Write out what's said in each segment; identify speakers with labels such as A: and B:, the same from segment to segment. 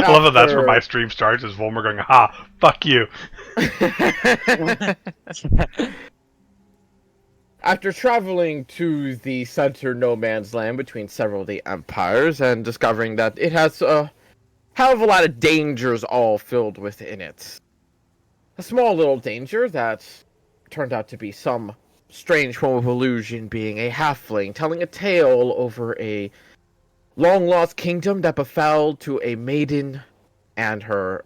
A: I love that that's where my stream starts, is Volmer going, ha, fuck you.
B: After traveling to the center no man's land between several of the empires and discovering that it has a hell of a lot of dangers all filled within it. A small little danger that turned out to be some strange form of illusion, being a halfling telling a tale over a long-lost kingdom that befell to a maiden and her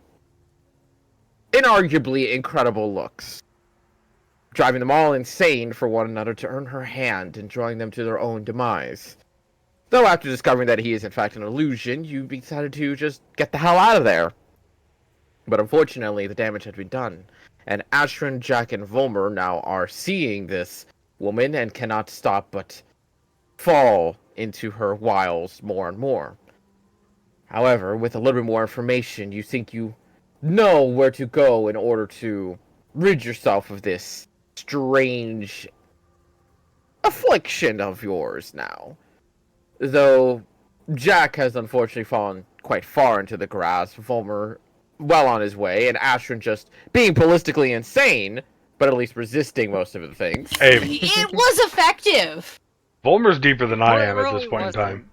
B: inarguably incredible looks, driving them all insane for one another to earn her hand and drawing them to their own demise. Though after discovering that he is in fact an illusion, you decided to just get the hell out of there. But unfortunately, the damage had been done, and Ashrin, Jack, and Volmer now are seeing this woman and cannot stop but fall into her wiles more and more. However, with a little bit more information, you think you know where to go in order to rid yourself of this strange affliction of yours now. Though Jack has unfortunately fallen quite far into the grass, Volmer well on his way, and Ashrin just being ballistically insane, but at least resisting most of the things.
A: Hey,
C: It was effective.
A: Volmer's deeper than I am at
D: Really
A: this point in
D: wasn't.
A: time.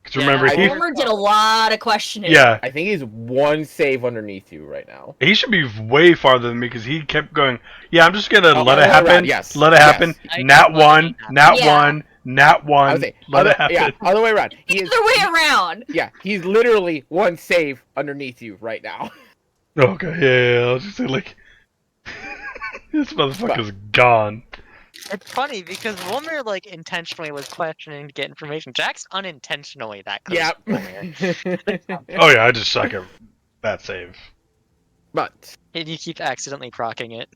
A: Because remember,
B: I think-
C: Homer did a lot of questioning.
A: yeah,
B: I think he's one save underneath you right now.
A: he should be way farther than me because he kept going, yeah, I'm just gonna let
B: all
A: it happen,
B: around, yes,
A: let it happen,
D: yes. I
A: nat
D: kept letting
A: one,
D: it happen.
A: nat
C: Yeah.
A: one, nat
B: I
A: one,
B: would say,
A: let it happen.
B: yeah, other way around. He is,
C: Other way around.
B: yeah, he's literally one save underneath you right now.
A: Okay, yeah, I was just saying, like, this motherfucker's gone.
D: It's funny because Wilmer like intentionally was questioning to get information. Jack's unintentionally that close
B: Yeah.
D: to Wilmer.
A: Oh yeah, I just suck at that save.
B: But
D: And you keep accidentally procking it.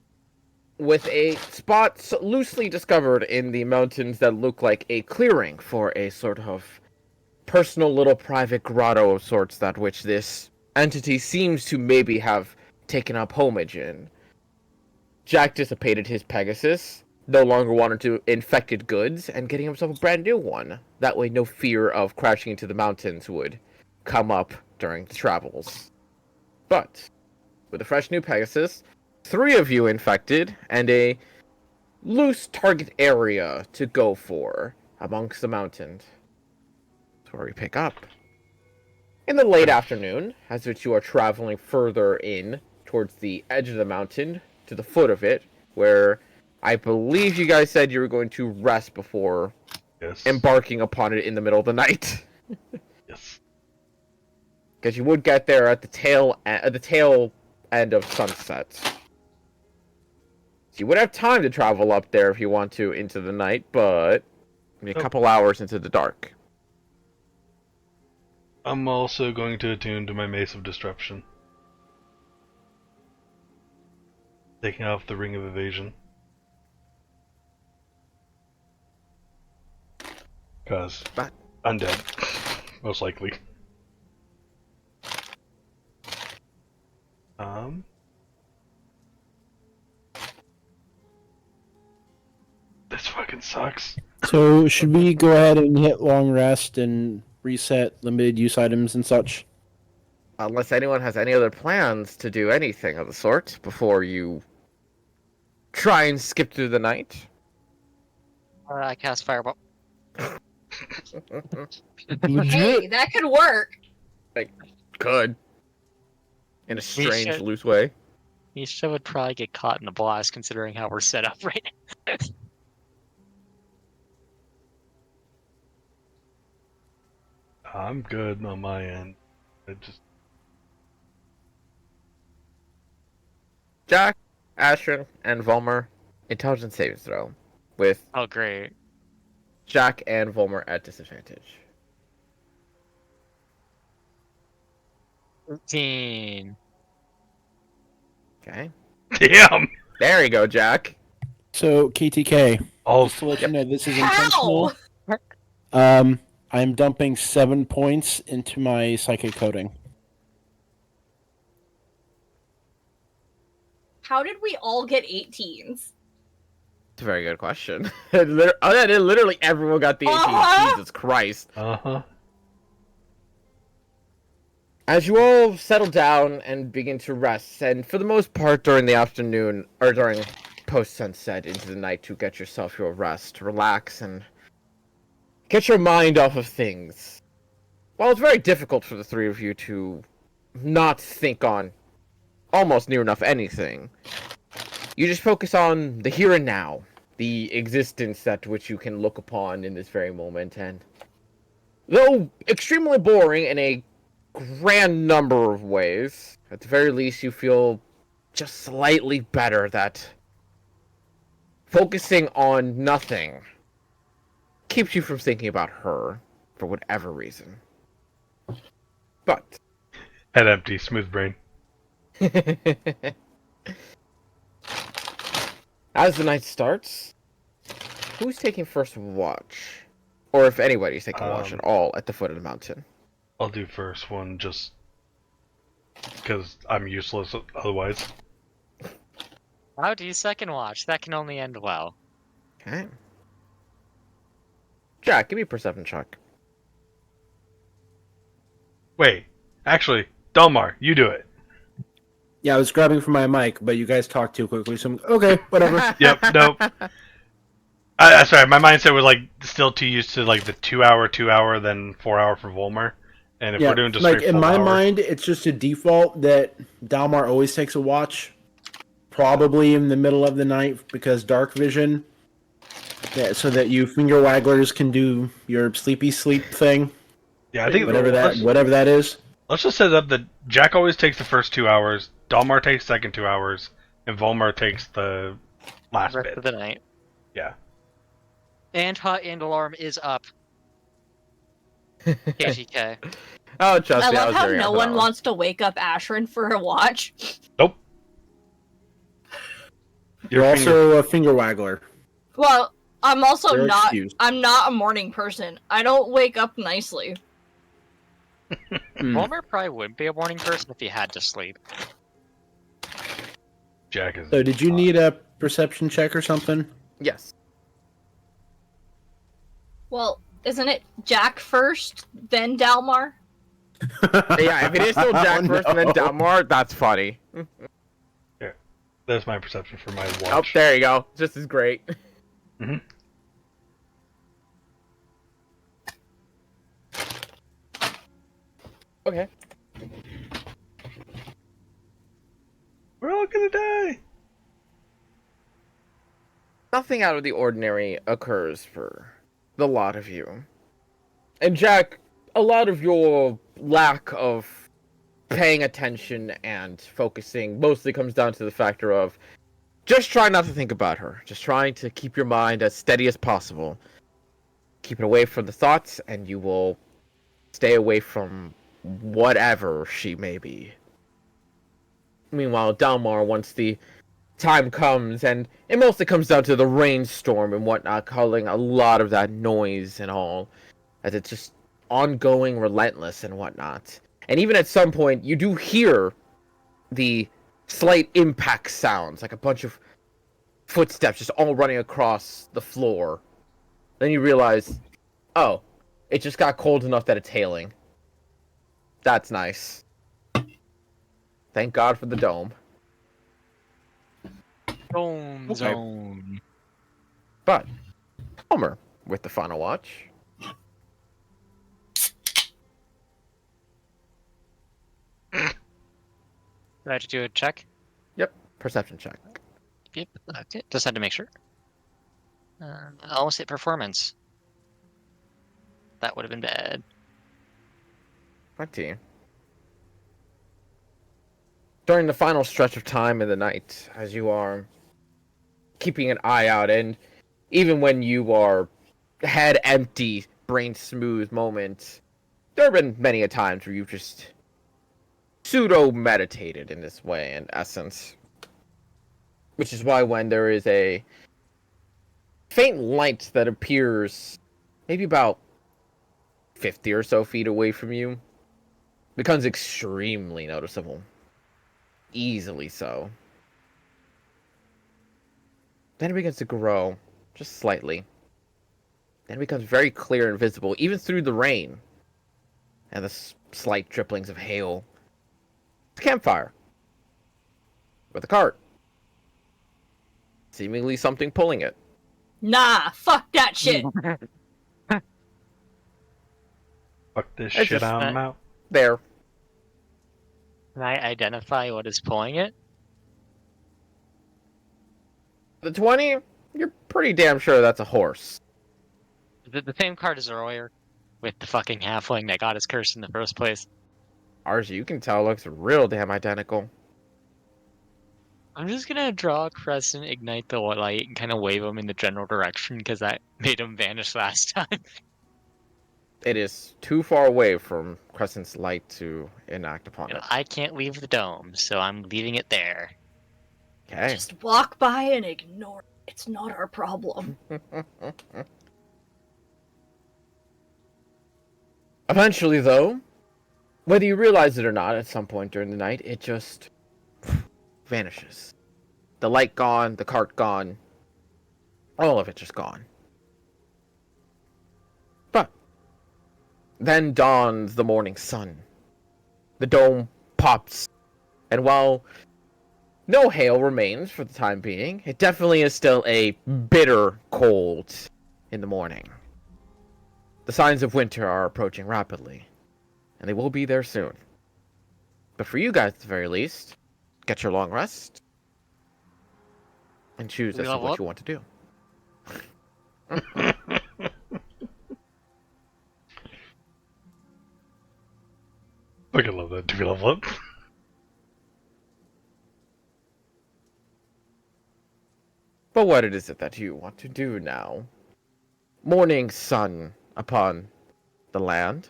B: with a spot loosely discovered in the mountains that look like a clearing for a sort of personal little private grotto of sorts that which this entity seems to maybe have taken up homage in. Jack dissipated his Pegasus, no longer wanted to infected goods, and getting himself a brand new one. That way no fear of crashing into the mountains would come up during the travels. But with a fresh new Pegasus, 3 of you infected, and a loose target area to go for amongst the mountains. That's where we pick up. In the late afternoon, as which you are traveling further in towards the edge of the mountain, to the foot of it, where I believe you guys said you were going to rest before
A: Yes.
B: embarking upon it in the middle of the night.
A: Yes.
B: Because you would get there at the tail end of sunset. So you would have time to travel up there if you want to into the night, but a couple hours into the dark.
A: I'm also going to attune to my Mace of Disruption. Taking off the Ring of Evasion. Because
B: But-
A: undead. Most likely. This fucking sucks.
E: So should we go ahead and hit long rest and reset limited use items and such?
B: Unless anyone has any other plans to do anything of the sort before you try and skip through the night.
D: I cast Fireball.
C: Hey, that could work.
B: Could. In a strange,
D: should-
B: loose way.
D: Misha would probably get caught in the blast considering how we're set up right now.
A: I'm good on my end. I just
B: Jack, Ashrin, and Volmer, intelligence savings throw. With
D: Oh, great.
B: Jack and Volmer at disadvantage.
D: 13.
B: Okay.
A: damn.
B: There you go, Jack.
E: So KTK,
A: Oh,
E: just to let you know, this is
C: How?
E: intentional. I'm dumping 7 points into my psychic coding.
C: How did we all get 18s?
B: It's a very good question. Literally everyone got the 18.
C: Uh-huh.
B: Jesus Christ.
A: uh huh.
B: As you all settle down and begin to rest, and for the most part during the afternoon, or during post-sunset into the night to get yourself your rest, relax, and get your mind off of things. While it's very difficult for the three of you to not think on almost near enough anything, you just focus on the here and now, the existence at which you can look upon in this very moment, and though extremely boring in a grand number of ways, at the very least you feel just slightly better that focusing on nothing keeps you from thinking about her for whatever reason. But
A: Head empty, smooth brain.
B: as the night starts, who's taking first watch? Or if anybody's taking watch at all at the foot of the mountain.
A: I'll do first one just because I'm useless otherwise.
D: How do you second watch? That can only end well.
B: Okay. Jack, give me a perception check.
A: Wait, actually, Delmar, you do it.
E: Yeah, I was grabbing for my mic, but you guys talked too quickly, so okay, whatever.
A: Yep, nope. I sorry, my mindset was like still too used to like the 2 hour, then 4 hour for Volmer. And if
E: Yeah,
A: we're doing just
E: like
A: straight
E: in
A: full
E: my
A: hour,
E: mind, it's just a default that Dalmar always takes a watch, probably in the middle of the night because dark vision, so that you finger wagglers can do your sleepy sleep thing,
A: yeah, I think
E: whatever that is.
A: let's just set it up that Jack always takes the first 2 hours, Dalmar takes the second 2 hours, and Volmar takes the last
D: Rest
A: bit.
D: of the night.
A: Yeah.
D: And hot and alarm is up. KGK.
B: Oh, trust
C: I
B: me,
C: love
B: was
C: how
B: very
C: no
B: up
C: one
B: and
C: wants to wake up Ashrin for a watch.
A: Nope.
E: You're
A: Your finger-
E: also a finger waggler.
C: Well, I'm also
E: You're
C: not.
E: excused.
C: I'm not a morning person. I don't wake up nicely.
D: Volmer probably would be a morning person if he had to sleep.
A: Jack is.
E: So, did you need a perception check or something?
B: Yes.
C: Well, isn't it Jack first, then Dalmar?
B: Yeah, if it is still Jack first and then
E: No.
B: Dalmar, that's funny.
A: That's my perception for my
B: Oh,
A: watch.
B: there you go. Just as great.
A: Mhm.
B: Okay.
A: We're all gonna die.
B: Nothing out of the ordinary occurs for the lot of you. And Jack, a lot of your lack of paying attention and focusing mostly comes down to the factor of just trying not to think about her. Just trying to keep your mind as steady as possible. Keep it away from the thoughts, and you will stay away from whatever she may be. Meanwhile, Dalmar, once the time comes, and it mostly comes down to the rainstorm and whatnot, causing a lot of that noise and all, as it's just ongoing, relentless and whatnot. And even at some point, you do hear the slight impact sounds, like a bunch of footsteps just all running across the floor. Then you realize, oh, it just got cold enough that it's hailing. That's nice. Thank God for the dome.
D: Dome
B: Okay.
D: zone.
B: But, Homer, with the final watch.
D: Do I have to do a check?
B: Perception check.
D: Yep. Okay. Just had to make sure. I almost hit performance. That would have been bad.
B: 20. During the final stretch of time in the night, as you are keeping an eye out, and even when you are head empty, brain smooth moment, there have been many a times where you've just pseudo-meditated in this way, in essence. Which is why when there is a faint light that appears maybe about 50 or so feet away from you, becomes extremely noticeable. Easily so. Then it begins to grow, just slightly. Then it becomes very clear and visible, even through the rain. And slight dripplings of hail. It's a campfire. With a cart. Seemingly something pulling it.
C: Nah, fuck that shit.
A: Fuck this
B: It's
A: shit,
B: just
A: I'm out.
B: There.
D: Can I identify what is pulling it?
B: The 20, you're pretty damn sure that's a horse.
D: The same card as earlier, with the fucking halfling that got his curse in the first place.
B: Ours, you can tell, looks real damn identical.
D: I'm just gonna draw a crescent, ignite the light, and kind of wave him in the general direction, because that made him vanish last time.
B: It is too far away from Crescent's light to enact upon
D: And
B: it.
D: I can't leave the dome, so I'm leaving it there.
B: Okay.
C: Just walk by and ignore it. It's not our problem.
B: Eventually, though, whether you realize it or not, at some point during the night, it just vanishes. The light gone, the cart gone, all of it just gone. But then dawns the morning sun. The dome pops, and while no hail remains for the time being, it definitely is still a bitter cold in the morning. The signs of winter are approaching rapidly, and they will be there soon. But for you guys, at the very least, get your long rest and choose
D: We
B: as to
D: level
B: what
D: up?
B: you want to do.
A: Fucking love that. Do we level up?
B: But what it is it that you want to do now? Morning sun upon the land,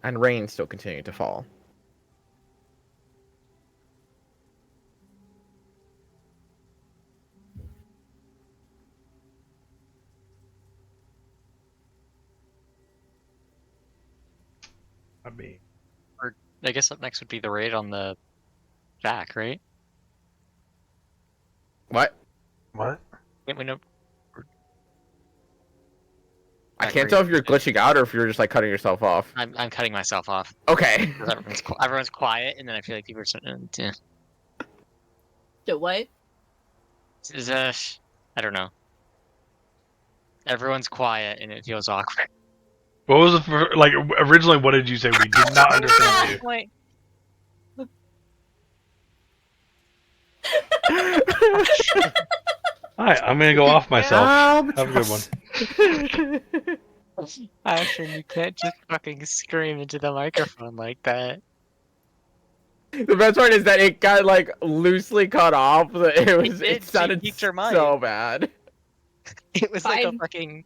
B: and rain still continuing to fall.
A: I mean,
D: I guess up next would be the raid on the Jack, right?
B: What?
A: what?
D: Can't we know?
B: I can't tell if you're glitching out or if you're just like cutting yourself off.
D: I'm cutting myself off.
B: Okay.
D: Because everyone's quiet, and then I feel like people are starting to...
C: So what?
D: Is I don't know. Everyone's quiet, and it feels awkward.
A: What was the like originally? What did you say? We did not understand you.
D: Wait.
A: Alright, I'm gonna go off myself. Have a good one.
D: Ashen, you can't just fucking scream into the microphone like that.
B: The best part is that it got like loosely cut off. It
D: did. She
B: sounded
D: peaked her mic.
B: so bad.
D: It was like a
C: Fine.
D: fucking...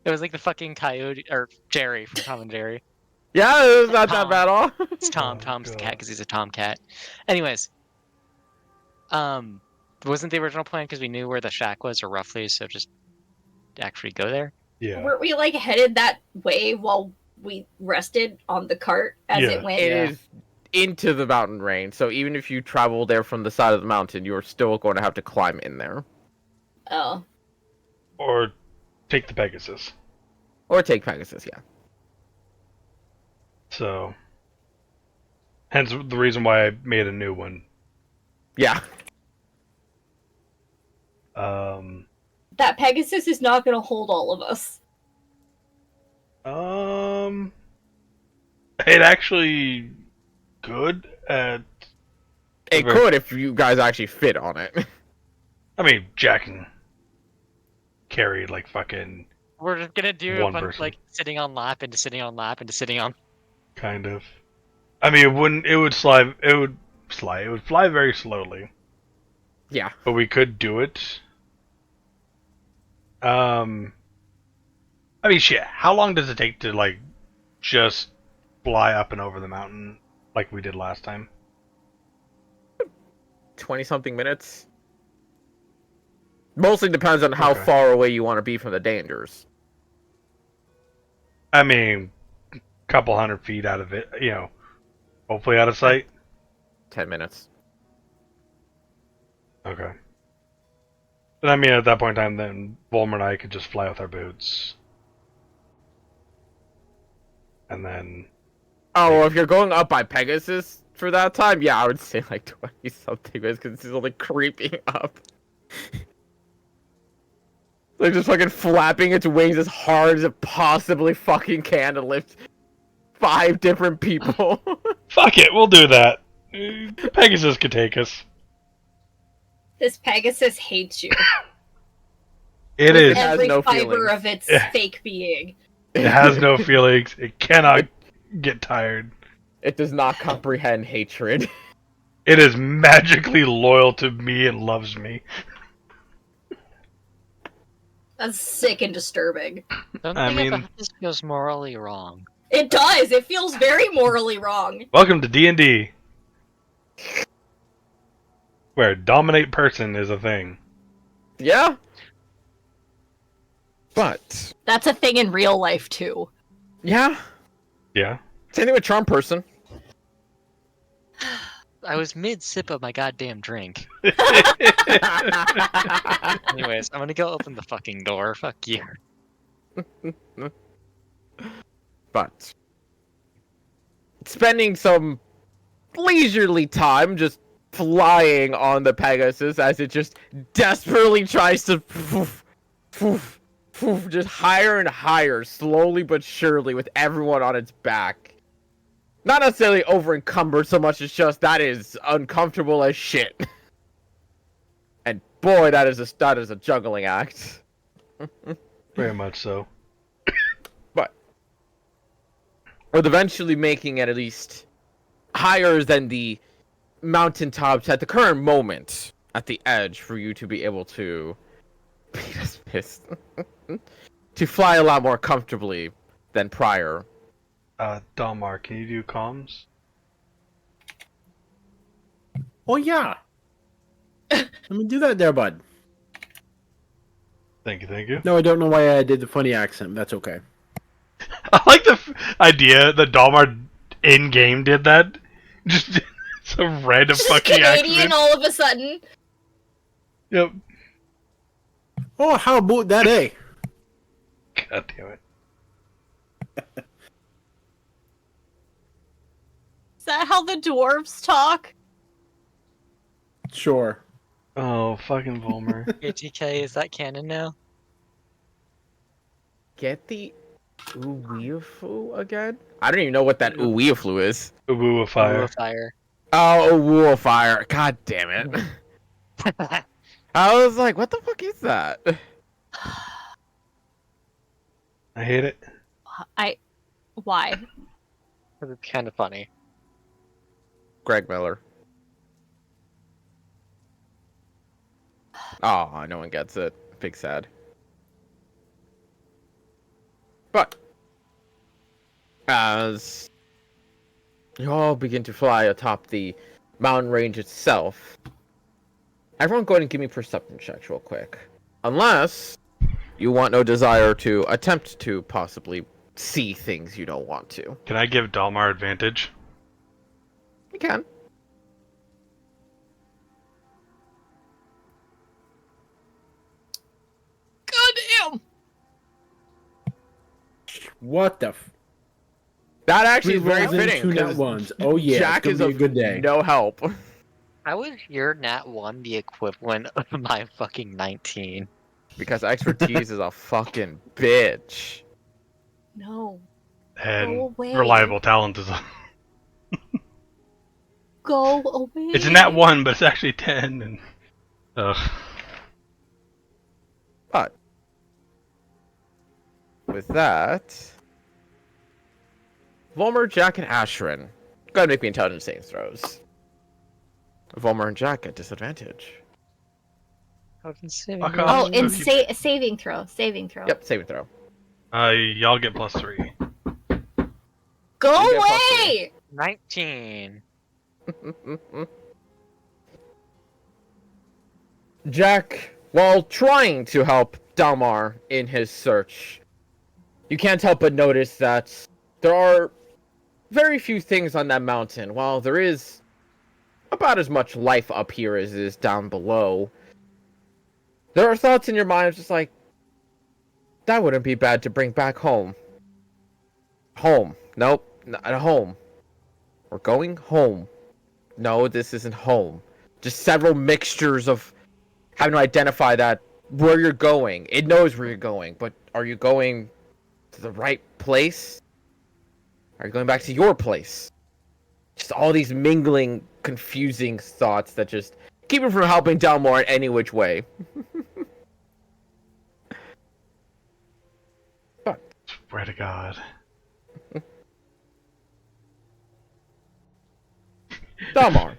D: It was like the fucking coyote... Or Jerry from Tom and Jerry.
B: Yeah, it was not that
D: Tom.
B: bad at all.
D: It's Tom.
A: Oh,
D: Tom's the cat
A: God.
D: because he's a tomcat. Anyways. Wasn't the original plan because we knew where the shack was, or roughly, so just actually go there?
A: Yeah.
C: Weren't we like headed that way while we rested on the cart as
A: Yeah.
C: it went?
B: It is into the mountain range, so even if you travel there from the side of the mountain, you're still going to have to climb in there.
C: Oh.
A: Or take the Pegasus.
B: Or take Pegasus, yeah.
A: So, hence the reason why I made a new one.
B: Yeah.
C: That Pegasus is not gonna hold all of us.
A: It actually good at.
B: It could if you guys actually fit on it.
A: I mean, Jack can carry like fucking
D: We're just gonna do
A: One
D: a bunch,
A: person.
D: like sitting on lap into sitting on lap into sitting on.
A: kind of. I mean, it wouldn't. It would slide. It would slide. It would fly very slowly.
B: Yeah.
A: But we could do it. I mean, shit. How long does it take to like just fly up and over the mountain like we did last time?
B: 20-something minutes. Mostly depends on how
A: Okay.
B: far away you want to be from the dangers.
A: I mean, couple 100 feet out of it. You know, hopefully out of sight.
B: 10 minutes.
A: Okay. But I mean, at that point in time, then Volmer and I could just fly with our boots. and then
B: Oh, if you're going up by Pegasus for that time, yeah, I would say like 20 something minutes because it's only creeping up. Like just fucking flapping its wings as hard as it possibly fucking can to lift 5 different people.
A: fuck it, we'll do that. Pegasus could take us.
C: This Pegasus hates you.
A: It
B: It
A: is.
B: has
C: Every
B: no
C: fiber
B: feelings.
C: of its
A: Yeah.
C: fake being.
A: It has no feelings. It cannot get tired.
B: It does not comprehend hatred.
A: It is magically loyal to me and loves me.
C: That's sick and disturbing.
D: Something
A: I mean-
D: about this feels morally wrong.
C: It does. It feels very morally wrong.
A: Welcome to D&D, where dominate person is a thing.
B: Yeah? But,
C: That's a thing in real life too.
B: yeah.
A: Yeah.
B: Same thing with Charm Person.
D: I was mid-sip of my goddamn drink. Anyways, I'm gonna go open the fucking door. Fuck you.
B: But, spending some leisurely time just flying on the Pegasus as it just desperately tries to just higher and higher, slowly but surely, with everyone on its back. Not necessarily over encumbered so much as just that is uncomfortable as shit. And boy, that is a juggling act.
A: Very much so.
B: With eventually making it at least higher than the mountaintops at the current moment at the edge for you to be able to to fly a lot more comfortably than prior.
A: Dalmar, can you do comms?
E: Oh yeah. Let me do that there, bud.
A: Thank you, thank you.
E: No, I don't know why I did the funny accent. That's okay.
A: I like the idea that Dalmar in-game did that. Just some random
C: Just
A: fucking
C: Canadian
A: accent.
C: all of a sudden.
A: Yep.
E: Oh, how about that, eh?
A: God damn it.
C: Is that how the dwarves talk?
E: Sure.
A: Oh, fucking Volmer.
D: ATK, is that canon now?
B: Get the Uweefu again? I don't even know what that Uweefu is.
A: Ubu of fire.
D: Fire.
B: Oh, Uweefu fire. God damn it. I was like, what the fuck is that?
A: I hate it.
C: Why?
D: It's kind of funny.
B: Greg Miller. Oh, no one gets it. Big sad. But as you all begin to fly atop the mountain range itself, everyone go ahead and give me perception checks real quick. Unless you want no desire to attempt to possibly see things you don't want to.
A: Can I give Dalmar advantage?
B: You can.
C: Goddamn!
E: What the?
B: That actually is
E: Three
B: very
E: rolls and
B: fitting.
E: two nat
B: 'Cause
E: ones. Oh yeah,
B: Jack
E: it's
B: is
E: gonna be a good day.
B: no help.
D: How is your nat 1 the equivalent of my fucking 19?
B: Because expertise is a fucking bitch.
C: No.
A: And
C: Go away.
A: reliable talent is
C: Go away.
A: it's a nat 1, but it's actually 10. And
B: But with that, Volmer, Jack, and Ashrin, go ahead and make me intelligence saving throws. Volmer and Jack at disadvantage.
A: Fuck
C: Oh,
A: off.
C: it's saving throw. Saving throw.
B: Yep, saving throw.
A: y'all get +3.
C: Go
B: You get
C: away!
D: 19.
B: Jack, while trying to help Dalmar in his search, you can't help but notice that there are very few things on that mountain. While there is about as much life up here as is down below, there are thoughts in your mind of just like, that wouldn't be bad to bring back home. Home. Nope. Not home. We're going home. No, this isn't home. Just several mixtures of having to identify that where you're going. It knows where you're going, but are you going to the right place? Are you going back to your place? Just all these mingling, confusing thoughts that just keep him from helping Delmore in any which way.
A: Swear to God.
B: Delmar.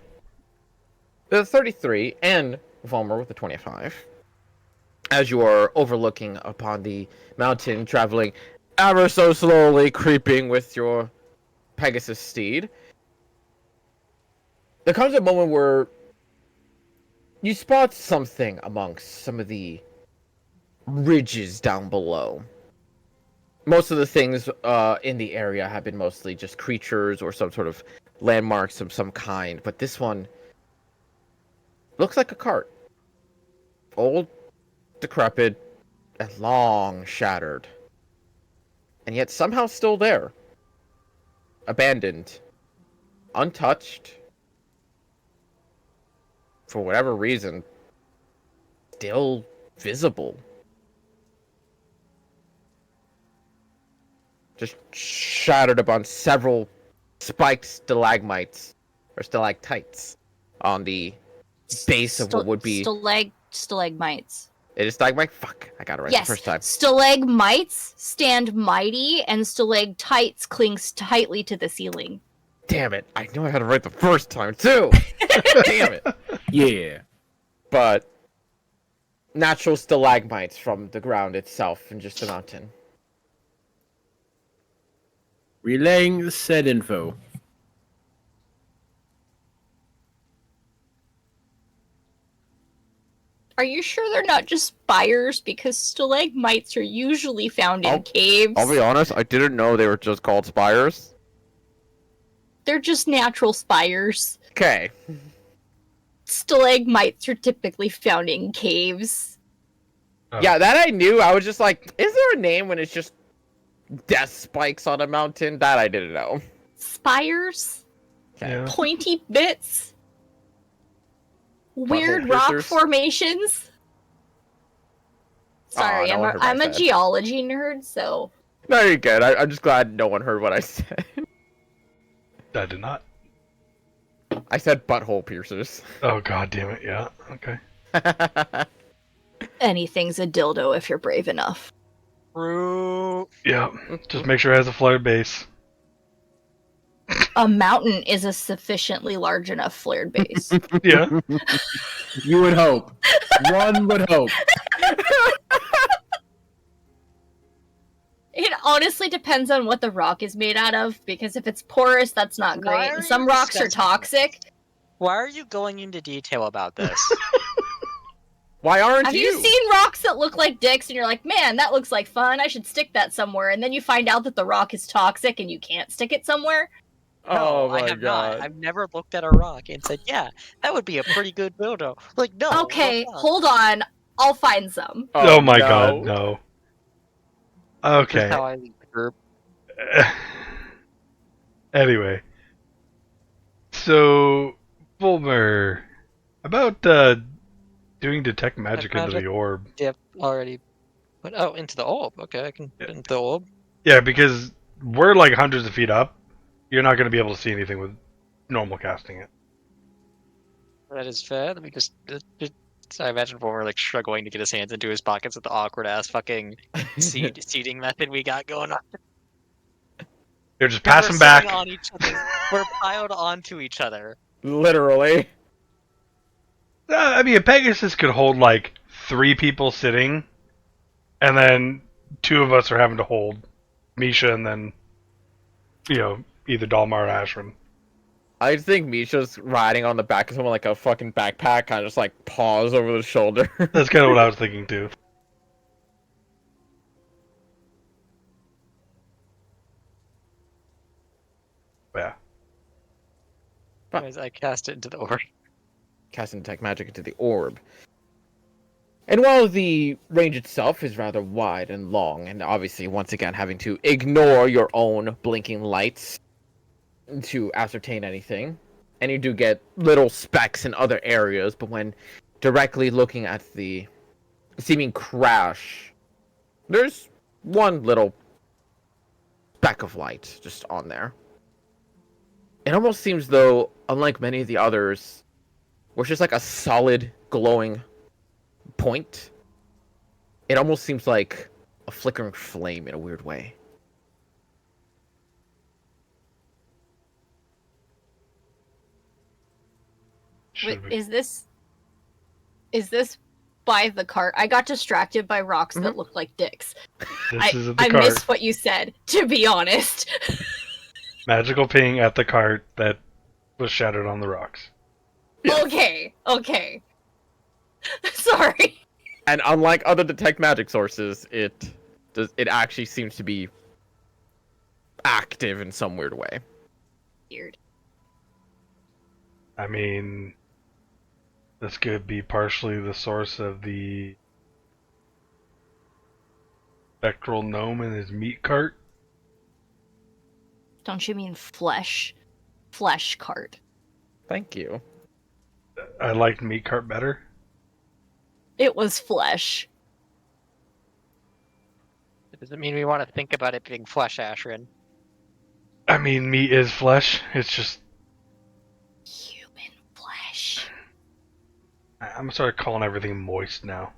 B: The 33 and Volmer with the 25. As you are overlooking upon the mountain, traveling ever so slowly, creeping with your Pegasus steed, there comes a moment where you spot something amongst some of the ridges down below. Most of the things in the area have been mostly just creatures or some sort of landmarks of some kind, but this one looks like a cart. Old, decrepit, and long shattered. And yet somehow still there. Abandoned. Untouched. For whatever reason, still visible. Just shattered upon several spiked stalagmites or stalactites on the base of what would be
C: Stalagmites.
B: it is stalagmite. Fuck, I got it right the
C: Yes,
B: first time.
C: stalagmites stand mighty, and stalactites clings tightly to the ceiling.
B: Damn it! I knew I had it right the first time too. Damn it!
E: Yeah.
B: But natural stalagmites from the ground itself and just the mountain.
E: Relaying the said info.
C: Are you sure they're not just spires? Because stalagmites are usually found in
B: I'll-
C: caves.
B: I'll be honest, I didn't know they were just called spires.
C: They're just natural spires.
B: Okay.
C: Stalagmites are typically found in caves.
A: Oh.
B: Yeah, that I knew. I was just like, is there a name when it's just death spikes on a mountain? That I didn't know.
C: Spires?
A: Yeah.
C: Pointy bits? Weird
B: Butthole
C: rock
B: piercers?
C: formations? Sorry,
B: no one heard what
C: I'm
B: I
C: a
B: said.
C: geology nerd, so...
B: No, you're good. I'm just glad no one heard what I said.
A: I did not.
B: I said butthole piercers.
A: Oh, God damn it. Yeah. Okay.
C: Anything's a dildo if you're brave enough.
D: True.
A: Yeah. Just make sure it has a flared base.
C: A mountain is a sufficiently large enough flared base.
A: Yeah.
E: You would hope. One would hope.
C: It honestly depends on what the rock is made out of, because if it's porous, that's not
D: Why
C: great.
D: are
C: And some
D: you
C: rocks are
D: discussing
C: toxic.
D: Why are you going into detail about this?
B: Why aren't
C: Have you seen rocks that look like dicks and you're like, man, that looks like fun, I should stick that somewhere, and then you find out that the rock is toxic and you can't stick it somewhere?
B: Oh
D: No, I
B: my
D: have
B: god.
D: not. I've never looked at a rock and said, yeah, that would be a pretty good dildo. Like, no.
C: Okay,
D: well done.
C: hold on. I'll find some.
A: Oh, my
B: no.
A: God. No.
D: This is
A: Okay.
D: how I leave the group.
A: Anyway. So, Volmer, about doing detect magic into
D: magic?
A: the orb.
D: Yep, already. But, oh, into the orb. Okay, I can
A: Yeah.
D: get into the orb.
A: Yeah, because we're like hundreds of feet up. You're not going to be able to see anything with normal casting it.
D: That is fair. Let me just so I imagine Former like struggling to get his hands into his pockets with the awkward ass fucking seating method we got going on.
A: You're just
D: 'Cause
A: passing
D: we're
A: back.
D: sitting on each other. We're piled onto each other.
B: Literally.
A: I mean, a Pegasus could hold like 3 people sitting, and then 2 of us are having to hold Misha, and then either Dalmar or Ashram.
B: I think Misha's riding on the back of someone like a fucking backpack, kind of just like paws over the shoulder.
A: That's kind of what I was thinking too. Yeah.
B: Fuck.
D: As I cast it into the orb.
B: Casting detect magic into the orb. And while the range itself is rather wide and long, and obviously, once again, having to ignore your own blinking lights to ascertain anything, and you do get little specks in other areas, but when directly looking at the seeming crash, there's one little speck of light just on there. It almost seems though, unlike many of the others, where it's just like a solid glowing point, it almost seems like a flickering flame in a weird way.
A: Should we?
C: Is this by the cart? I got distracted by rocks that look like dicks.
A: This is at the
C: I
A: cart.
C: missed what you said, to be honest.
A: Magical ping at the cart that was shattered on the rocks.
C: Okay. Sorry.
B: And unlike other detect magic sources, it actually seems to be active in some weird way.
C: Weird.
A: I mean, this could be partially the source of the spectral gnome in his meat cart.
C: Don't you mean flesh? Flesh cart.
B: Thank you.
A: I liked meat cart better.
C: It was flesh.
D: It doesn't mean we want to think about it being flesh, Ashrin.
A: I mean, meat is flesh. It's just
C: Human flesh.
A: I'm gonna start calling everything moist now.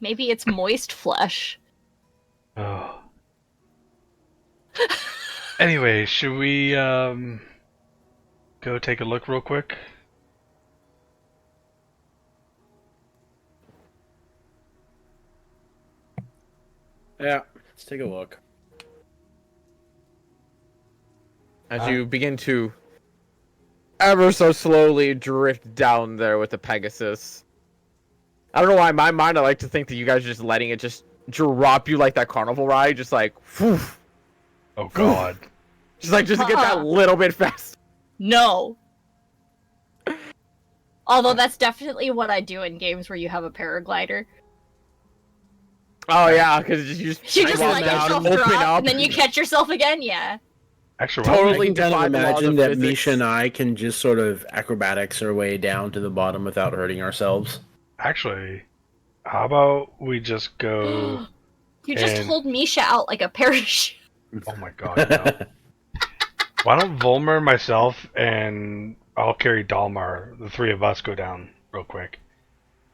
C: Maybe it's moist flesh.
A: Oh. Anyway, should we go take a look real quick?
E: Yeah, let's take a look.
B: As you begin to ever so slowly drift down there with the Pegasus. I don't know why in my mind I like to think that you guys are just letting it just drop you like that carnival ride, just like whew,
A: Oh God.
B: just to get that little bit fast.
C: No. Although that's definitely what I do in games where you have a paraglider.
B: Oh yeah, because you just
C: You just
B: slide
C: let
B: down,
C: yourself
B: open
C: drop,
B: up,
C: and then you catch yourself again, yeah.
A: Actually,
B: Totally.
E: I can kind of
B: defy the laws
E: imagine
B: of
E: that
B: physics.
E: Misha and I can just sort of acrobatics our way down to the bottom without hurting ourselves.
A: actually, how about we just go?
C: You just
A: And-
C: hold Misha out like a parachute.
A: Oh my God, no. Why don't Volmer, myself, and I'll carry Dalmar. The three of us go down real quick.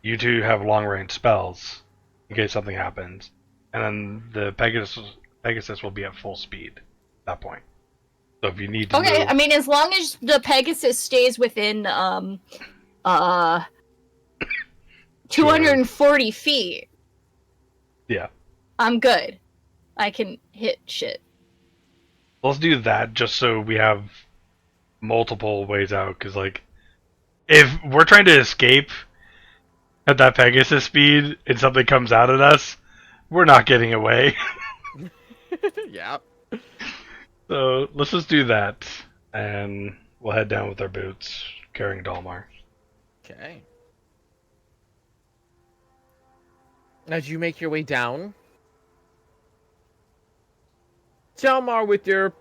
A: You two have long range spells in case something happens, and then the Pegasus will be at full speed at that point. So if you need to
C: Okay,
A: move,
C: I mean, as long as the Pegasus stays within 240 feet,
A: yeah,
C: I'm good. I can hit shit.
A: let's do that just so we have multiple ways out. Because like, if we're trying to escape at that Pegasus speed and something comes out at us, we're not getting away.
B: yeah.
A: So let's just do that, and we'll head down with our boots, carrying Dalmar.
B: Okay. As you make your way down, Xal'Mel, with your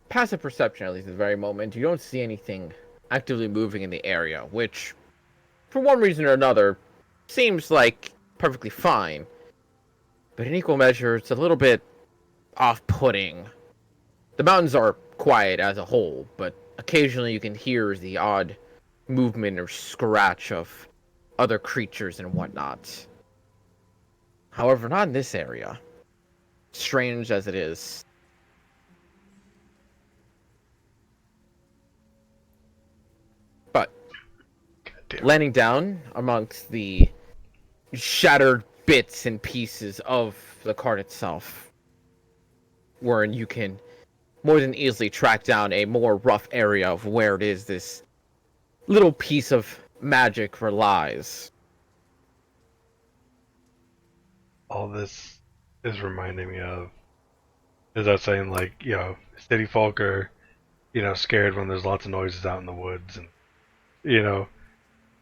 B: passive perception, at least at the very moment, you don't see anything actively moving in the area, which, for one reason or another, seems like perfectly fine. But in equal measure, it's a little bit off-putting. The mountains are quiet as a whole, but occasionally you can hear the odd movement or scratch of other creatures and whatnot. However, not in this area. Strange as it is. But
A: Goddamn.
B: landing down amongst the shattered bits and pieces of the cart itself, wherein you can more than easily track down a more rough area of where it is this little piece of magic relies.
A: All this is reminding me of is that saying like, city folk are, scared when there's lots of noises out in the woods, and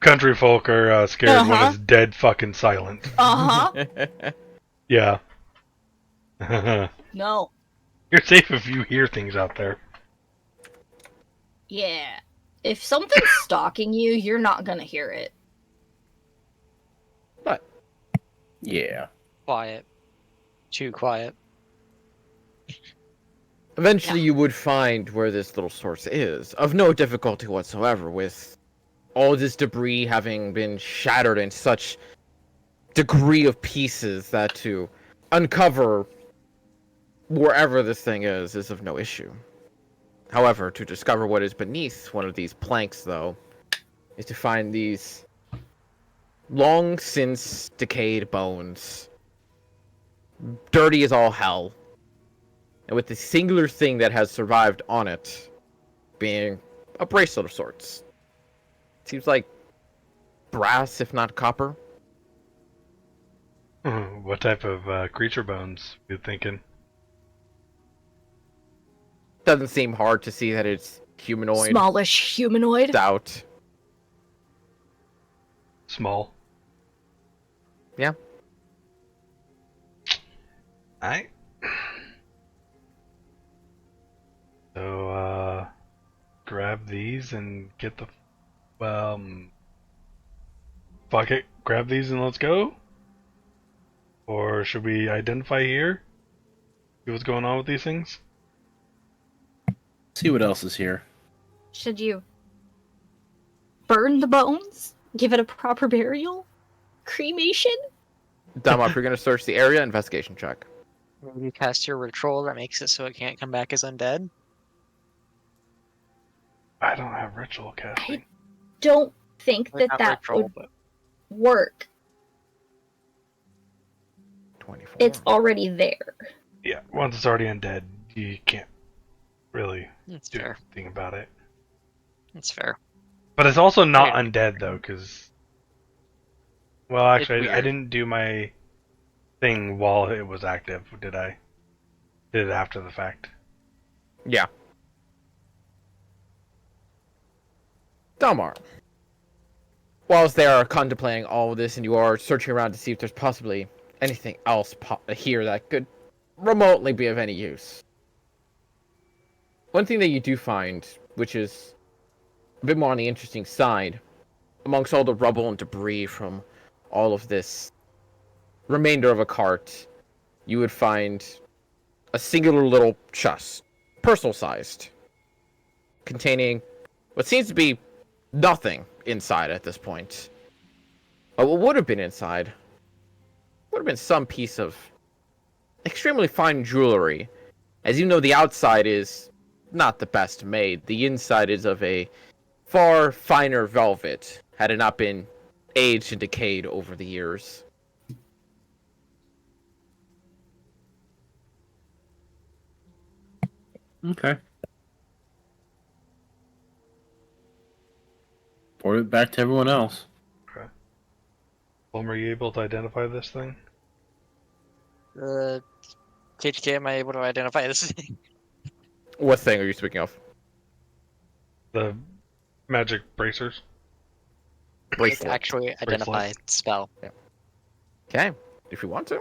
A: country folk are scared when
C: Uh-huh.
A: it's dead fucking silent.
C: Uh-huh.
A: Yeah. You're
C: No.
A: safe if you hear things out there.
C: Yeah. If something's stalking you, you're not gonna hear it.
B: But
E: Yeah.
D: Quiet. Too quiet.
B: eventually you would find where this little source is, of no difficulty whatsoever, with all this debris having been shattered in such degree of pieces that to uncover wherever this thing is of no issue. However, to discover what is beneath one of these planks, though, is to find these long since decayed bones, dirty as all hell, and with the singular thing that has survived on it being a bracelet of sorts. Seems like brass, if not copper.
A: What type of creature bones you thinking?
B: Doesn't seem hard to see that it's humanoid.
C: Smallish humanoid.
B: Stout.
A: Small.
B: Yeah.
A: Alright. So, grab these and get the... fuck it. Grab these and let's go? Or should we identify here? See what's going on with these things?
E: See what else is here.
C: Should you burn the bones? Give it a proper burial? Cremation?
B: Dumb if you're gonna search the area, investigation check.
D: Maybe you cast your ritual that makes it so it can't come back as undead.
A: I don't have ritual casting.
C: Don't think
D: Like,
C: that
D: not
C: that
D: ritual,
C: would
D: but
C: work.
B: 24.
C: It's already there.
A: Yeah, once it's already undead, you can't really
D: that's
A: do
D: fair.
A: anything about it.
D: That's fair.
A: But it's also not
D: Okay.
A: undead, though, because... Well, actually, I
D: weird.
A: didn't do my thing while it was active, did I? Did it after the fact.
B: Yeah. Dalmar. Whilst they are contemplating all of this and you are searching around to see if there's possibly anything else here that could remotely be of any use. One thing that you do find, which is a bit more on the interesting side, amongst all the rubble and debris from all of this remainder of a cart, you would find a singular little chest, personal sized, containing what seems to be nothing inside at this point. But what would have been inside would have been some piece of extremely fine jewelry. As you know, the outside is not the best made. The inside is of a far finer velvet, had it not been aged and decayed over the years.
E: Okay. Forward it back to everyone else.
A: Okay. Plum, are you able to identify this thing?
D: KTK, am I able to identify this?
B: What thing are you speaking of?
A: The magic bracers?
B: Bracelet.
D: Actually identify spell.
B: Okay, if you want to.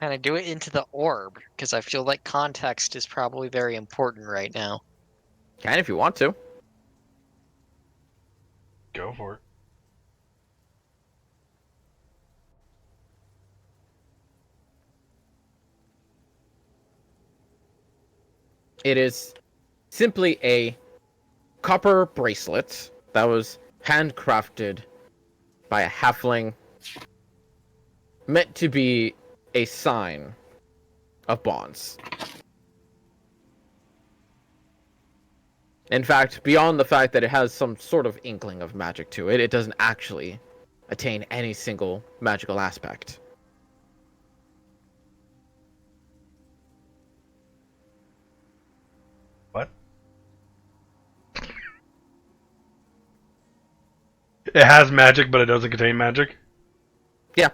D: And I do it into the orb, because I feel like context is probably very important right now.
B: Can if you want to.
A: Go for it.
B: It is simply a copper bracelet that was handcrafted by a halfling, meant to be a sign of bonds. In fact, beyond the fact that it has some sort of inkling of magic to it, it doesn't actually attain any single magical aspect.
A: What? It has magic, but it doesn't contain magic?
B: Yeah.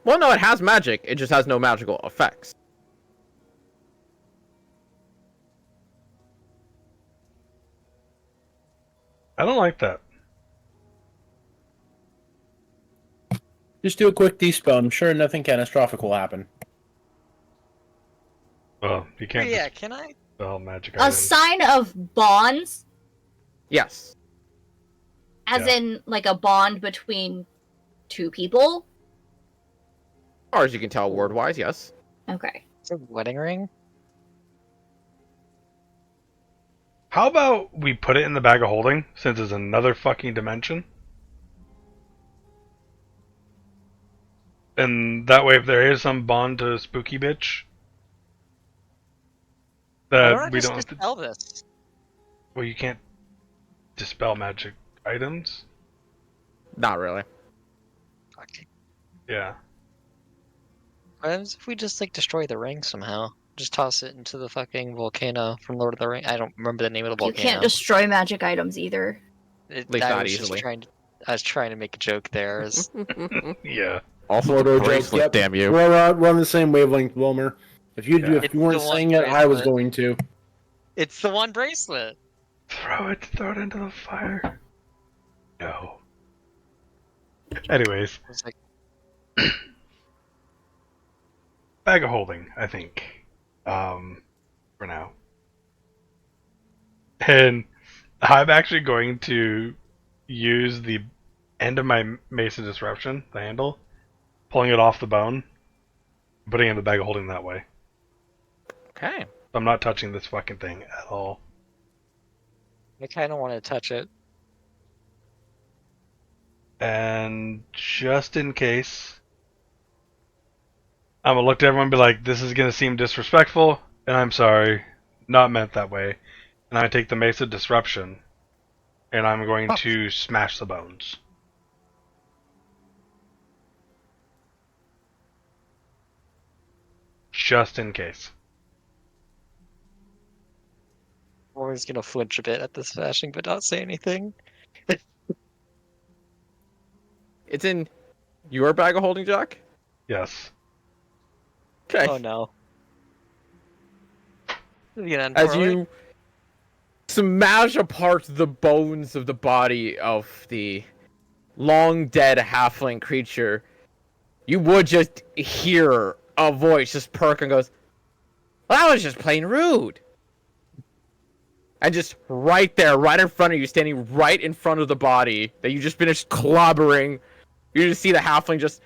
B: Well, no, it has magic, it just has no magical effects.
A: I don't like that.
E: Just do a quick dispel. I'm sure nothing catastrophic will happen.
A: Well, you can't
D: Yeah, can I?
A: dispel magic
C: A
A: items.
C: sign of bonds,
B: Yes.
C: as
A: Yeah.
C: in like a bond between two people.
B: As far as you can tell, word-wise, yes.
C: Okay.
D: It's a wedding ring?
A: How about we put it in the bag of holding, since it's another fucking dimension? And that way, if there is some bond to Spooky Bitch,
D: Why don't I
A: that we
D: just
A: don't have to.
D: dispel this?
A: Well, you can't dispel magic items.
B: Not really.
D: Fuck.
A: Yeah.
D: What happens if we just like destroy the ring somehow? Just toss it into the fucking volcano from Lord of the Rings. I don't remember the name of the
C: You
D: volcano.
C: can't destroy magic items either.
B: At least not easily.
D: I was trying to make a joke there.
A: Yeah.
B: Also,
E: Mordor
B: a
E: joke,
B: bracelet,
E: yep.
B: damn you.
E: We're on the same wavelength, Wilmer. If you
A: Yeah.
E: if you weren't
D: It's the one
E: saying it, I was
D: bracelet.
E: going to.
D: It's the one bracelet.
A: Throw it into the fire. No. Anyways,
D: It's like,
A: bag of holding, I think. For now. And I'm actually going to use the end of my Mace of Disruption, the handle, pulling it off the bone, putting it in the bag of holding that way.
B: Okay.
A: I'm not touching this fucking thing at all.
D: I kind of want to touch it.
A: And just in case, I'm gonna look to everyone and be like, this is gonna seem disrespectful, and I'm sorry, not meant that way. And I take the Mace of Disruption, and I'm going to smash the bones. Just in case.
D: Always gonna flinch a bit at this smashing, but not say anything.
B: It's in your bag of holding, Jack?
A: Yes.
B: Okay.
D: Oh no.
B: As you smash apart the bones of the body of the long dead halfling creature, you would just hear a voice just perk and goes, "Well, that was just plain rude." And just right there, right in front of you, standing right in front of the body that you just finished clobbering, you just see the halfling just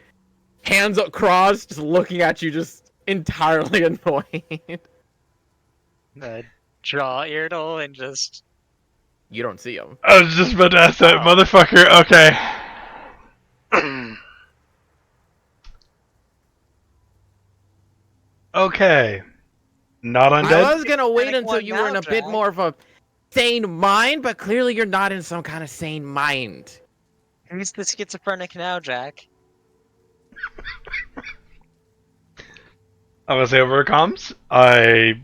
B: hands up crossed, just looking at you, just entirely annoyed.
D: Draw Eardle and just
B: You don't see him.
A: I was just about to ask that motherfucker. Okay. Okay. Not undead?
B: I was gonna wait
D: Panic
B: until
D: one
B: you were in
D: now,
B: a bit
D: Jack.
B: more of a sane mind, but clearly you're not in some kind of sane mind.
D: who's the schizophrenic now, Jack?
A: I'm gonna say over it comes. I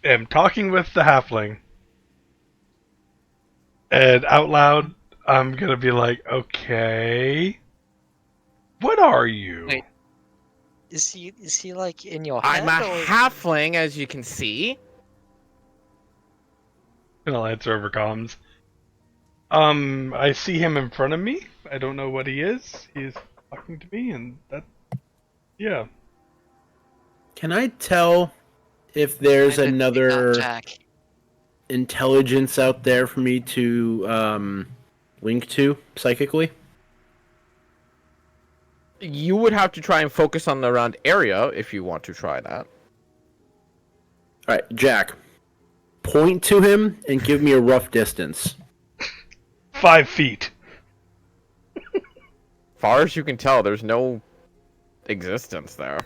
A: am talking with the halfling. And out loud, I'm gonna be like, okay. What are you?
D: Wait. Is he like in your
B: I'm
D: head?
B: a
D: or-
B: halfling, as you can see.
A: And I'll answer over comms. I see him in front of me. I don't know what he is. He's talking to me, and that. Yeah.
E: Can I tell if there's
D: Why did we not
E: another
D: Jack?
E: intelligence out there for me to link to psychically?
B: You would have to try and focus on the round area if you want to try that.
E: All right, Jack. Point to him and give me a rough distance.
A: 5 feet.
B: Far as you can tell, there's no existence there.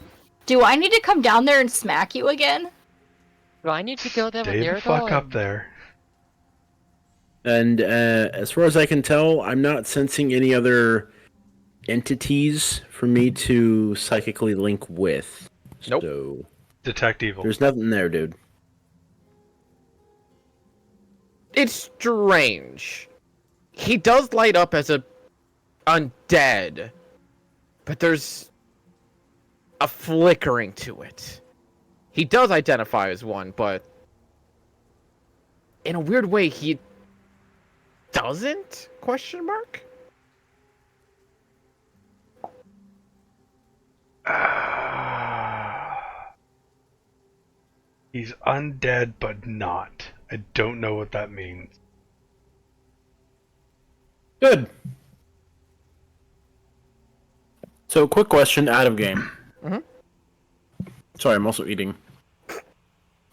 C: Do I need to come down there and smack you again?
D: Do I need to go there with
A: Stay the
D: Eardle?
A: fuck up
D: and-
A: there.
E: And as far as I can tell, I'm not sensing any other entities for me to psychically link with.
B: Nope.
E: So
A: Detect evil.
E: there's nothing there, dude.
B: It's strange. He does light up as a undead, but there's a flickering to it. He does identify as one, but in a weird way, he doesn't? Question mark?
A: He's undead, but not. I don't know what that means.
E: Good. So, quick question out of game.
B: Mhm.
E: Sorry, I'm also eating.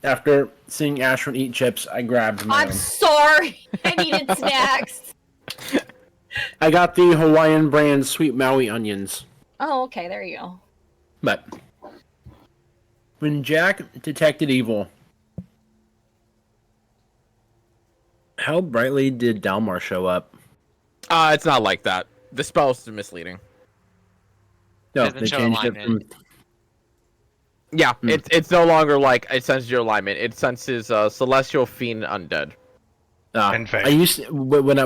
E: After seeing Ashwin eat chips, I grabbed my
C: I'm
E: own.
C: sorry. I needed snacks.
E: I got the Hawaiian brand sweet Maui onions.
C: Oh, okay. There you go.
E: But when Jack detected evil, how brightly did Dalmar show up?
B: It's not like that. The spell is misleading.
E: No,
D: Doesn't
E: they
D: show
E: changed it
D: alignment.
E: from.
B: Yeah, it's no longer like it senses your alignment. It senses celestial, fiend, undead.
A: And Fae.
E: I used to, when I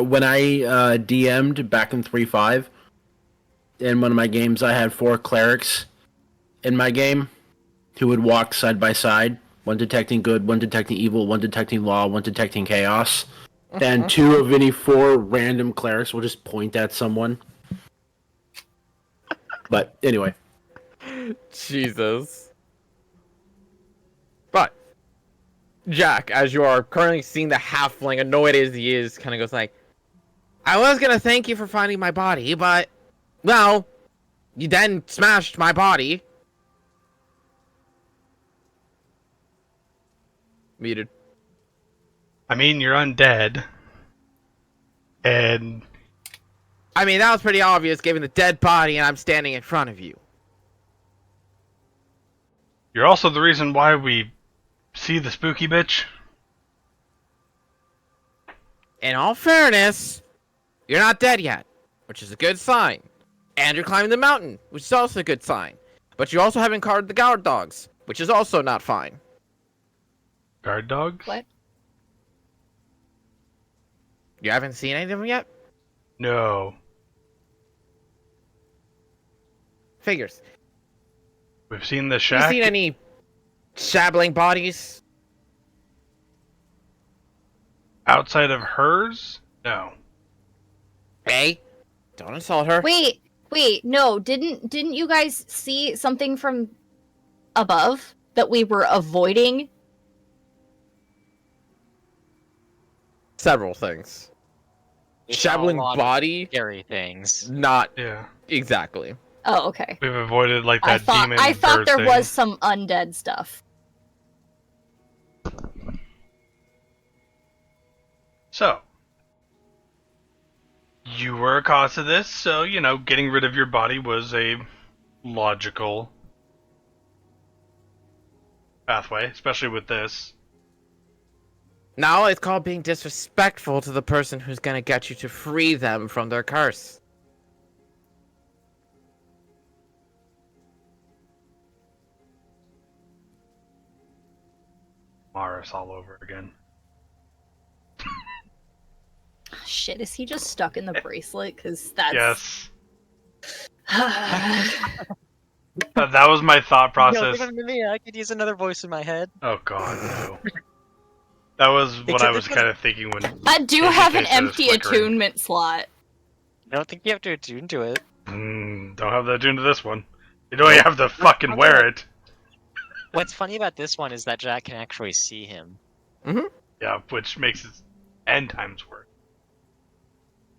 E: DM'd back in 3.5, in one of my games, I had 4 clerics in my game who would walk side by side, one detecting good, one detecting evil, one detecting law, one detecting chaos, and 2 of any 4 random clerics will just point at someone. But anyway,
B: Jesus. But Jack, as you are currently seeing the halfling, annoyed as he is, kind of goes like, "I was gonna thank you for finding my body, but well, you then smashed my body." Muted.
A: I mean, you're undead. And
B: I mean, that was pretty obvious, given the dead body, and I'm standing in front of you.
A: you're also the reason why we see the spooky bitch.
B: In all fairness, you're not dead yet, which is a good sign. And you're climbing the mountain, which is also a good sign. But you also haven't carded the guard dogs, which is also not fine.
A: Guard dogs?
C: What?
B: You haven't seen any of them yet?
A: No.
B: Figures.
A: We've seen the
B: Have you
A: shack.
B: seen any shabbling bodies?
A: Outside of hers? No.
B: Hey, don't insult her.
C: Wait, no, didn't you guys see something from above that we were avoiding?
B: Several things.
D: We saw a
B: Shabbling
D: lot of
B: body?
D: Scary things.
B: Not
A: Yeah.
B: exactly.
C: Oh, okay.
A: We've avoided like
C: I
A: that
C: thought
A: demon
C: I thought
A: bird
C: there
A: thing.
C: was some undead stuff.
A: So, you were a cause of this, so, getting rid of your body was a logical pathway, especially with this.
B: No, it's called being disrespectful to the person who's gonna get you to free them from their curse.
A: Maris all over again.
C: Shit, is he just stuck in the bracelet? Because that's.
A: Yes. That was my thought
D: No,
A: process.
D: give him to me. I could use another voice in my head.
A: Oh god, no. That was what
D: Except
A: I
D: this
A: was
D: was-
A: kind of thinking when...
C: I do
A: in
C: have an
A: case it was
C: empty
A: flickering.
C: attunement slot.
D: I don't think you have to attune to it.
A: Don't have that tuned to this one. You don't have to fucking wear it.
D: What's funny about this one is that Jack can actually see him.
A: Yeah, which makes it 10 times worse.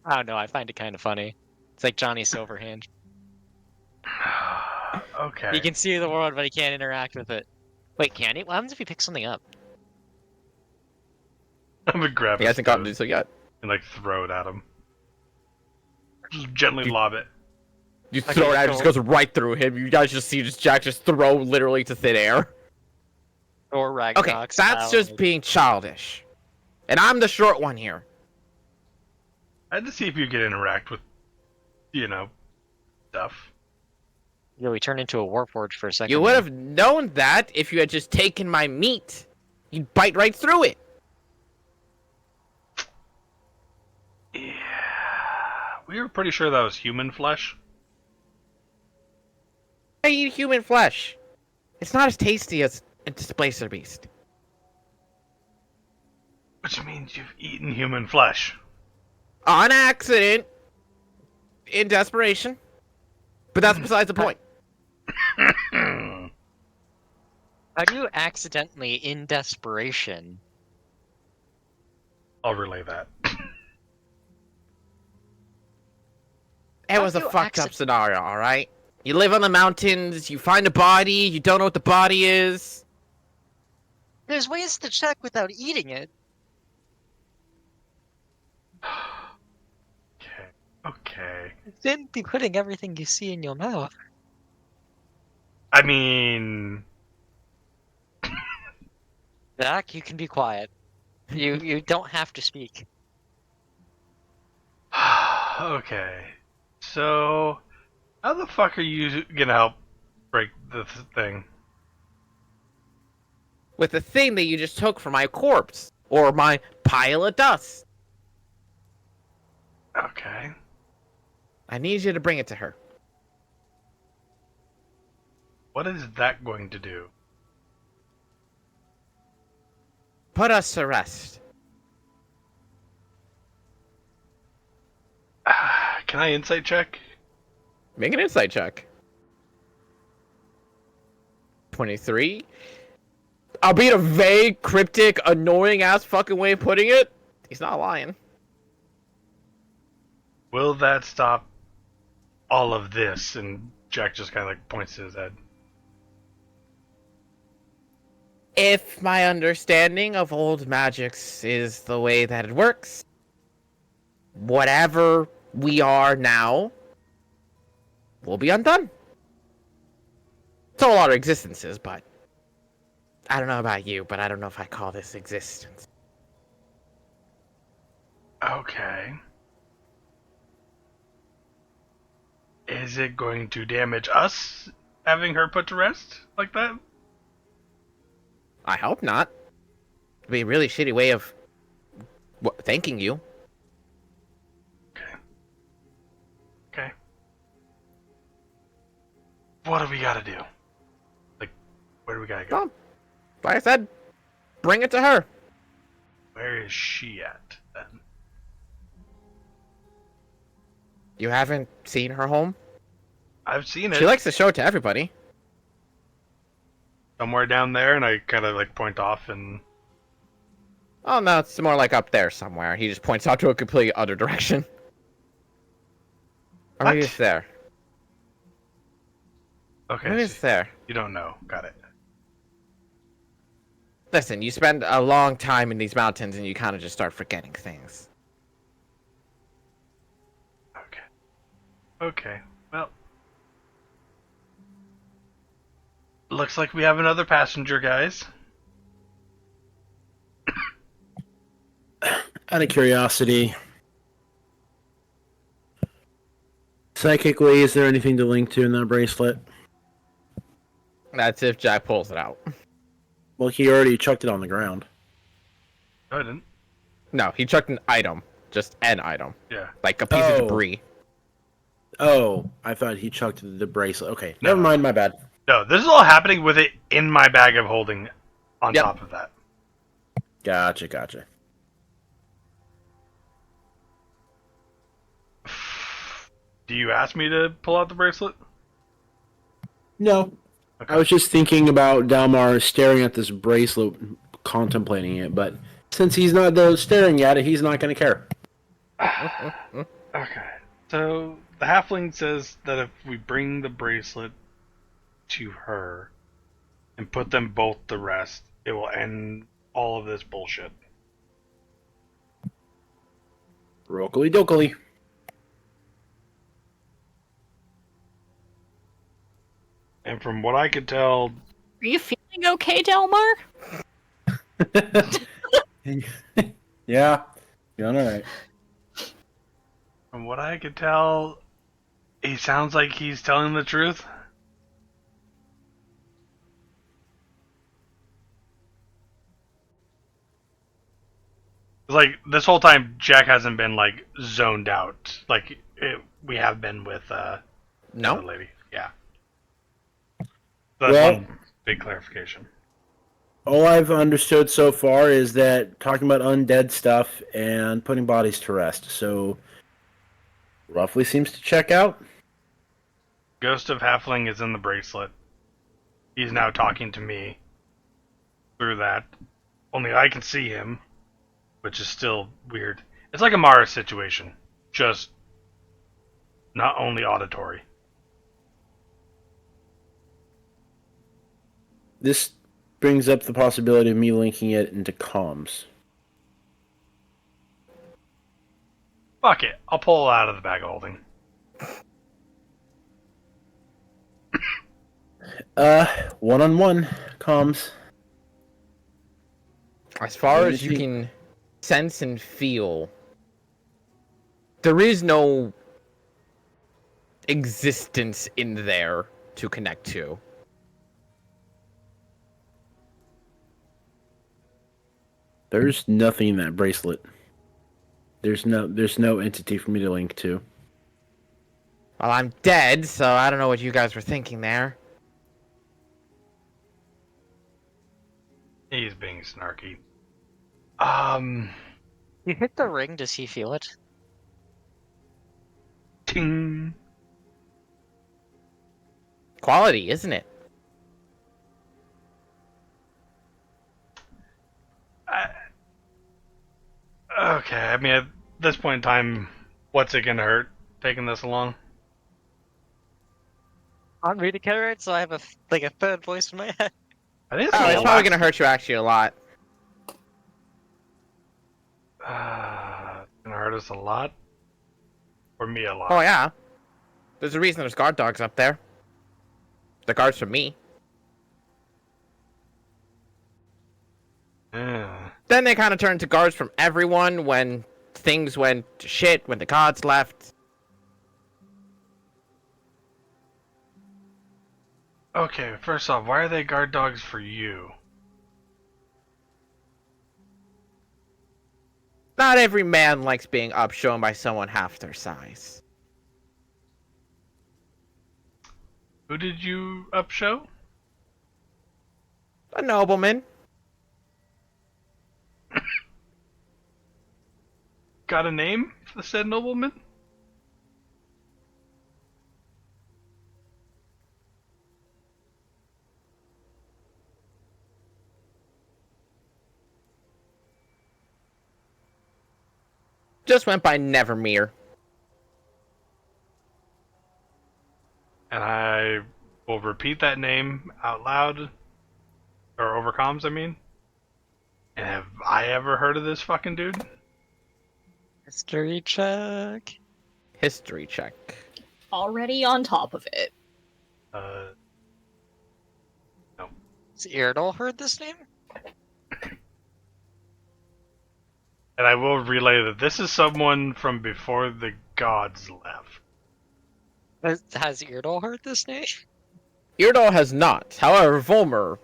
D: I don't know, I find it kind of funny. It's like Johnny Silverhand.
A: Okay.
D: He can see the world, but he can't interact with it. Wait, can he? What happens if he picks something up?
A: I'm gonna grab
B: He
A: his
B: hasn't gotten to
A: toes
B: do so yet.
A: and throw it at him. Just gently lob it.
B: You
D: Okay,
B: throw it out, it
D: cool.
B: just goes right through him. You guys just see Jack just throw literally to thin air.
D: Or Ragnarok
B: Okay,
D: style,
B: that's just
D: like-
B: being childish. And I'm the short one here.
A: I had to see if you could interact with, stuff.
D: Yeah, we turned into a warforged for a second.
B: You would have known that if you had just taken my meat. You'd bite right through it.
A: Yeah. We were pretty sure that was human flesh.
B: I eat human flesh. It's not as tasty as a displacer beast.
A: Which means you've eaten human flesh.
B: On accident. In desperation. But that's besides the point.
D: How do you accidentally, in desperation,
A: I'll relay that.
B: It was a fucked up scenario, alright? You live on the mountains, you find a body, you don't know what the body is.
D: there's ways to check without eating it.
A: Okay. Okay.
D: Then be putting everything you see in your mouth.
A: I mean,
D: Jack, you can be quiet. You don't have to speak.
A: okay. So, how the fuck are you gonna help break this thing?
B: With the thing that you just took from my corpse. Or my pile of dust.
A: Okay.
B: I need you to bring it to her.
A: What is that going to do?
B: Put us to rest.
A: Can I insight check?
B: Make an insight check. 23. Albeit a vague, cryptic, annoying-ass fucking way of putting it, he's not lying.
A: Will that stop all of this? And Jack just kind of like points to his head.
B: If my understanding of old magics is the way that it works, whatever we are now will be undone. So a lot of existences, but I don't know about you, but I don't know if I call this existence.
A: Okay. Is it going to damage us having her put to rest like that?
B: I hope not. It'd be a really shitty way of thanking you.
A: Okay. Okay. What do we gotta do? Like, where do we gotta go?
B: Well, like I said, bring it to her.
A: Where is she at, then?
B: You haven't seen her home?
A: I've seen it.
B: She likes to show it to everybody.
A: Somewhere down there, and I kind of, like, point off and...
B: Oh, no, it's more like up there somewhere. He just points out to a completely other direction. Or maybe
A: What?
B: it's there.
A: Okay,
B: Maybe
A: so
B: it's there.
A: you don't know. Got it.
B: Listen, you spend a long time in these mountains and you kind of just start forgetting things.
A: Okay. Okay, well... Looks like we have another passenger, guys.
E: Out of curiosity, psychically, is there anything to link to in that bracelet?
B: That's if Jack pulls it out.
E: Well, he already chucked it on the ground.
A: No, I didn't.
B: No, he chucked an item. Just an item.
A: Yeah.
B: Like a piece of
E: Oh.
B: debris.
E: Oh, I thought he chucked the bracelet. Okay,
A: No.
E: never mind, my bad.
A: No, this is all happening with it in my bag of holding on
B: Yep.
A: top of that.
E: Gotcha.
A: Do you ask me to pull out the bracelet?
E: No.
A: Okay.
E: I was just thinking about Dalmar staring at this bracelet, contemplating it, but since he's not there staring at it, he's not going to care.
A: Okay. So the halfling says that if we bring the bracelet to her and put them both to rest, it will end all of this bullshit.
E: Rokily dokily.
A: And from what I could tell,
C: Are you feeling okay, Delmar?
E: Yeah, you're alright.
A: from what I could tell, he sounds like he's telling the truth. Like this whole time, Jack hasn't been like zoned out like we have been with the
B: No?
A: other lady. Yeah. That's
E: Well-
A: one big clarification.
E: All I've understood so far is that talking about undead stuff and putting bodies to rest, so roughly seems to check out.
A: Ghost of Halfling is in the bracelet. He's now talking to me through that. Only I can see him, which is still weird. It's like a Mara situation, just not only auditory.
E: This brings up the possibility of me linking it into comms.
A: Fuck it, I'll pull it out of the bag of holding.
E: One-on-one comms.
B: As far
E: Let
B: as
E: me
B: you
E: see.
B: can sense and feel, there is no existence in there to connect to.
E: There's nothing in that bracelet. There's no entity for me to link to.
B: Well, I'm dead, so I don't know what you guys were thinking there.
A: He's being snarky.
D: You hit the ring, does he feel it?
A: Ting.
B: Quality, isn't it?
A: Okay, I mean, at this point in time, what's it gonna hurt taking this along?
D: I'm reading it right, so I have a third voice in my head.
A: I think it's
B: Oh,
A: gonna
B: it's probably
A: last.
B: gonna hurt you actually a lot.
A: It's gonna hurt us a lot. Or me a lot.
B: Oh yeah. There's a reason there's guard dogs up there. The guards for me.
A: Yeah.
B: Then they kind of turned to guards from everyone when things went to shit, when the gods left.
A: Okay, first off, why are they guard dogs for you?
B: Not every man likes being upshown by someone half their size.
A: Who did you upshow?
B: A nobleman.
A: Got a name for the said nobleman?
B: Just went by Nevermere.
A: And I will repeat that name out loud. Or over comms, I mean. And have I ever heard of this fucking dude?
D: History check.
B: History check.
C: Already on top of it.
A: No.
D: Has Irdal heard this name?
A: And I will relay that this is someone from before the gods left.
D: Has Irdal heard this name?
B: Irdal has not. However, Volmer,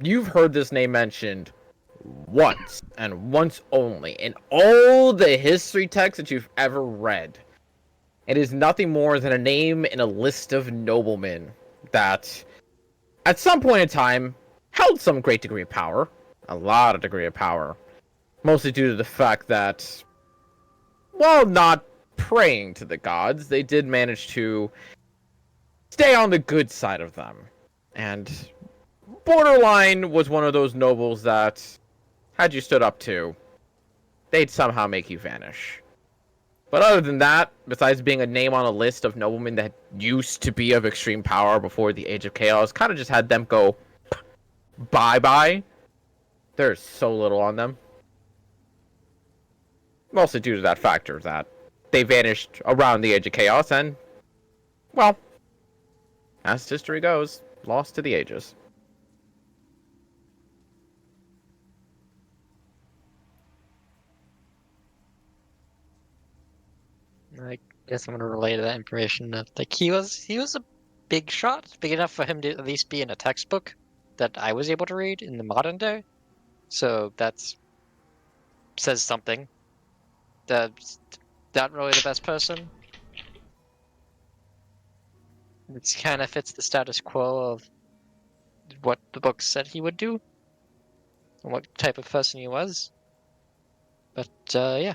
B: you've heard this name mentioned once, and once only, in all the history texts that you've ever read. It is nothing more than a name in a list of noblemen that, at some point in time, held some great degree of power. A lot of degree of power. Mostly due to the fact that, while not praying to the gods, they did manage to stay on the good side of them. And Borderline was one of those nobles that, had you stood up to, they'd somehow make you vanish. But other than that, besides being a name on a list of noblemen that used to be of extreme power before the Age of Chaos, kind of just had them go bye-bye. There's so little on them. Mostly due to that factor that they vanished around the Age of Chaos and, well, as history goes, lost to the ages.
D: I guess I'm gonna relay that information. Like he was a big shot, big enough for him to at least be in a textbook that I was able to read in the modern day. So that's says something. That's not really the best person. It kind of fits the status quo of what the book said he would do and what type of person he was. But yeah.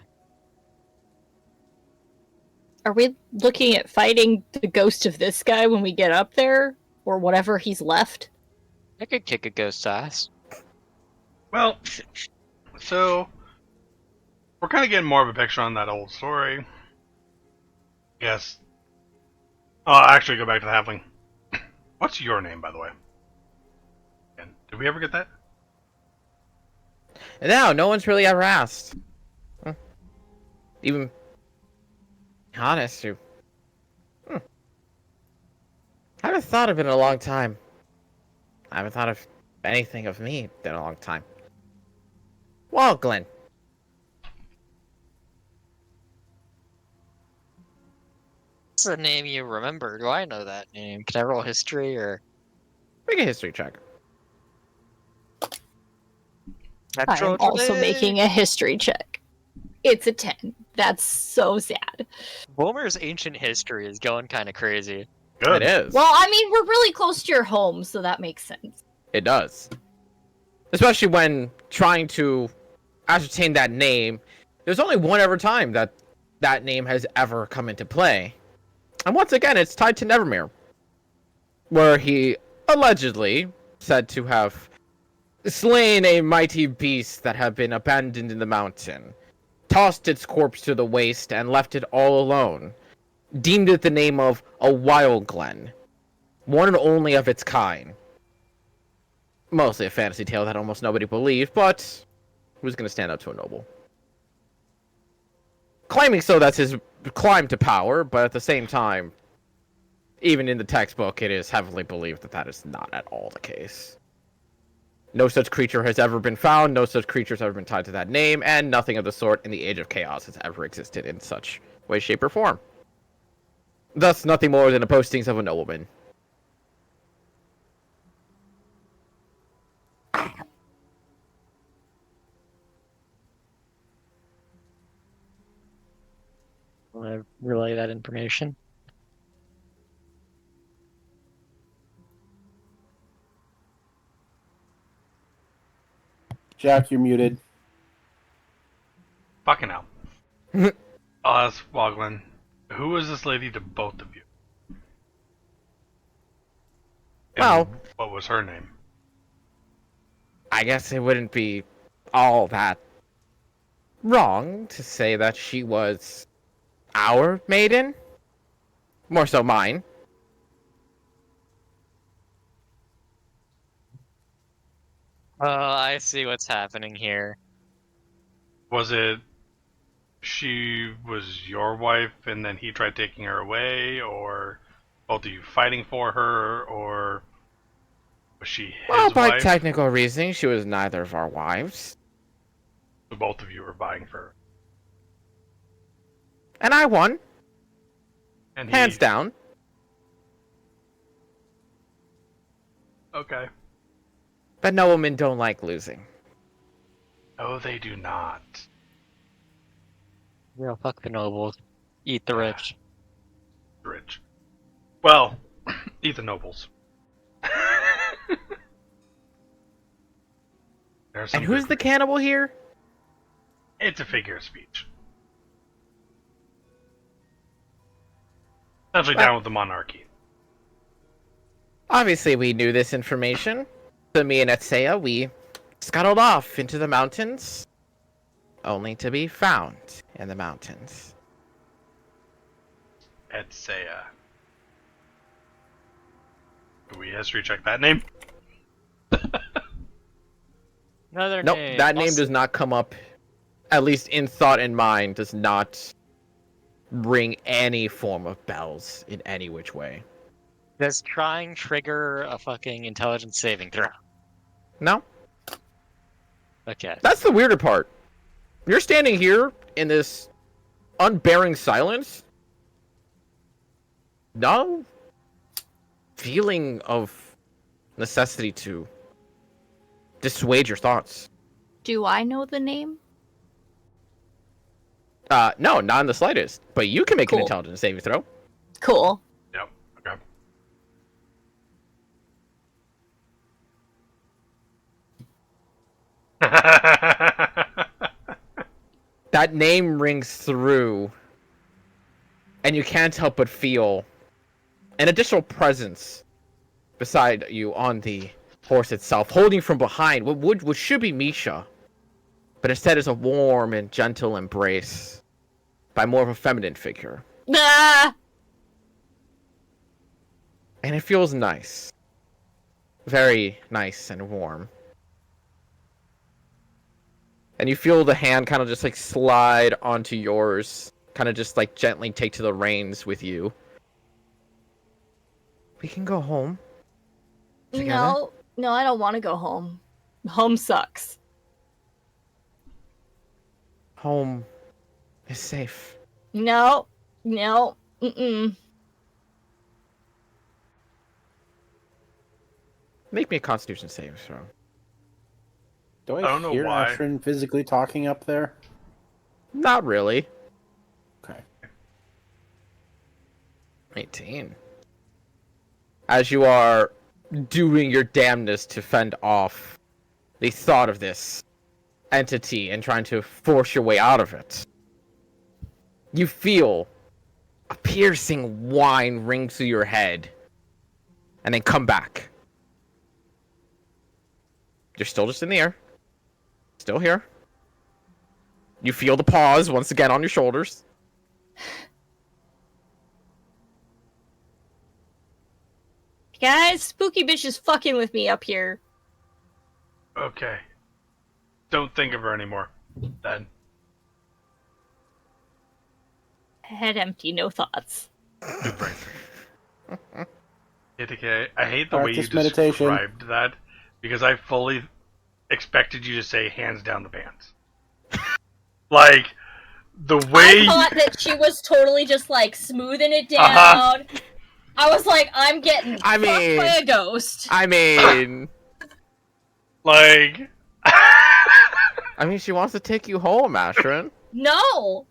C: Are we looking at fighting the ghost of this guy when we get up there? Or whatever he's left?
D: I could kick a ghost ass.
A: Well, so we're kind of getting more of a picture on that old story. Yes. I'll actually go back to the halfling. What's your name, by the way? And did we ever get that?
B: No one's really ever asked. Even honest, you. I haven't thought of it in a long time. I haven't thought of anything of me in a long time. Well, Glenn.
D: What's the name you remember? Do I know that name? Can I roll history or
B: Make a history check.
C: I am also making a history check. It's a 10. That's so sad.
D: Boomer's ancient history is going kind of crazy.
A: Good.
B: It is.
C: Well, I mean, we're really close to your home, so that makes sense.
B: It does. Especially when trying to ascertain that name. There's only one ever time that that name has ever come into play. And once again, it's tied to Nevermere. Where he allegedly said to have slain a mighty beast that had been abandoned in the mountain, tossed its corpse to the waste, and left it all alone. Deemed it the name of a wild glen. One and only of its kind. Mostly a fantasy tale that almost nobody believed, but who's going to stand up to a noble? Claiming so that's his climb to power, but at the same time, even in the textbook, it is heavily believed that that is not at all the case. No such creature has ever been found, no such creature has ever been tied to that name, and nothing of the sort in the Age of Chaos has ever existed in such way, shape, or form. Thus, nothing more than the postings of a nobleman.
D: Want to relay that information?
E: Jack, you're muted.
A: Fucking hell. That's Woglin. Who is this lady to both of you? And
B: Well,
A: what was her name?
B: I guess it wouldn't be all that wrong to say that she was our maiden. More so mine.
D: Oh, I see what's happening here.
A: Was it she was your wife and then he tried taking her away, or both of you fighting for her, or was she his
B: Well, by
A: wife?
B: technical reasoning, she was neither of our wives.
A: So both of you were vying for her.
B: And I won,
A: And
B: hands down.
A: Okay.
B: But noblemen don't like losing.
A: No, they do not.
D: Real fuck the nobles. Eat the rich.
A: Rich. Well, eat the nobles. There's some
B: And who's
A: good
B: the cannibal here?
A: It's a figure of speech. Essentially down with the monarchy.
B: Obviously, we knew this information. So me and Etsea, we scuttled off into the mountains, only to be found in the mountains.
A: Etsea. Do we history check that name?
D: Another
B: Nope,
D: name.
B: that name
D: Also-
B: does not come up, at least in thought and mind, does not ring any form of bells in any which way.
D: Does trying trigger a fucking intelligence saving throw?
B: No,
D: Okay.
B: that's the weirder part. You're standing here in this unbearing silence. No feeling of necessity to dissuade your thoughts.
C: Do I know the name?
B: No, not in the slightest. But you can make an
C: Cool.
B: intelligence saving throw.
C: Cool.
A: Yep. Okay.
B: That name rings through And you can't help but feel an additional presence beside you on the horse itself, holding from behind what should be Misha, but instead is a warm and gentle embrace by more of a feminine figure.
C: Ah!
B: And it feels nice. Very nice and warm. And you feel the hand kind of just like slide onto yours, kind of just like gently take to the reins with you. We can go home. Together?
C: No, I don't want to go home. Home sucks.
B: Home is safe.
C: No, mm-mm.
B: Make me a Constitution saving throw.
E: Do I
A: don't know
E: hear
A: why.
E: Ashrin physically talking up there?
B: Not really.
E: Okay.
B: 18. As you are doing your damnness to fend off the thought of this entity and trying to force your way out of it, you feel a piercing whine ring through your head and then come back. You're still just in the air. Still here. You feel the paws once again on your shoulders.
C: Guys, spooky bitch is fucking with me up here.
A: Okay. Don't think of her anymore. Then.
C: Head empty, no thoughts.
A: Good brain. Okay. I hate the way you
E: Practice meditation.
A: described that because I fully expected you to say hands down the pants. Like the way
C: I thought that she was totally just like smoothing it down.
A: Uh-huh.
C: I was like, I'm getting
B: I
C: fucked
B: mean-
C: by a ghost.
B: I mean...
A: like
B: I mean, she wants to take you home, Ashrin.
C: No!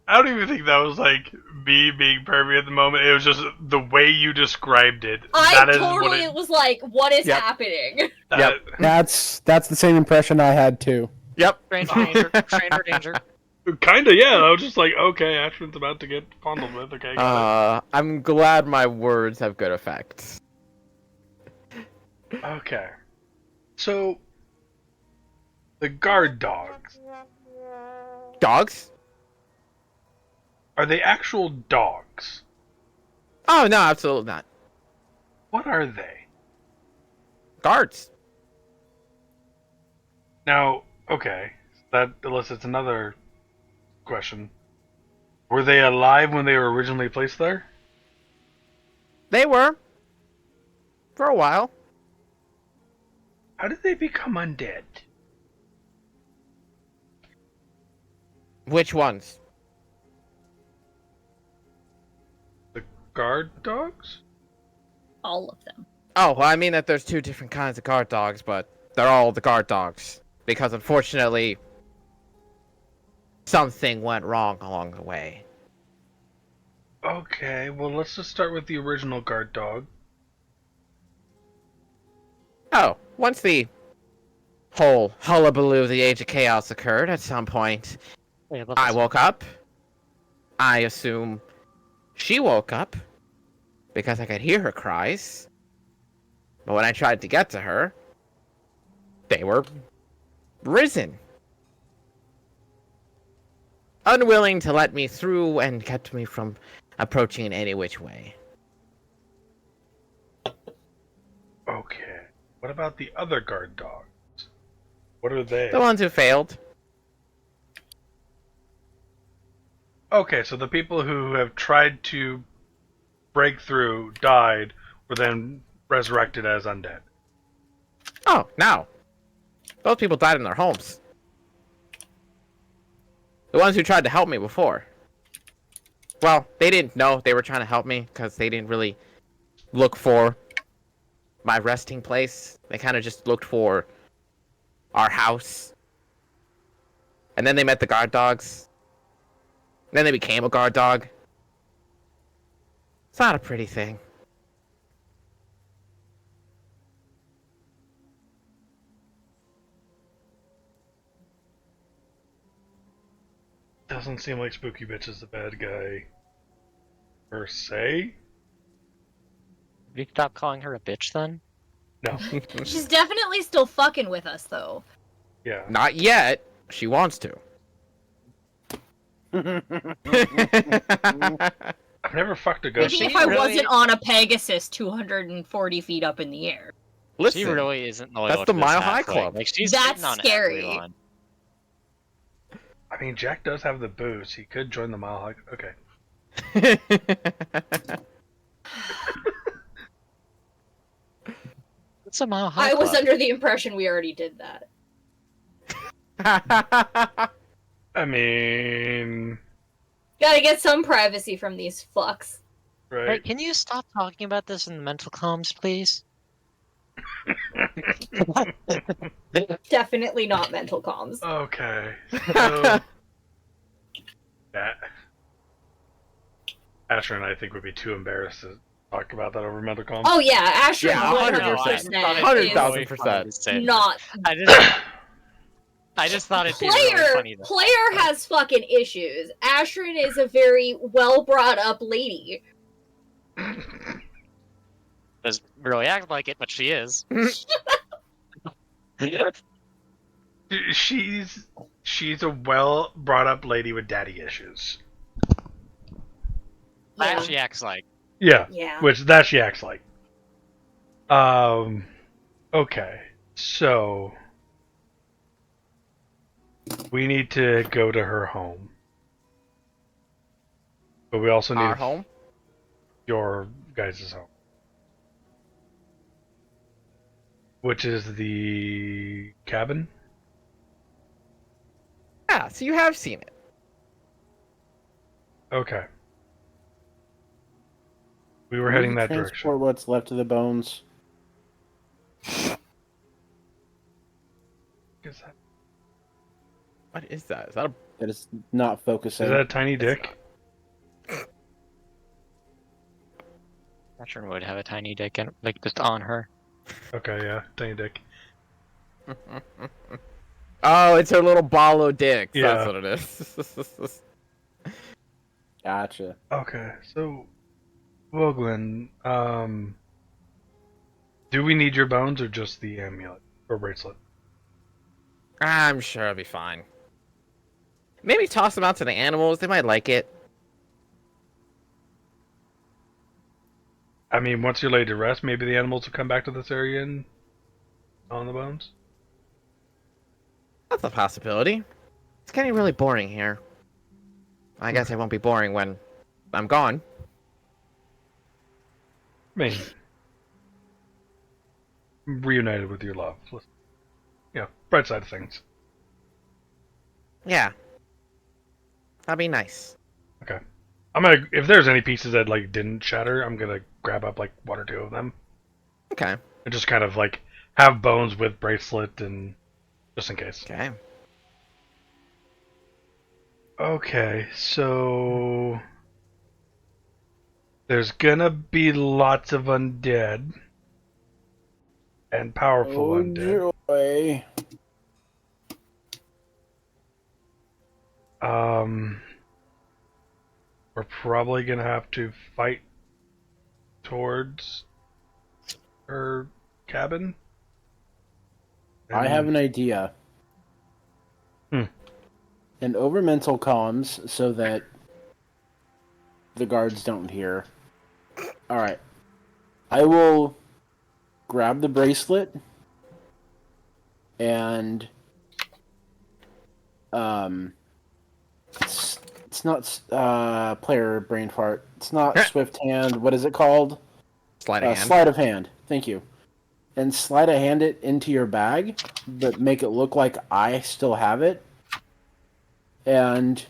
A: I don't even think that was like me being pervy at the moment. It was just the way you described it.
C: I
A: That is
C: totally
A: what it,
C: was like, what is
B: Yep.
C: happening?
A: that-
E: That's the same impression I had too.
B: Yep.
D: Stranger danger. Stranger danger.
A: Kinda, yeah. I was just like, okay, Ashwin's about to get fondled with. Okay, got
B: I'm glad my words have good effects.
A: it. Okay. So, the guard dogs,
B: Dogs?
A: are they actual dogs?
B: Oh, no, absolutely not.
A: What are they?
B: Guards.
A: Now, okay, that elicits another question. Were they alive when they were originally placed there?
B: They were. For a while.
A: How did they become undead?
B: Which ones?
A: The guard dogs?
C: All of them.
B: Oh, well, I mean that there's two different kinds of guard dogs, but they're all the guard dogs. Because unfortunately, something went wrong along the way.
A: Okay, well, let's just start with the original guard dog.
B: Oh, once the whole hullabaloo of the Age of Chaos occurred at some point,
D: Yeah,
B: I woke up. I assume she woke up because I could hear her cries. But when I tried to get to her, they were risen. Unwilling to let me through and kept me from approaching in any which way.
A: Okay. What about the other guard dogs? What are they?
B: The ones who failed.
A: Okay, so the people who have tried to break through, died, were then resurrected as undead.
B: Oh, no. Those people died in their homes. The ones who tried to help me before. Well, they didn't know they were trying to help me because they didn't really look for my resting place. They kind of just looked for our house. And then they met the guard dogs. Then they became a guard dog. It's not a pretty thing.
A: Doesn't seem like Spooky Bitch is the bad guy per se.
D: We stop calling her a bitch then?
A: No.
C: She's definitely still fucking with us, though.
A: Yeah.
B: Not yet. She wants to.
A: I've never fucked a
C: Maybe
A: ghost.
D: She
C: if I
D: really-
C: wasn't on a Pegasus 240 feet up in the air.
B: Listen,
D: She really isn't loyal
B: that's
D: to
B: the
D: this
B: Mile High
D: halfling.
B: Club.
D: Like, she's
C: That's
D: hitting on
C: scary.
D: everyone.
A: I mean, Jack does have the boots. He could join the Mile High. Okay.
D: What's a Mile High
C: I was
D: Club?
C: under the impression we already did that.
A: I mean,
C: Gotta get some privacy from these fucks.
A: right?
D: Hey, can you stop talking about this in the mental comms, please?
C: Definitely not mental comms.
A: Okay. So, that Asher and I think would be too embarrassed to talk about that over mental comms.
C: Oh yeah, Asher
B: Yeah,
C: 100%
B: 100,000%.
C: is not.
D: I just thought it'd be really
C: Player
D: funny though.
C: player has fucking issues. Ashrin is a very well brought up lady.
D: Doesn't really act like it, but she is.
A: She's a well brought up lady with daddy issues.
C: Yeah.
D: She acts like.
A: Yeah.
C: Yeah.
A: Which she acts like. Okay. So we need to go to her home. But we also need
B: Our home?
A: your guys' home. Which is the cabin?
B: Yeah, so you have seen it.
A: Okay. We were heading that
E: Transport
A: direction.
E: what's left of the bones.
A: Is that,
B: What is that? Is that a...
E: That is not focusing.
A: is that a tiny dick?
D: Veteran would have a tiny dick, and, like, just on her.
A: Okay, yeah, tiny dick.
B: Oh, it's her little ball of dicks.
A: Yeah.
B: That's what it is.
E: Gotcha.
A: Okay, so, well, Glenn, do we need your bones or just the amulet or bracelet?
B: I'm sure it'll be fine. Maybe toss them out to the animals. They might like it.
A: I mean, once you're laid to rest, maybe the animals will come back to this area and on the bones.
B: That's a possibility. It's getting really boring here. I guess it won't be boring when I'm gone.
A: I mean, reunited with your love. Yeah, bright side of things.
B: Yeah. That'd be nice.
A: Okay. If there's any pieces that like didn't shatter, I'm gonna grab up like one or two of them
B: Okay.
A: and just kind of like have bones with bracelet and just in case.
B: Okay.
A: Okay, so there's gonna be lots of undead and powerful undead.
E: Joy.
A: We're probably gonna have to fight towards her cabin.
E: I have an idea.
A: Hmm.
E: And over mental comms so that the guards don't hear. Alright. I will grab the bracelet and it's not player brain fart. It's not swift hand. What is it called?
B: Sleight of hand.
E: Sleight of hand. Thank you. And sleight of hand it into your bag, but make it look like I still have it. And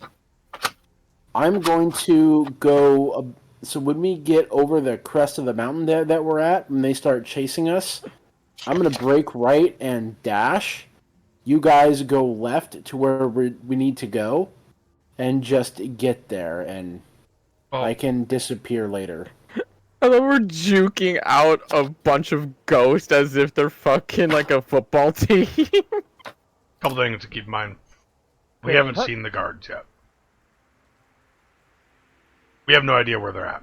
E: I'm going to go. So when we get over the crest of the mountain that we're at, when they start chasing us, I'm going to break right and dash. You guys go left to where we need to go, and just get there, and I can disappear later.
B: I love we're juking out a bunch of ghosts as if they're fucking like a football team.
A: Couple things to keep in mind. We
D: Wait,
A: haven't
D: what?
A: seen the guards yet. We have no idea where they're at.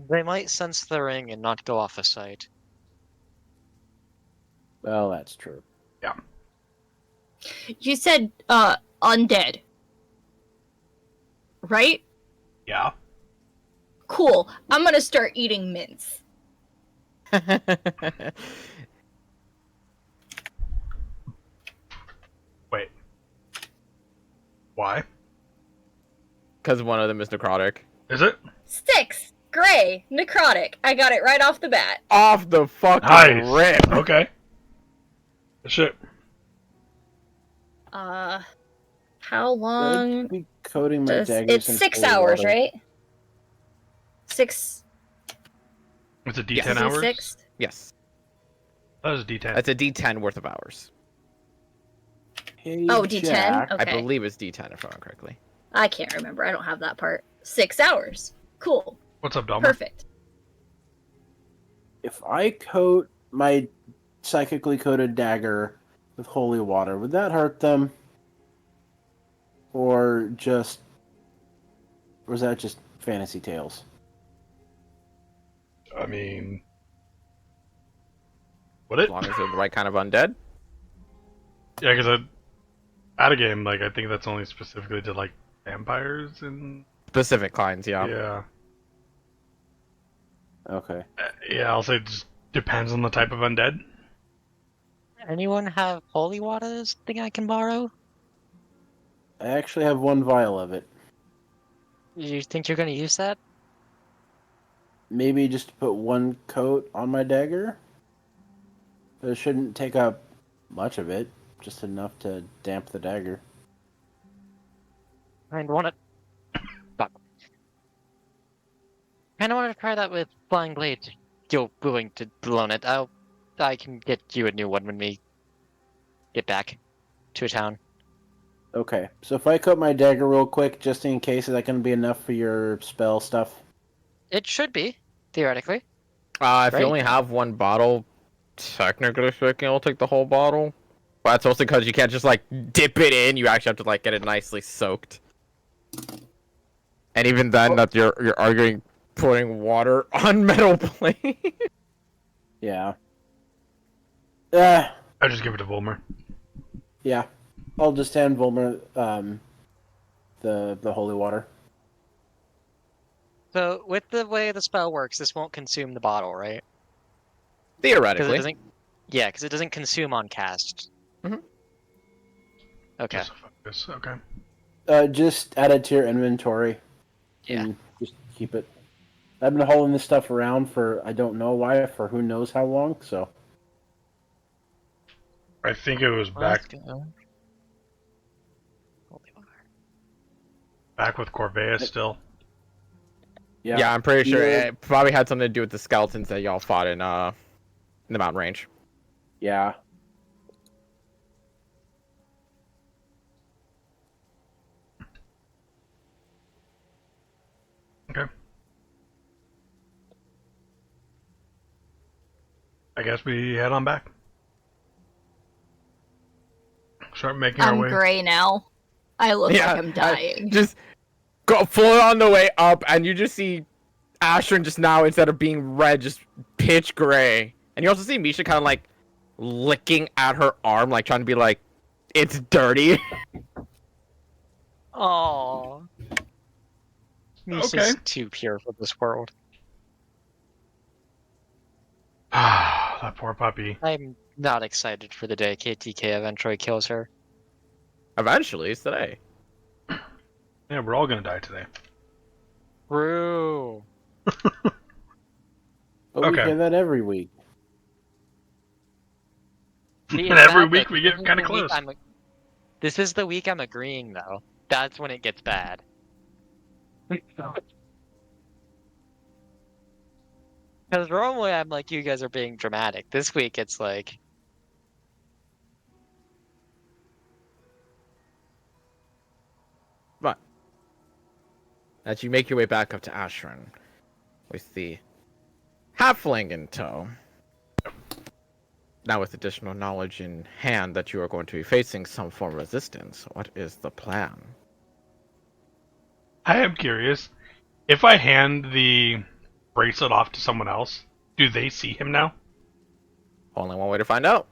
D: They might sense the ring and not go off a site.
E: Well, that's true.
A: Yeah.
C: You said undead. Right?
A: Yeah.
C: Cool. I'm gonna start eating mints.
A: Wait. Why?
B: Because one of them is necrotic.
A: Is it?
C: 6. Gray. Necrotic. I got it right off the bat.
B: Off the fucking
A: Nice.
B: rip.
A: Okay. Shit.
C: How long?
E: I'd be coating my
C: Does...
E: daggers
C: It's
E: in
C: 6
E: holy
C: hours,
E: water.
C: right? 6.
A: It's a D10
B: Yes.
A: hours?
C: 6.
B: Yes.
A: That was a D10.
B: That's a D10 worth of hours.
E: Hey,
C: Oh, D10?
E: Jack.
C: Okay.
B: I believe it's D10 if I remember correctly.
C: I can't remember. I don't have that part. 6 hours. Cool.
A: What's up, Dalma?
C: Perfect.
E: If I coat my psychically coated dagger with holy water, would that hurt them? Or is that just fantasy tales?
A: I mean... Would
B: As
A: it?
B: long as they're the right kind of undead.
A: Yeah, because at a game, like, I think that's only specifically to, like, vampires and...
B: Specific kinds, yeah.
A: Yeah.
E: Okay.
A: Yeah, I'll say it just depends on the type of undead.
D: Anyone have holy waters thing I can borrow?
E: I actually have one vial of it.
D: You think you're gonna use that?
E: Maybe just to put one coat on my dagger? It shouldn't take up much of it, just enough to damp the dagger.
D: I want to. Fuck. Kinda want to try that with Flying Blade. You're willing to loan it. I can get you a new one when we get back to town.
E: Okay, so if I coat my dagger real quick, just in case, is that going to be enough for your spell stuff?
D: It should be, theoretically.
B: If
D: Right.
B: you only have one bottle, technically speaking, it'll take the whole bottle. But that's mostly because you can't just, like, dip it in. You actually have to, like, get it nicely soaked. And even then, that you're arguing putting water on metal plate.
E: Yeah.
A: I just give it to Volmer.
E: Yeah. I'll just hand Volmer the holy water.
D: So, with the way the spell works, this won't consume the bottle, right? Because
B: Theoretically.
D: it doesn't. Yeah, because it doesn't consume on cast.
B: Mhm.
D: Okay.
A: Just focus. Okay.
E: Just add it to your inventory.
D: Yeah.
E: And just keep it. I've been hauling this stuff around for I don't know why, for who knows how long, so.
A: I think it was
D: Let's
A: back
D: go. Holy water.
A: back with Corvea still.
B: Yeah, I'm pretty sure
E: Yeah.
B: it probably had something to do with the skeletons that y'all fought in the mountain range.
E: Yeah.
A: Okay. I guess we head on back. Start making our
C: I'm
A: way.
C: gray now. I look
B: Yeah,
C: like I'm dying.
B: Just go float on the way up, and you just see Ashrin just now, instead of being red, just pitch gray. And you also see Misha kind of like licking at her arm, like trying to be like, it's dirty.
D: Aww. Misha's
A: Okay.
D: too pure for this world.
A: That poor puppy.
D: I'm not excited for the day KTK eventually kills her.
B: Eventually, it's today.
A: Yeah, we're all gonna die today.
D: True.
E: But we
A: Okay.
E: hear that every week.
D: See,
A: And every
D: it's
A: week
D: bad
A: we
D: that
A: get kind of
D: this is the week
A: close.
D: This is the week I'm agreeing, though. That's when it gets bad. Because normally I'm like, you guys are being dramatic. This week it's like,
B: But as you make your way back up to Ashran, with the halfling in tow, now with additional knowledge in hand that you are going to be facing some form of resistance, what is the plan?
A: I am curious. If I hand the bracelet off to someone else, do they see him now?
B: Only one way to find out.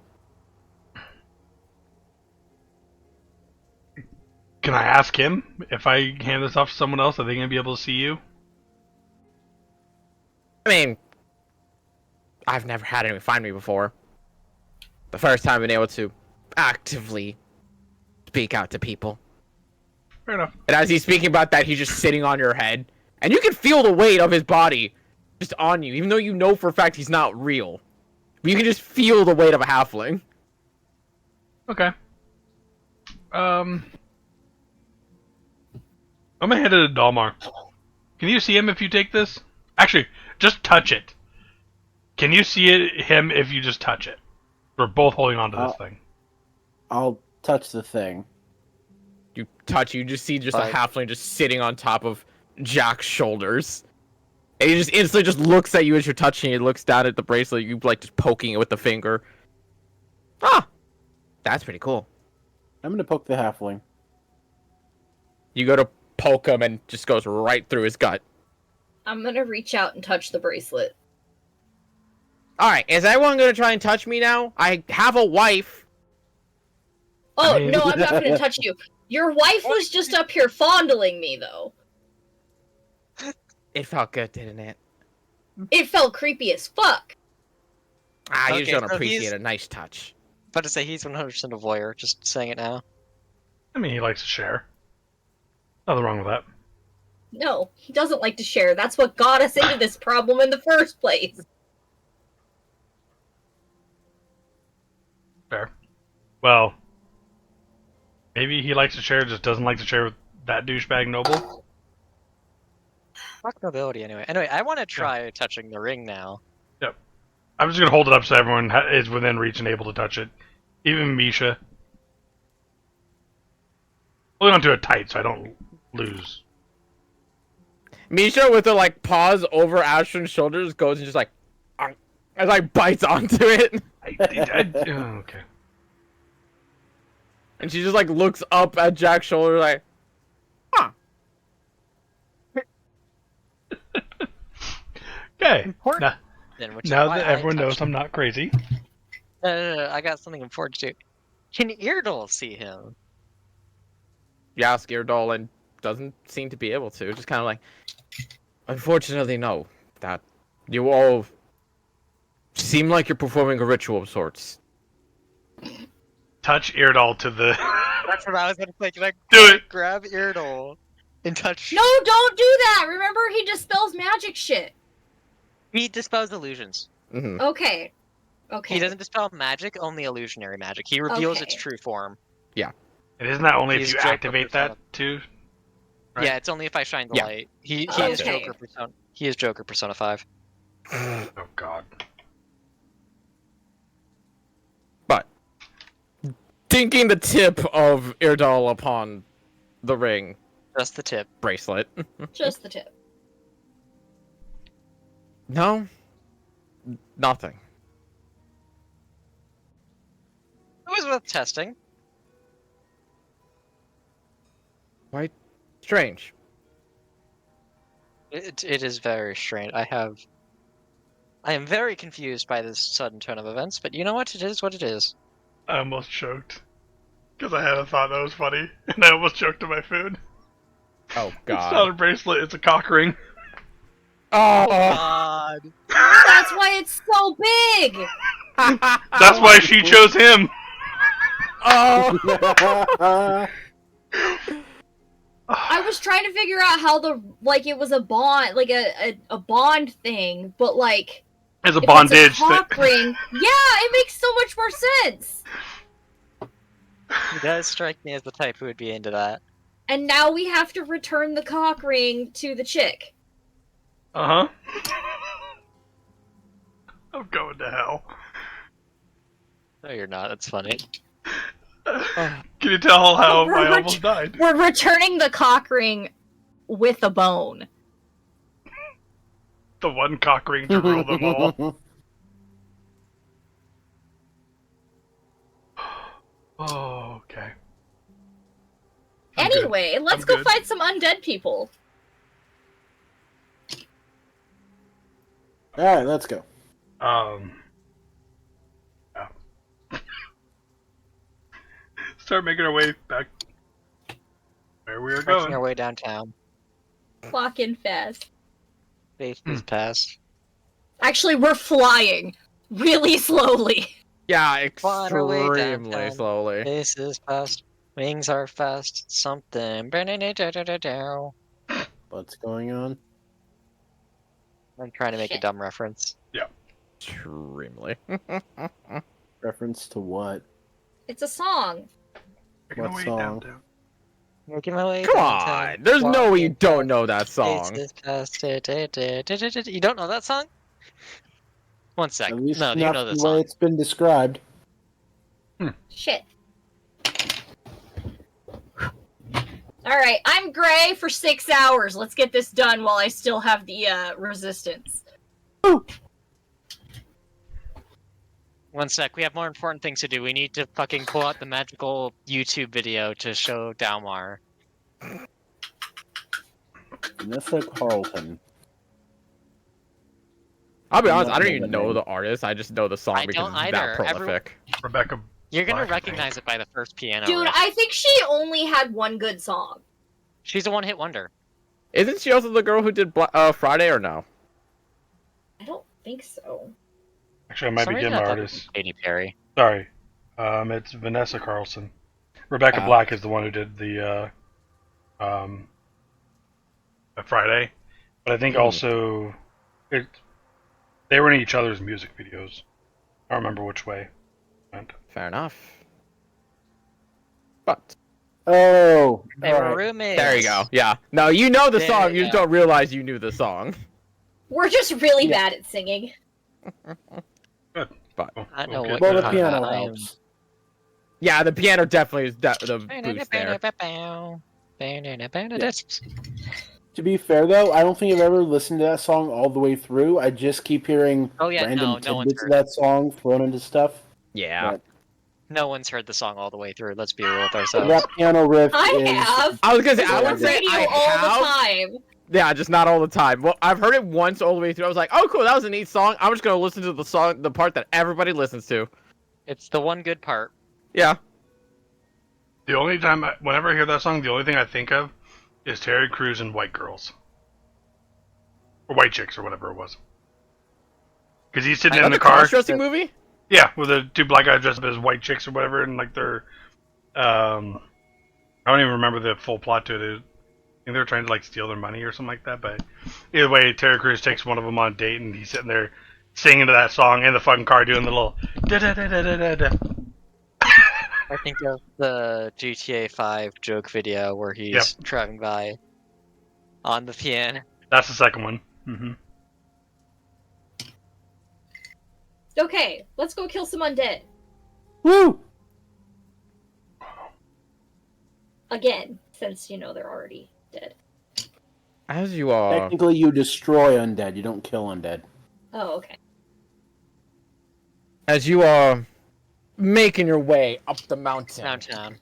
A: Can I ask him if I hand this off to someone else? Are they going to be able to see you?
B: I mean, I've never had anyone find me before. The first time I've been able to actively speak out to people.
A: Fair enough.
B: And as he's speaking about that, he's just sitting on your head. And you can feel the weight of his body just on you, even though you know for a fact he's not real. But you can just feel the weight of a halfling.
A: Okay. I'm gonna hand it to Dalmar. Can you see him if you take this? Actually, just touch it. Can you see him if you just touch it? We're both holding on to this thing.
E: I'll touch the thing.
B: You touch, you just see just a
E: Right.
B: halfling just sitting on top of Jack's shoulders. And he just instantly just looks at you as you're touching it, looks down at the bracelet, you like just poking it with the finger. Ah! That's pretty cool.
E: I'm gonna poke the halfling.
B: You go to poke him and just goes right through his gut.
C: I'm gonna reach out and touch the bracelet.
B: Alright, is everyone gonna try and touch me now? I have a wife.
C: Oh,
A: I mean-
C: no, I'm not gonna touch you. Your wife was just up here fondling me, though.
B: It felt good, didn't it?
C: It felt creepy as fuck.
B: Ah, you
D: Okay,
B: just don't
D: so
B: appreciate
D: he's-
B: a nice touch.
D: About to say he's 100% a voyeur. Just saying it now.
A: I mean, he likes to share. Nothing wrong with that.
C: No, he doesn't like to share. That's what got us into this problem in the first place.
A: Fair. Well, maybe he likes to share, just doesn't like to share with that douchebag Noble.
D: Fuck nobility anyway. Anyway, I want to try touching the ring now.
A: I'm just gonna hold it up so everyone is within reach and able to touch it. Even Misha. Holding onto it tight so I don't lose.
B: Misha, with her like paws over Ashton's shoulders, goes and just like, and like bites onto it,
A: Okay.
B: and she just like looks up at Jack's shoulder like, huh?
A: Okay.
D: Important. Then, which is
A: Now
D: why
A: that
D: I
A: everyone knows
D: touched
A: I'm not crazy.
D: No, I got something important to do. Can Irdal see him?
B: Yeah, Scaredoll and doesn't seem to be able to. Just kind of like, unfortunately, no. That you all seem like you're performing a ritual of sorts.
A: Touch Eardal to the.
D: That's what I was gonna say. Can I
A: Do it!
D: grab Irdal and touch?
C: No, don't do that! Remember, he dispels magic shit.
D: He dispels illusions.
B: Mm-hmm.
C: Okay. Okay.
D: He doesn't dispel magic, only illusionary magic. He reveals its
C: Okay.
D: true form.
A: And isn't that only
D: He's
A: if you
D: Joker
A: activate
D: persona.
A: that too? Right.
D: Yeah, it's only if I shine the
B: Yeah.
D: light. He
C: Okay.
D: is Joker persona. He is Joker Persona 5.
A: Oh god.
B: But dinking the tip of Irdal upon the ring
D: Just the tip.
B: bracelet.
C: Just the tip.
B: No, nothing.
D: It was worth testing.
B: Quite strange.
D: It is very strange. I am very confused by this sudden turn of events, but you know what? It is what it is.
A: I almost choked. Because I had a thought that was funny, and I almost choked on my food.
B: Oh
A: It's
B: god.
A: not a bracelet, it's a cock ring.
B: Oh.
D: God.
C: That's why it's so big!
A: That's why she chose him!
B: Oh.
C: I was trying to figure out how it was a bond, like a bond thing, but like...
A: It's a
C: if
A: bondage
C: it's a cock
A: thing.
C: ring, yeah, it makes so much more sense!
D: He does strike me as the type who would be into that.
C: And now we have to return the cock ring to the chick.
A: Uh-huh. I'm going to hell.
D: No, you're not. That's funny.
A: Can you tell how
C: We're
A: I almost died?
C: We're returning the cock ring with a bone.
A: The one cock ring to rule them all. Oh, okay. I'm good.
C: Anyway, let's
A: I'm
C: go
A: good.
C: fight some undead people.
E: All right, let's go.
A: Yeah. Start making our way back where we are
D: Making our
A: going.
D: way downtown.
C: Clock in fast.
D: Faith is past.
C: Actually, we're flying really slowly.
B: Yeah,
D: Flying our way
B: extremely
D: downtown.
B: slowly.
D: Faith is past. Wings are fast. Something. I'm
E: What's going on?
D: trying to make a
C: Shit.
D: dumb reference.
B: Extremely.
E: Reference to what?
C: It's a song.
A: Making our
E: What
A: way
E: song?
A: downtown.
D: Making my way
B: Come
D: downtown.
B: on! There's no way you
D: Walking
B: don't
D: fast.
B: know that
D: Faith
B: song.
D: is past. You don't know that song? One sec.
E: At least
D: No, you
E: not
D: know the
E: the way
D: song.
E: it's been described.
C: Shit. Alright, I'm Gray for 6 hours. Let's get this done while I still have the resistance.
D: One sec. We have more important things to do. We need to fucking pull out the magical YouTube video to show Dalmar.
E: Vanessa Carlton.
B: I'll be honest,
E: Not
B: I don't
E: know
B: even
E: that
B: know
E: name.
B: the artist. I just know the song
D: I
B: because
D: don't
B: it's that
D: either.
B: prolific.
A: Rebecca.
D: You're gonna
A: Black, I think.
D: recognize it by the first piano.
C: Dude,
D: riff.
C: I think she only had one good song.
D: She's a one-hit wonder.
B: Isn't she also the girl who did Friday or no?
C: I don't think so.
A: Actually, I might
D: For some
A: be
D: reason,
A: getting
D: I
A: my
D: thought it was
A: artist.
D: Katy Perry.
A: Sorry. It's Vanessa Carlson. Rebecca
B: Ah.
A: Black is the one who did the Friday. But I think also they were in each other's music videos. I don't remember which way. Went.
B: Fair enough. But
E: Oh,
D: They
E: all
D: were
E: right.
D: roommates.
B: there you go. Yeah. No, you know the
D: There
B: song.
D: you
B: You just
D: go.
B: don't realize you knew the song.
C: We're just really
E: Yeah.
C: bad at singing.
A: Good.
B: But
D: I know
A: Okay.
D: what
E: Well, the
D: you're
E: piano
D: I am-
E: helps.
B: yeah, the piano definitely is the boost there.
D: That's
E: To be fair, though, I don't think I've ever listened to that song all the way through. I just keep hearing
D: Oh, yeah,
E: random
D: no one's
E: tidbits of
D: heard
E: that song thrown into stuff.
B: Yeah.
E: But
D: no one's heard the song all the way through. Let's be real with ourselves.
E: that piano riff
C: I
E: is...
C: have.
B: I was gonna say
C: It's
B: I
C: on the
B: would say
C: radio
B: I
C: all
B: have.
C: the time.
B: Yeah, just not all the time. Well, I've heard it once all the way through. I was like, oh cool, that was a neat song. I'm just gonna listen to the song, the part that everybody listens to.
D: It's the one good part.
B: Yeah.
A: The only time, whenever I hear that song, the only thing I think of is Terry Crews and White Girls. Or White Chicks, or whatever it was. Because he's sitting in the
B: the
A: car.
B: cross-dressing movie?
A: Yeah, with the two black guys dressed up as white chicks or whatever, and like they're, I don't even remember the full plot to it. I think they were trying to like steal their money or something like that. But either way, Terry Crews takes one of them on a date, and he's sitting there singing to that song in the fucking car, doing the little da da da da da da.
D: I think of the GTA 5 joke video where he's driving by on the piano.
A: That's the second one. Mm-hmm.
C: Okay, let's go kill some undead.
E: Woo!
C: Again, since, you know, they're already dead.
B: As you
E: Technically, you destroy undead. You don't kill undead.
C: Oh, okay.
B: as you are making your way up the mountain.
D: Downtown.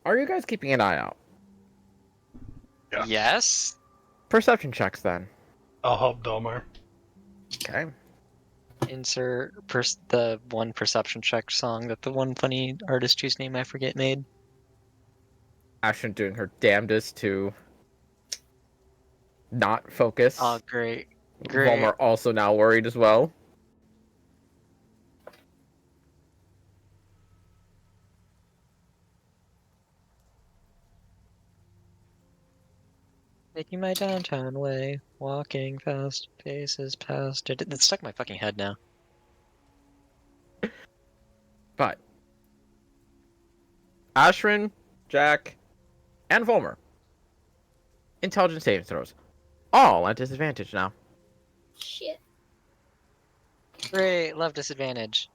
B: Are you guys keeping an eye out?
A: Yeah.
D: Yes?
B: Perception checks then.
A: I'll help Delmar.
B: Okay.
D: Insert the one perception check song that the one funny artist whose name I forget made.
B: Ashton doing her damnedest to not focus.
D: Oh, great. Great.
B: Volmar also now worried as well.
D: Making my downtown way, walking fast, faces past. It's stuck in my fucking head now.
B: But Ashrin, Jack, and Volmer. Intelligence saving throws. All at disadvantage now.
C: Shit.
D: Great, love disadvantage.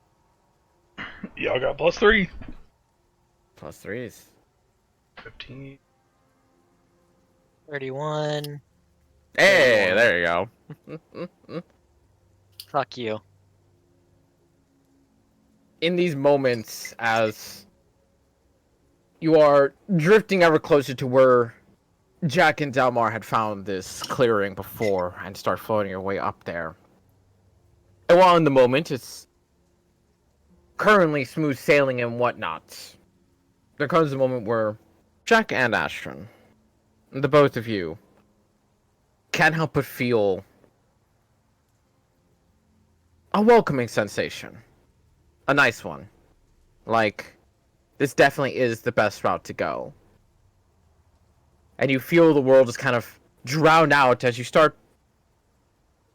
A: Y'all got +3.
B: Plus threes.
A: 15.
D: 31.
B: Hey, there you go.
D: Fuck you.
B: in these moments, as you are drifting ever closer to where Jack and Dalmar had found this clearing before and start floating your way up there. And while in the moment it's currently smooth sailing and whatnot, there comes a moment where Jack and Astron, the both of you, can't help but feel a welcoming sensation. A nice one. Like, this definitely is the best route to go. And you feel the world just kind of drown out as you start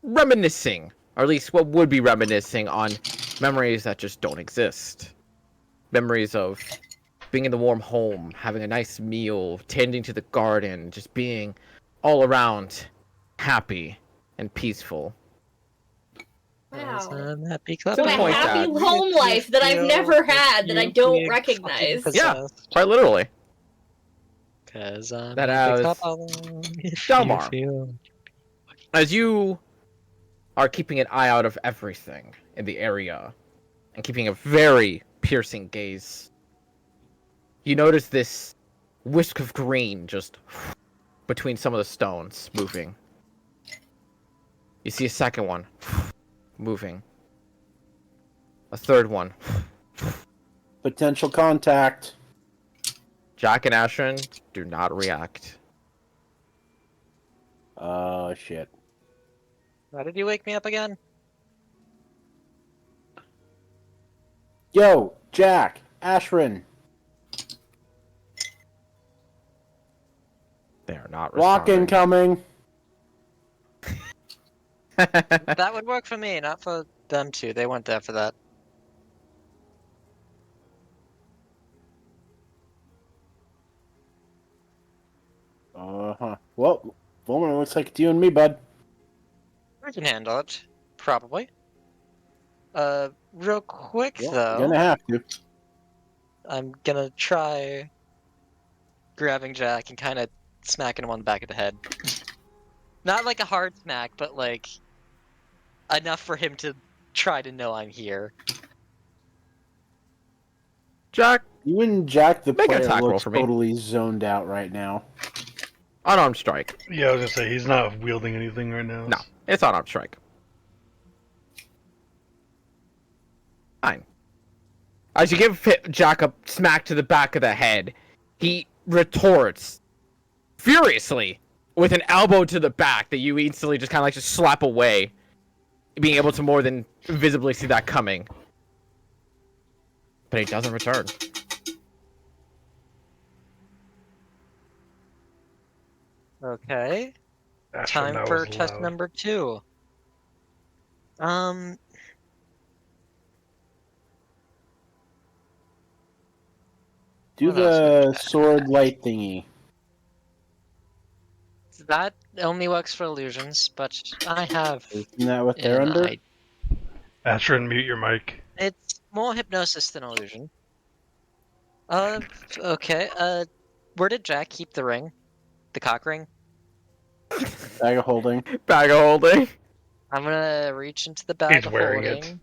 B: reminiscing, or at least what would be reminiscing on memories that just don't exist. Memories of being in the warm home, having a nice meal, tending to the garden, just being all around happy and peaceful.
C: Wow.
D: Happy
B: To
C: My
B: the point
C: happy
B: that-
C: home life that I've never had that I don't recognize.
B: Yeah. Quite literally.
D: Cause I'm
B: That
D: a big
B: has-
D: couple, if
B: Dalmar.
D: you feel-
B: As you are keeping an eye out of everything in the area and keeping a very piercing gaze, you notice this whisk of green just between some of the stones moving. You see a second one moving. A third one.
E: Potential contact.
B: Jack and Ashran do not react.
E: Shit.
D: Why did you wake me up again?
E: Yo, Jack, Ashrin,
B: They are not
E: rock
B: responding.
E: incoming.
D: That would work for me, not for them two. They weren't there for that.
E: Well, Fulmer, looks like it's you and me, bud.
D: I can handle it. Probably. Real quick
E: Well,
D: though,
E: you're gonna have to.
D: I'm gonna try grabbing Jack and kind of smacking him on the back of the head. Not like a hard smack, but like enough for him to try to know I'm here.
B: Jack,
E: You and Jack, the
B: Make an
E: player,
B: attack roll
E: looks
B: for me.
E: totally zoned out right now.
B: unarmed strike.
A: Yeah, I was gonna say he's not wielding anything right now.
B: No, it's unarmed strike. Fine. As you give Jack a smack to the back of the head, he retorts furiously with an elbow to the back that you instantly just kind of like just slap away, being able to more than visibly see that coming. But he doesn't return.
D: Okay.
A: Astron,
D: Time
A: that
D: for
A: was
D: test
A: loud.
D: number 2.
E: Do
D: What else
E: the
D: would I
E: sword light thingy.
D: That only works for illusions, but I have
E: Isn't that what they're
D: an
E: under?
D: idea.
A: Astron, mute your mic.
D: It's more hypnosis than illusion. Okay, where did Jack keep the ring? The cock ring?
E: Bag of holding.
B: Bag of holding.
D: I'm gonna reach into the bag
A: He's
D: of
A: wearing it.
D: holding.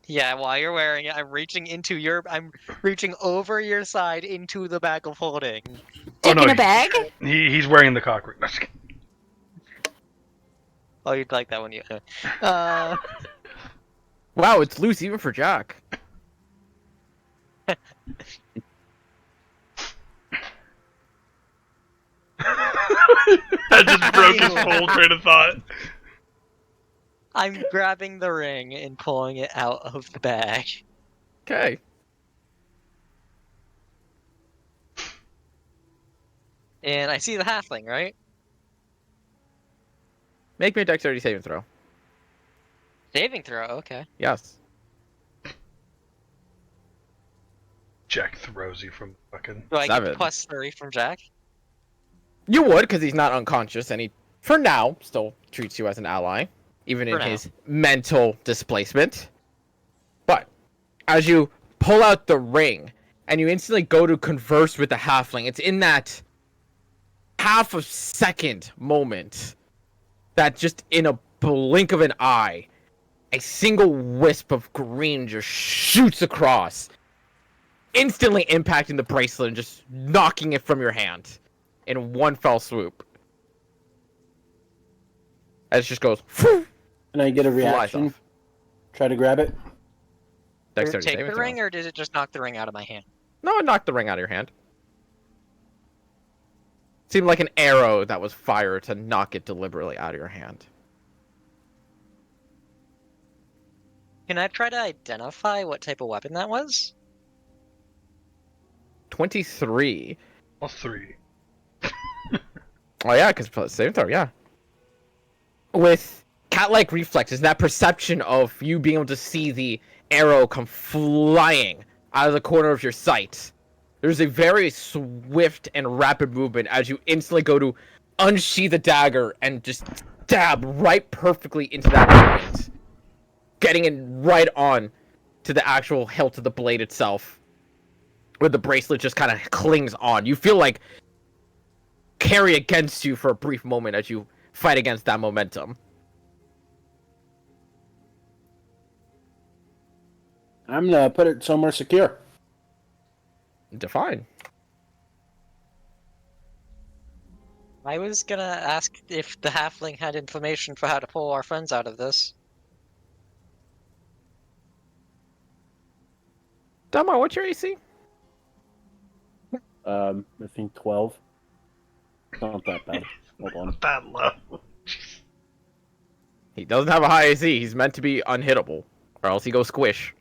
D: Yeah, while you're wearing it, I'm reaching over your side into the bag of holding.
A: Oh, no,
C: Dick in a bag?
A: He's wearing the cock ring. No, just kidding.
D: Oh, you'd like that one, you.
B: Wow, it's loose even for Jack.
A: That just broke his whole train of thought.
D: I'm grabbing the ring and pulling it out of the bag.
B: Okay.
D: And I see the halfling, right?
B: Make me a dexterity saving throw.
D: Saving throw, okay.
B: Yes.
A: Jack throws you from fucking.
D: Do I
B: Seven.
D: get +3 from Jack?
B: You would, because he's not unconscious, and he, for now, still treats you as an ally, even
D: For
B: in
D: now.
B: his mental displacement. But, as you pull out the ring, and you instantly go to converse with the halfling, it's in that half a second moment that just in a blink of an eye, a single wisp of green just shoots across, instantly impacting the bracelet and just knocking it from your hand in one fell swoop. As it just goes,
E: Can I get a
B: flies
E: reaction?
B: off.
E: Try to grab it.
D: Did it
B: Dexterity
D: take
B: saving
D: the
B: throw.
D: ring, or did it just knock the ring out of my hand?
B: No, it knocked the ring out of your hand. Seemed like an arrow that was fired to knock it deliberately out of your hand.
D: Can I try to identify what type of weapon that was?
B: 23.
A: +3.
B: Oh yeah, because saving throw, yeah. With cat-like reflexes, that perception of you being able to see the arrow come flying out of the corner of your sight, there's a very swift and rapid movement as you instantly go to unsheath the dagger and just stab right perfectly into that point, getting it right on to the actual hilt of the blade itself, where the bracelet just kind of clings on. You feel like carry against you for a brief moment as you fight against that momentum.
E: I'm gonna put it somewhere secure.
B: Define.
D: I was gonna ask if the halfling had information for how to pull our friends out of this.
B: Delmar, what's your AC?
E: I think 12. Not that bad. Hold on.
A: Not that low.
B: He doesn't have a high AC. He's meant to be unhittable, or else he goes squish.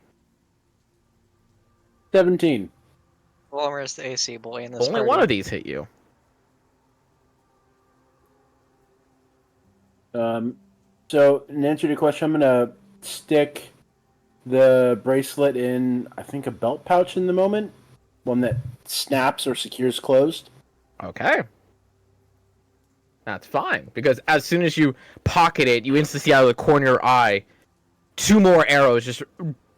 E: 17.
D: Wilmer is the AC boy in this
B: Only
D: party.
B: one of these hit you.
E: So, in answer to your question, I'm gonna stick the bracelet in, I think, a belt pouch in the moment. One that snaps or secures closed.
B: Okay. That's fine, because as soon as you pocket it, you instantly see out of the corner of your eye 2 more arrows just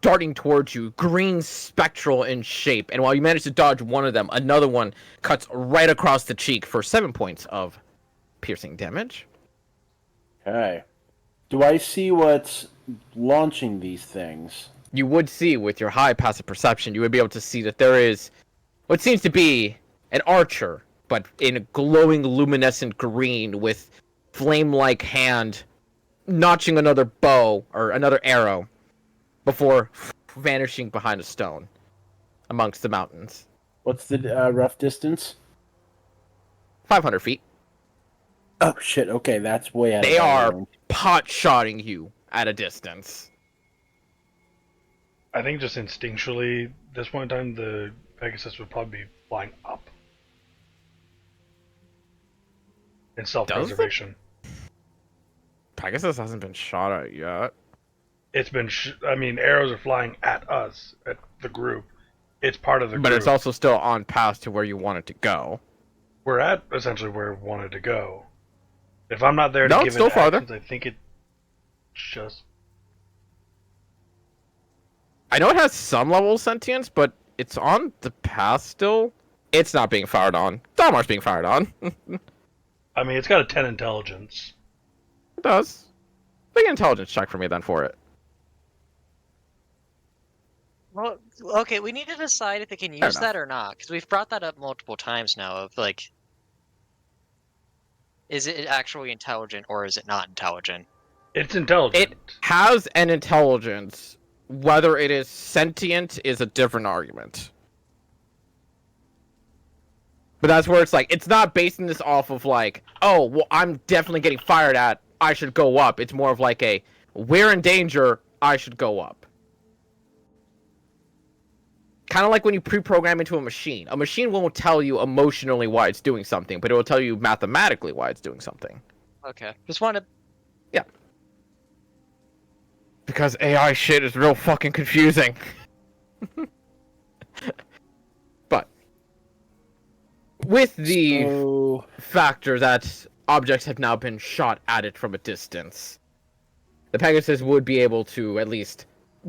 B: darting towards you, green spectral in shape, and while you manage to dodge one of them, another one cuts right across the cheek for 7 points of piercing damage.
E: Okay. Do I see what's launching these things?
B: You would see with your high passive perception, you would be able to see that there is what seems to be an archer, but in a glowing luminescent green with flame-like hand notching another bow or another arrow before vanishing behind a stone amongst the mountains.
E: What's the rough distance?
B: 500 feet.
E: Oh shit! Okay, that's way out
B: They
E: of
B: are
E: range.
B: pot-shotting you at a distance.
A: I think just instinctually, this point in time, the Pegasus would probably be flying up. In self-preservation.
B: Pegasus hasn't been shot at yet.
A: It's been, arrows are flying at us, at the group. It's part of the group.
B: But it's also still on path to where you want it to go.
A: We're at essentially where we wanted to go. If I'm not there to
B: No,
A: give
B: it's
A: it
B: still farther.
A: actions, I think it just...
B: I know it has some level of sentience, but it's on the path still. It's not being fired on. Dalmar's being fired on.
A: I mean, it's got a 10 intelligence.
B: It does. Make an intelligence check for me then for it.
D: Well, okay, we need to decide if it can
B: Fair
D: use that or not, because we've brought that up multiple times now. Of like, is it actually intelligent or is it not intelligent?
A: It's intelligent.
B: It has an intelligence. Whether it is sentient is a different argument. But that's where it's like, it's not basing this off of like, oh, well, I'm definitely getting fired at, I should go up. It's more of like a, we're in danger, I should go up. Kind of like when you pre-program into a machine. A machine won't tell you emotionally why it's doing something, but it will tell you mathematically why it's doing something.
D: Okay, just want to.
B: Because AI shit is real fucking confusing. But with the
E: So,
B: factor that objects have now been shot at it from a distance, the Pegasus would be able to at least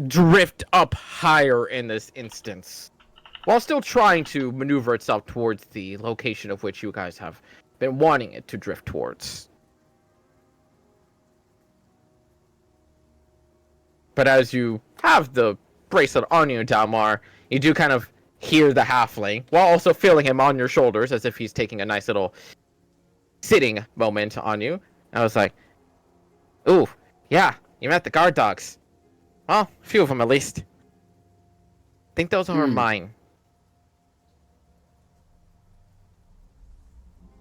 B: drift up higher in this instance, while still trying to maneuver itself towards the location of which you guys have been wanting it to drift towards. But as you have the bracelet on you, Dalmar, you do kind of hear the halfling, while also feeling him on your shoulders as if he's taking a nice little sitting moment on you. I was like, ooh, yeah, you met the guard dogs. Well, a few of them at least. I think those are mine.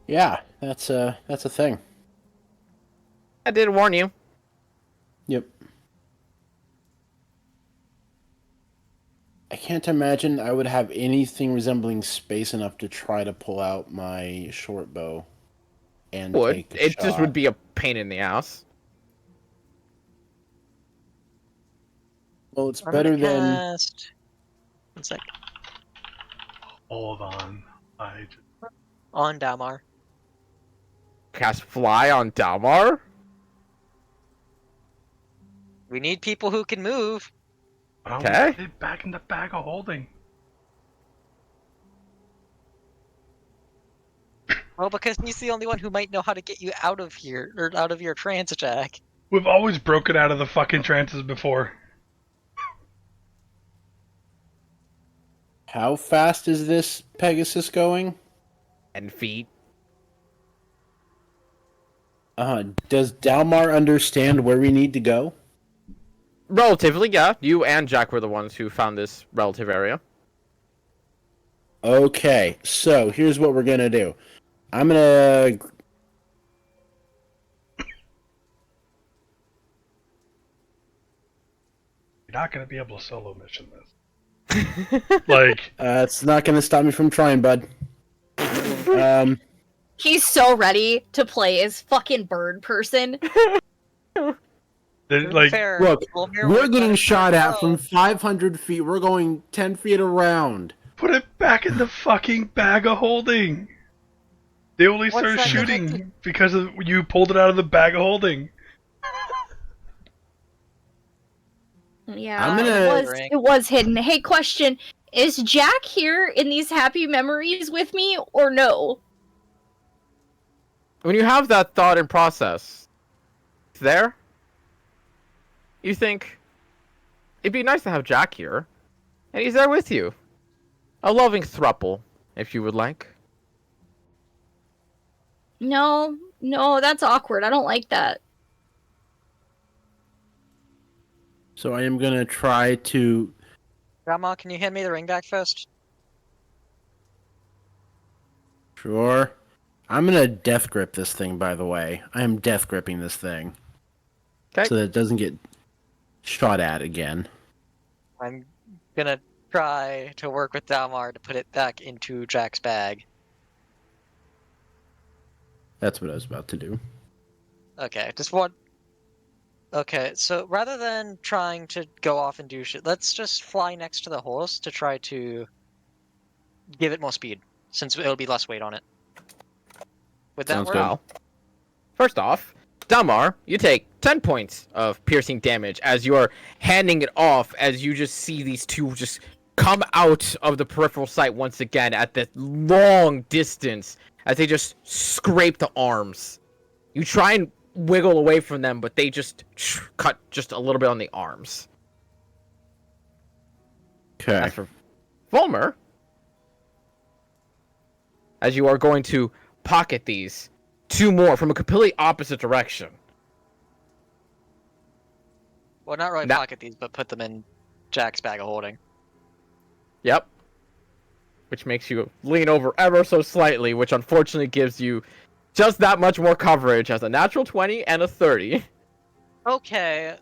E: Yeah, that's a thing.
B: I did warn you.
E: Yep. I can't imagine I would have anything resembling space enough to try to pull out my short bow and take a
B: It
E: shot.
B: just would be a pain in the ass.
E: Well, it's
D: I'm
E: better
D: gonna
E: than.
D: cast... One sec.
A: Hold on.
D: On Dalmar.
B: Cast fly on Dalmar?
D: We need people who can move.
A: Why don't
B: Okay.
A: we put it back in the bag of holding?
D: Well, because he's the only one who might know how to get you out of here, or out of your trance, Jack.
A: We've always broken out of the fucking trances before.
E: How fast is this Pegasus going?
B: 10 feet.
E: Does Dalmar understand where we need to go?
B: Relatively, yeah. You and Jack were the ones who found this relative area.
E: Okay, so here's what we're gonna do. I'm gonna.
A: You're not gonna be able to solo mission this. Like,
E: It's not gonna stop me from trying, bud.
C: He's so ready to play as fucking bird person.
A: like
D: Fair.
E: Look,
D: Volmir
E: we're
D: would
E: getting
D: let
E: shot
D: it
E: at
D: go.
E: from 500 feet. We're going 10 feet around.
A: put it back in the fucking bag of holding. They only
D: What's
A: started
D: that gonna
A: shooting
D: do?
A: because of you pulled it out of the bag of holding.
C: Yeah,
E: I'm gonna-
C: it was hidden. Hey, question: is Jack here in these happy memories with me, or no?
B: When you have that thought and process, it's there. You think it'd be nice to have Jack here, and he's there with you. A loving throuple, if you would like.
C: No, that's awkward. I don't like that.
E: So I am gonna try to.
D: Grandma, can you hand me the ring back first?
E: Sure. I'm gonna death grip this thing, by the way. I am death gripping this thing.
B: 'Kay.
E: So that it doesn't get shot at again.
D: I'm gonna try to work with Dalmar to put it back into Jack's bag.
E: That's what I was about to do.
D: Okay, just one. Okay, so rather than trying to go off and do shit, let's just fly next to the horse to try to give it more speed, since it'll be less weight on it. Would that
E: Sounds
D: work?
E: good.
B: Well, first off, Dalmar, you take 10 points of piercing damage as you're handing it off, as you just see these two just come out of the peripheral sight once again at this long distance as they just scrape the arms. You try and wiggle away from them, but they just cut just a little bit on the arms.
E: Okay.
B: As for Volmer, as you are going to pocket these two more from a completely opposite direction.
D: Well, not really
B: That-
D: pocket these, but put them in Jack's bag of holding.
B: Yep. Which makes you lean over ever so slightly, which unfortunately gives you just that much more coverage as a natural 20 and a 30.
D: Okay.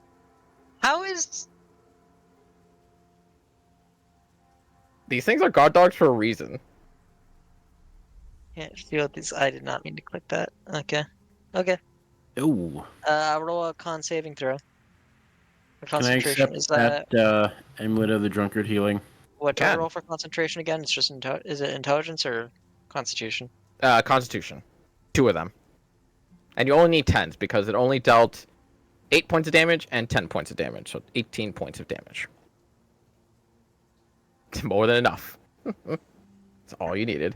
D: How is...
B: These things are guard dogs for a reason.
D: Can't feel this. I did not mean to click that. Okay. Okay.
E: Ooh.
D: Roll a con saving throw. For
E: Can I
D: concentration.
E: accept
D: Is that...
E: that amulet of the drunkard healing?
D: What do I
B: Can.
D: roll for concentration again? It's just is it intelligence or constitution?
B: Constitution. Two of them. And you only need 10s because it only dealt 8 points of damage and 10 points of damage. So 18 points of damage. It's more than enough. That's all you needed.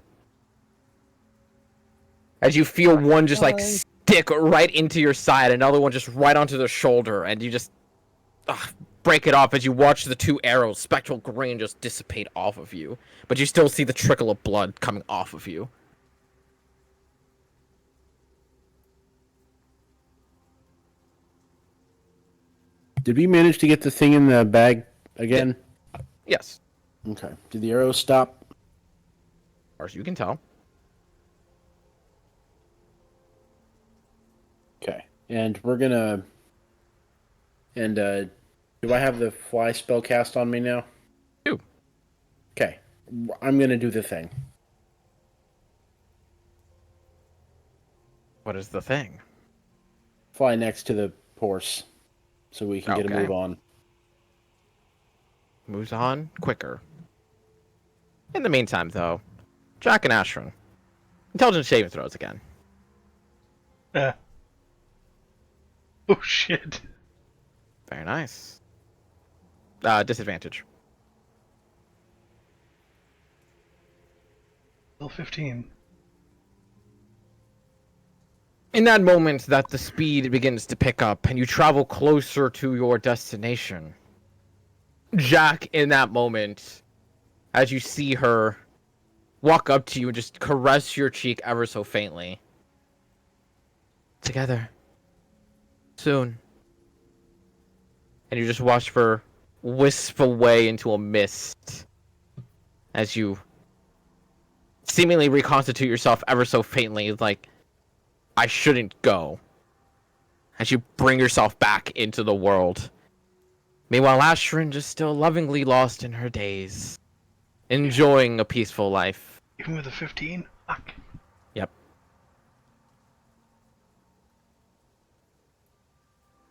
B: As you feel one just like stick right into your side, another one just right onto the shoulder, and you just break it off as you watch the 2 arrows, spectral grain, just dissipate off of you. But you still see the trickle of blood coming off of you.
E: Did we manage to get the thing in the bag again?
B: Yes,
E: Okay. Did the arrow stop?
B: as far as you can tell.
E: Okay. And we're gonna. And do I have the fly spell cast on me now?
B: Do.
E: Okay. I'm gonna do the thing.
B: What is the thing?
E: Fly next to the horse, so we can get a
B: Okay.
E: move on.
B: Moves on quicker. In the meantime, though, Jack and Ashran, intelligence saving throws again.
A: Oh shit.
B: Very nice. Disadvantage.
A: Still 15.
B: In that moment that the speed begins to pick up and you travel closer to your destination, Jack, in that moment, as you see her walk up to you and just caress your cheek ever so faintly. Together. Soon. And you just watch her wisp away into a mist as you seemingly reconstitute yourself ever so faintly, like, I shouldn't go. As you bring yourself back into the world. Meanwhile, Ashrin just still lovingly lost in her days, enjoying a peaceful life.
A: Even with a 15? Fuck.
B: Yep.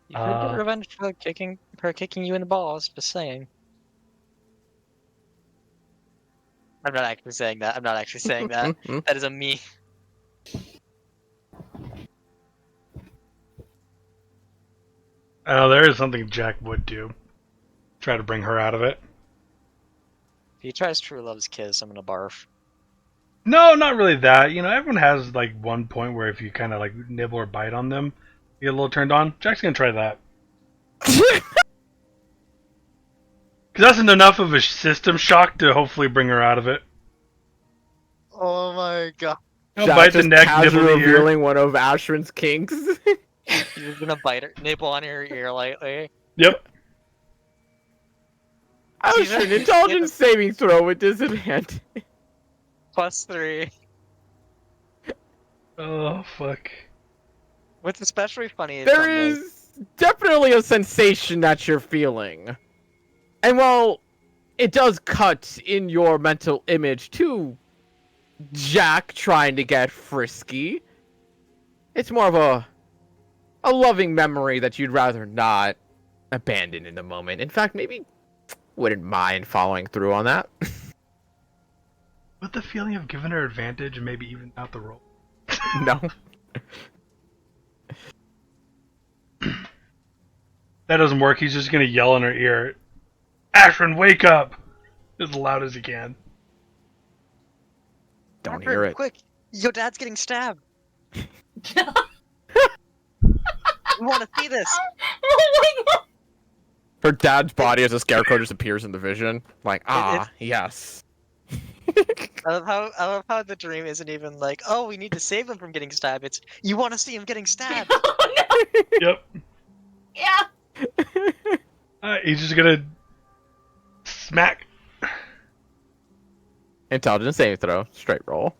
D: You could get revenge for kicking you in the balls, just saying. I'm not actually saying that. I'm not actually saying that. That is a me.
A: Oh, there is something Jack would do. Try to bring her out of it.
D: If he tries True Love's kiss, I'm gonna barf.
A: No, not really that. You know, everyone has like one point where if you kind of like nibble or bite on them, you get a little turned on. Jack's gonna try that. Because that's enough of a system shock to hopefully bring her out of it.
D: Oh my god.
A: He'll
B: Jack
A: bite the
B: just
A: neck,
B: casually
A: nibble the ear.
B: revealing one of Ashrin's kinks.
D: You're gonna bite her, nibble on her ear lightly.
A: Yep.
B: Ashrin, intelligence saving throw with disadvantage.
D: +3.
A: Oh, fuck.
D: What's especially funny is
B: There is definitely a sensation that you're feeling. And while it does cut in your mental image to Jack trying to get frisky, it's more of a loving memory that you'd rather not abandon in the moment. In fact, maybe wouldn't mind following through on that.
A: With the feeling of giving her advantage and maybe even out the roll.
B: No.
A: That doesn't work. He's just gonna yell in her ear, "Ashrin, wake up!" as loud as he can.
B: Don't hear it.
D: Quick! Your dad's getting stabbed! We want to see this!
C: Oh my god!
B: Her dad's body as a scarecrow just appears in the vision. Like, yes.
D: I love how the dream isn't even like, oh, we need to save him from getting stabbed. It's, you want to see him getting stabbed!
C: Oh no!
A: Yep.
C: Yeah.
A: He's just gonna smack.
B: Intelligence saving throw. Straight roll.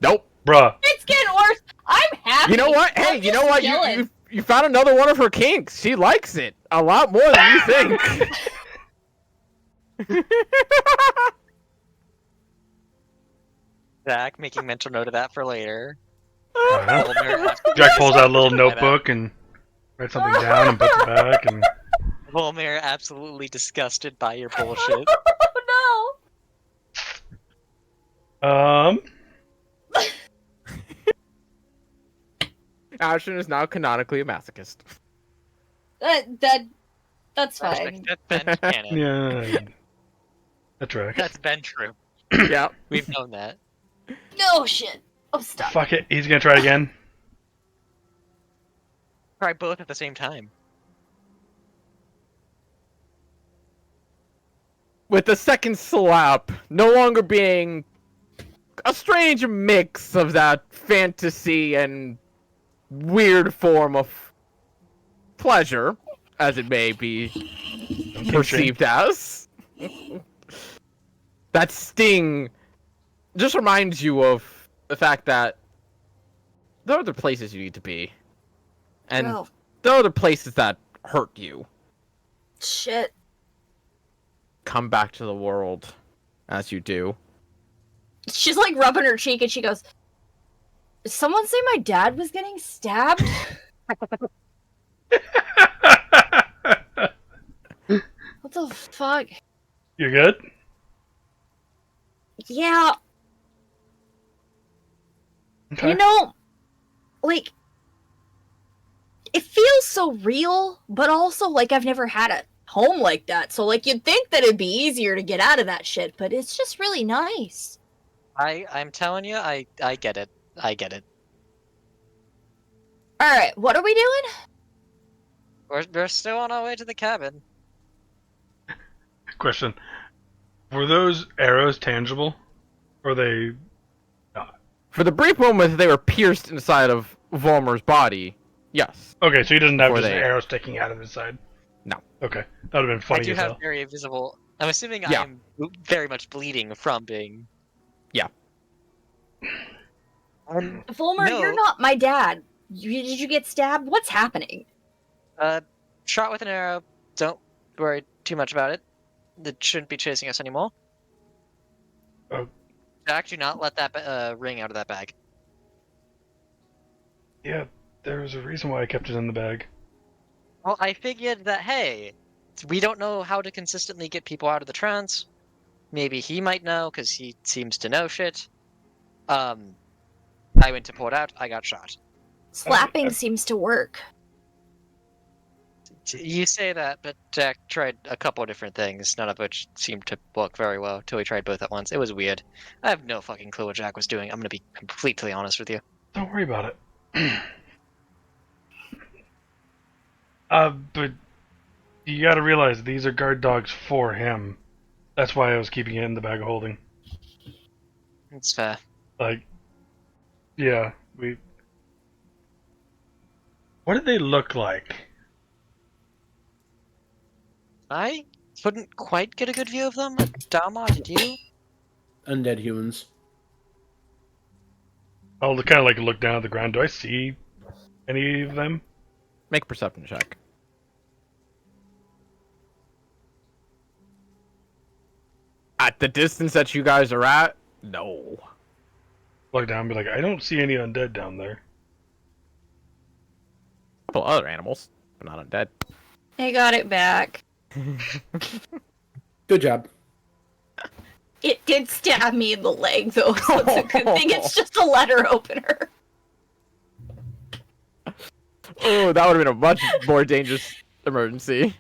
B: Nope.
A: Bruh.
C: It's getting worse. I'm happy.
B: You know what? Hey,
C: I'm
B: you know
C: just
B: what?
C: chilling.
B: You found another one of her kinks. She likes it a lot more than you think.
D: Zach, making mental note of that for later.
A: Jack pulls out a little notebook and writes something down and puts it back. And
D: Volmir absolutely disgusted by your bullshit.
C: Oh
B: Ashton is now canonically a masochist.
C: no. That's fine.
D: That's been canon.
A: yeah, that tracks.
D: That's been true.
B: Yeah.
D: We've known that.
C: No shit. I'm stuck.
A: Fuck it. He's gonna try again.
D: Try both at the same time.
B: with the second slap no longer being a strange mix of that fantasy and weird form of pleasure, as it may be perceived as. That sting just reminds you of the fact that there are other places you need to be. And
C: Oh,
B: there are other places that hurt you.
C: shit.
B: Come back to the world as you do.
C: She's like rubbing her cheek and she goes, "Did someone say my dad was getting stabbed?" What the fuck?
A: You're good?
C: Yeah,
A: Okay.
C: you know, like, it feels so real, but also like I've never had a home like that. So like you'd think that it'd be easier to get out of that shit, but it's just really nice.
D: I'm telling you, I get it. I get it.
C: All right, what are we doing?
D: We're still on our way to the cabin.
A: Question. Were those arrows tangible? Or they not?
B: For the brief moment they were pierced inside of Volmer's body, yes.
A: Okay, so he doesn't have
B: Before
A: just
B: they-
A: arrows sticking out of his side?
B: No.
A: Okay. That would have been funny
D: I do
A: as
D: have
A: hell.
D: very visible. I'm assuming
B: Yeah.
D: I'm very much bleeding from being.
B: Yeah.
C: Volmer,
D: No.
C: you're not my dad. Did you get stabbed? What's happening?
D: Shot with an arrow. Don't worry too much about it. It shouldn't be chasing us anymore.
A: Oh.
D: Jack, do not let that ring out of that bag.
A: Yeah, there was a reason why I kept it in the bag.
D: Well, I figured that, hey, we don't know how to consistently get people out of the trance. Maybe he might know, because he seems to know shit. I went to pull it out, I got shot.
C: Slapping seems to work.
D: You say that, but Jack tried a couple of different things, none of which seemed to work very well, till we tried both at once. It was weird. I have no fucking clue what Jack was doing, I'm gonna be completely honest with you.
A: Don't worry about it. But you gotta realize these are guard dogs for him. That's why I was keeping it in the bag of holding.
D: It's fair.
A: Like, yeah, we... What did they look like?
D: I couldn't quite get a good view of them. Dama, did you?
E: Undead humans.
A: I'll kind of like look down at the ground. Do I see any of them?
B: Make a perception check. At the distance that you guys are at, no.
A: Look down and be like, I don't see any undead down there.
B: A couple other animals, but not undead.
C: I got it back.
E: Good job.
C: It did stab me in the leg, though, so it's a good thing it's just a letter opener.
B: Oh, that would have been a much more dangerous emergency.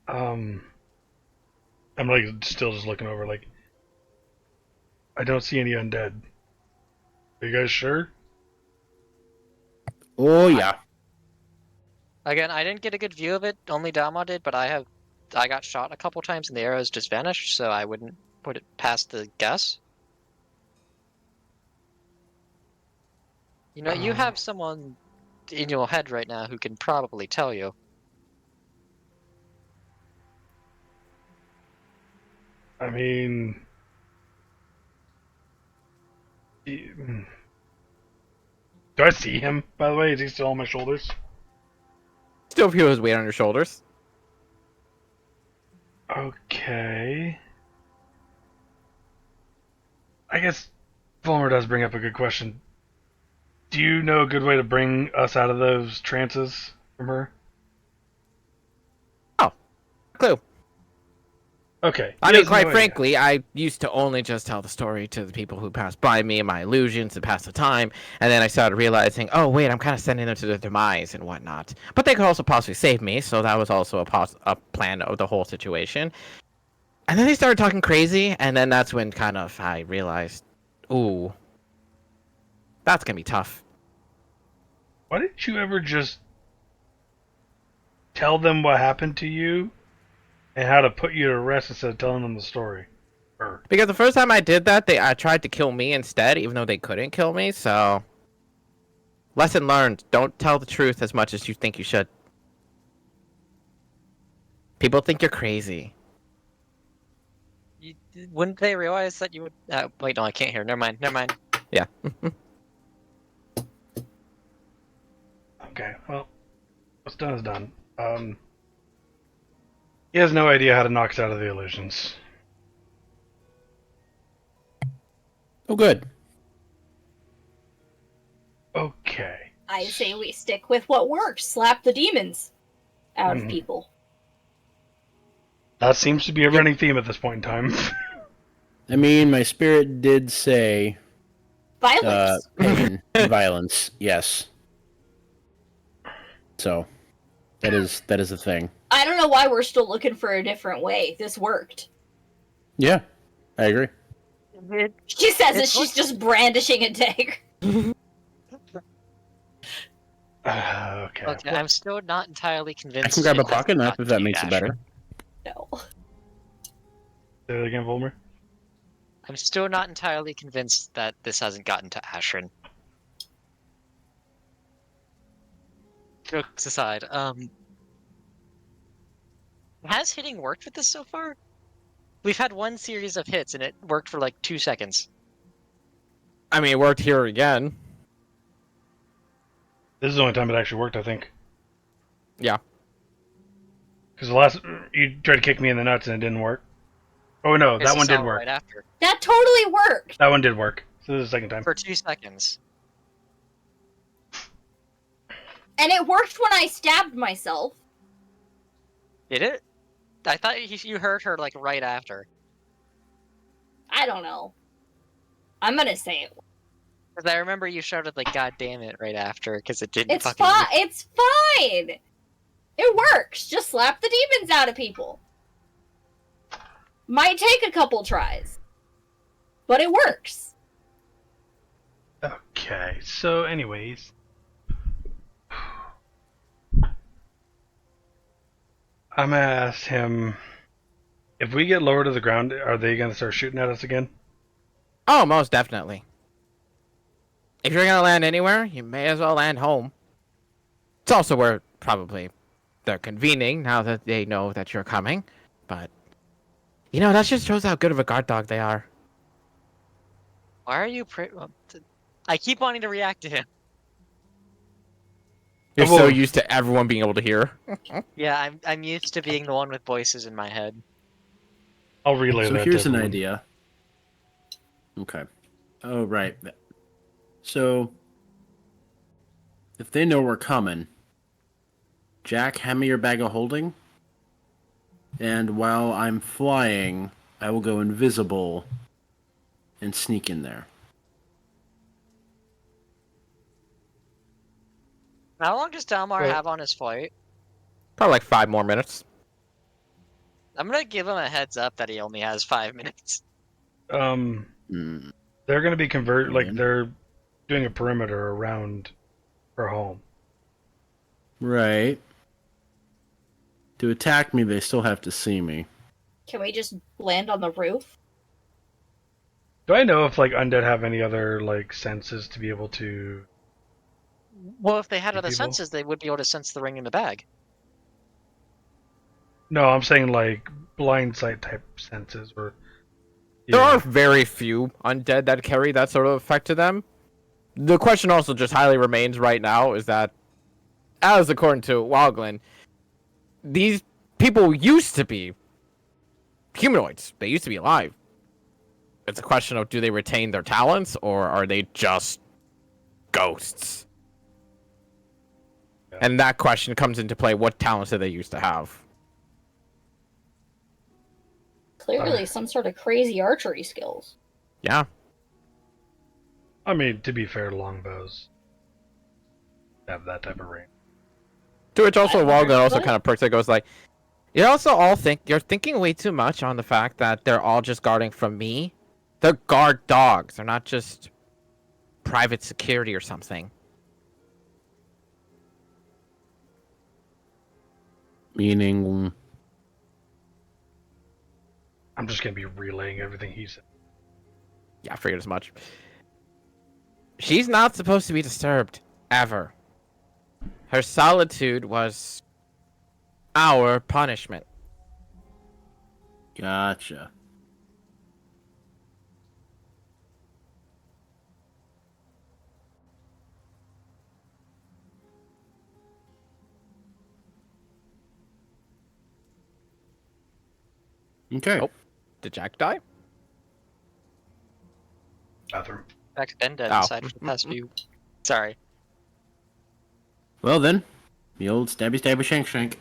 A: I'm like still just looking over like, I don't see any undead. Are you guys sure?
E: Oh yeah.
D: Again, I didn't get a good view of it, only Dama did, but I got shot a couple times and the arrows just vanished, so I wouldn't put it past the guess. You know, you have someone in your head right now who can probably tell you.
A: I mean, do I see him? By the way, is he still on my shoulders?
B: Still feel his weight on your shoulders.
A: Okay. I guess Fulmer does bring up a good question. Do you know a good way to bring us out of those trances from her?
B: Clue.
A: Okay.
B: I
A: He
B: mean,
A: has
B: quite
A: no idea.
B: frankly, I used to only just tell the story to the people who passed by me and my illusions to pass the time, and then I started realizing, oh wait, I'm kind of sending them to their demise and whatnot. But they could also possibly save me, so that was also a plan of the whole situation. And then they started talking crazy, and then that's when kind of I realized, ooh, that's gonna be tough.
A: Why didn't you ever just tell them what happened to you and how to put you to rest instead of telling them the story. Or
B: Because the first time I did that, they tried to kill me instead, even though they couldn't kill me. So, lesson learned: don't tell the truth as much as you think you should. People think you're crazy.
D: You, wouldn't they realize that you would? Wait, no, I can't hear. Never mind. Never mind.
B: Yeah.
A: okay, well, what's done is done. He has no idea how to knock us out of the illusions.
E: Oh, good.
A: Okay.
C: I say we stick with what works. Slap the demons out of people.
A: That seems to be a running theme at this point in time.
E: I mean, my spirit did say
C: Violence.
E: pain and violence. Yes. So that is a thing.
C: I don't know why we're still looking for a different way. This worked.
E: Yeah, I agree.
C: She says that she's just brandishing a dagger.
A: Okay.
D: Okay, I'm still not entirely convinced.
E: I can grab a
D: it hasn't
E: pocket knife
D: gotten
E: if that
D: to
E: makes it
D: Asher.
E: better.
C: No.
A: Say that again, Volmer.
D: I'm still not entirely convinced that this hasn't gotten to Asherin. Jokes aside, has hitting worked with this so far? We've had one series of hits and it worked for like 2 seconds.
B: I mean, it worked here again.
A: This is the only time it actually worked, I think.
B: Yeah.
A: Because the last you tried to kick me in the nuts and it didn't work. Oh no, that one did work.
D: Right after.
C: That totally worked.
A: That one did work. So this is the second time.
D: For 2 seconds.
C: And it worked when I stabbed myself.
D: Did it? I thought you heard her like right after.
C: I don't know. I'm gonna say it.
D: Because I remember you shouted like "God damn it" right after because it didn't
C: It's
D: fucking.
C: fine. It's fine. It works. Just slap the demons out of people. Might take a couple tries, but it works.
A: Okay, so anyways. I'm gonna ask him, if we get lower to the ground, are they gonna start shooting at us again?
B: Oh, most definitely. If you're gonna land anywhere, you may as well land home. It's also where probably they're convening now that they know that you're coming. But, you know, that just shows how good of a guard dog they are.
D: Why are you? I keep wanting to react to him.
B: You're
A: Well-
B: so used to everyone being able to hear.
D: Yeah, I'm used to being the one with voices in my head.
A: I'll relay
E: So
A: that.
E: here's
A: to
E: an
A: everyone.
E: idea. Okay. Oh, right. So, if they know we're coming, Jack, hand me your bag of holding. And while I'm flying, I will go invisible and sneak in there.
D: How long does Dalmar
A: Well-
D: have on his flight?
B: Probably like 5 more minutes.
D: I'm gonna give him a heads up that he only has 5 minutes.
E: Hmm.
A: They're gonna be like
E: Yeah.
A: they're doing a perimeter around her home.
E: Right. To attack me, they still have to see me.
C: Can we just land on the roof?
A: Do I know if like undead have any other like senses to be able to?
D: Well, if they had
A: You
D: other
A: people?
D: senses, they would be able to sense the ring in the bag.
A: No, I'm saying like blind sight type senses or.
B: There
A: Yeah.
B: are very few undead that carry that sort of effect to them. The question also just highly remains right now is that, as according to Wildglen, these people used to be humanoids. They used to be alive. It's a question of do they retain their talents or are they just ghosts?
A: Yeah.
B: And that question comes into play. What talents did they used to have?
C: Clearly, some sort of crazy archery skills.
B: Yeah.
A: I mean, to be fair, longbows have that type of range.
B: To which also
C: I
B: Wildglen also
C: understood.
B: kind of perks it goes like, you also all think you're thinking way too much on the fact that they're all just guarding from me. They're guard dogs. They're not just private security or something.
E: Meaning,
A: just gonna be relaying everything he said.
B: Yeah, I figured as much. She's not supposed to be disturbed, ever. Her solitude was our punishment.
E: Gotcha. Okay.
B: Oh. Did Jack die?
A: Bathroom.
D: Jack's been dead
B: Oh.
D: inside for the past few. Sorry.
E: Well then, the old stabby stabby shank shank.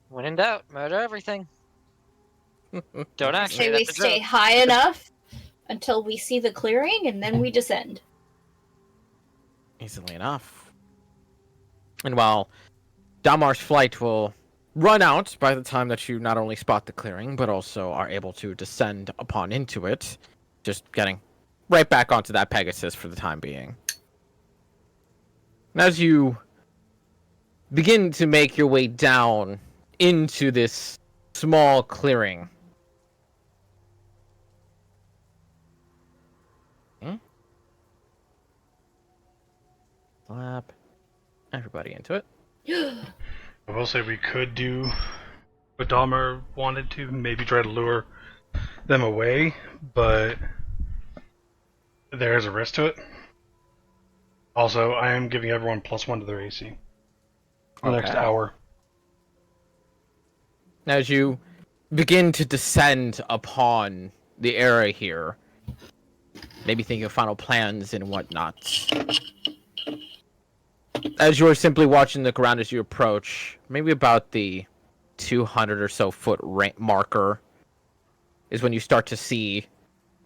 D: When in doubt, murder everything. Don't
C: I
D: actually.
C: say we
D: That's a
C: stay
D: joke.
C: high enough until we see the clearing, and then we descend.
B: Easily enough. And while Damar's flight will run out by the time that you not only spot the clearing, but also are able to descend upon into it, just getting right back onto that Pegasus for the time being. And as you begin to make your way down into this small clearing, slap everybody into it.
A: I will say we could do what Dahmer wanted to, maybe try to lure them away, but there is a risk to it. Also, I am giving everyone +1 to their AC for the next
B: Okay.
A: hour.
B: As you begin to descend upon the area here, maybe thinking of final plans and whatnot. As you're simply watching the ground as you approach, maybe about the 200 or so foot marker, is when you start to see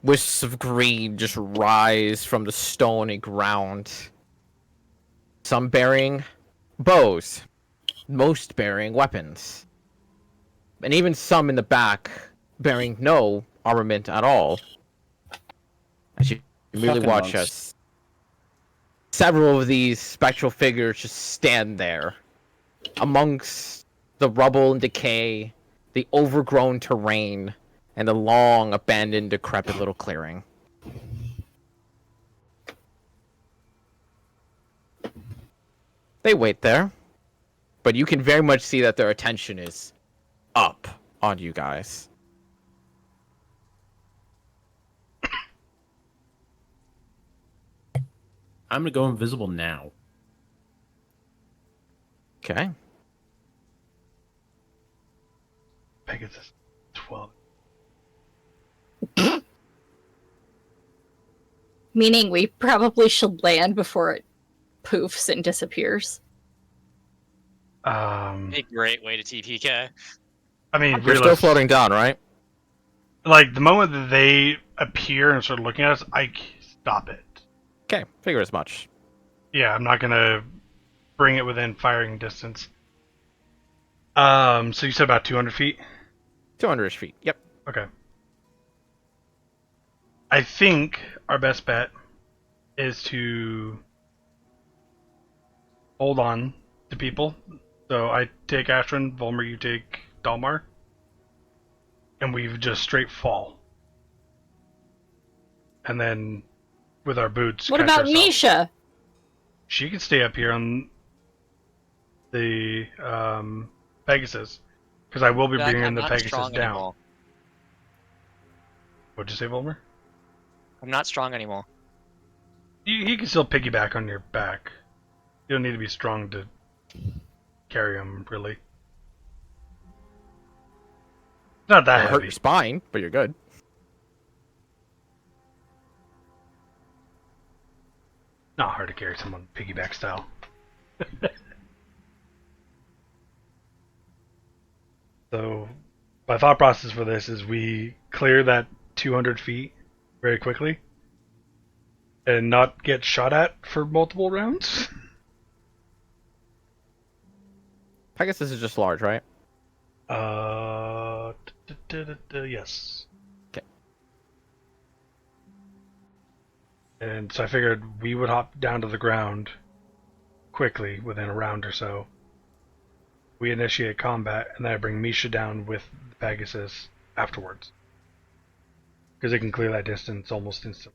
B: wisps of green just rise from the stony ground. Some bearing bows, most bearing weapons, and even some in the back bearing no armament at all. As you really
E: Fucking
B: watch
E: monks.
B: as several of these spectral figures just stand there amongst the rubble and decay, the overgrown terrain, and the long abandoned decrepit little clearing. They wait there, but you can very much see that their attention is up on you guys.
E: I'm gonna go invisible now.
B: Okay.
A: Pegasus 12.
C: Meaning we probably should land before it poofs and disappears.
D: A great way to TPK.
A: I mean,
B: You're still
A: realize,
B: floating down, right?
A: like, the moment that they appear and start looking at us, I stop it.
B: Okay, figure as much.
A: Yeah, I'm not gonna bring it within firing distance. So you said about 200 feet?
B: 200-ish feet. Yep.
A: Okay. I think our best bet is to hold on to people. So I take Astrid, Volmer, you take Dalmar. And we just straight fall. And then with our boots.
C: What
A: catch
C: about
A: ourselves.
C: Misha?
A: She can stay up here on the Pegasus. Because I will be
D: Jack,
A: bringing
D: I'm
A: the
D: not
A: Pegasus
D: strong
A: down.
D: anymore.
A: What'd you say, Volmer?
D: I'm not strong anymore.
A: He can still piggyback on your back. You don't need to be strong to carry him, really. Not that
B: It'll hurt
A: heavy.
B: your spine, but you're good.
A: Not hard to carry someone piggyback style. So, my thought process for this is we clear that 200 feet very quickly and not get shot at for multiple rounds.
B: Pegasus is just large, right?
A: Yes.
B: Okay.
A: And so I figured we would hop down to the ground quickly within a round or so. We initiate combat, and then I bring Misha down with the Pegasus afterwards. Because it can clear that distance almost instantly.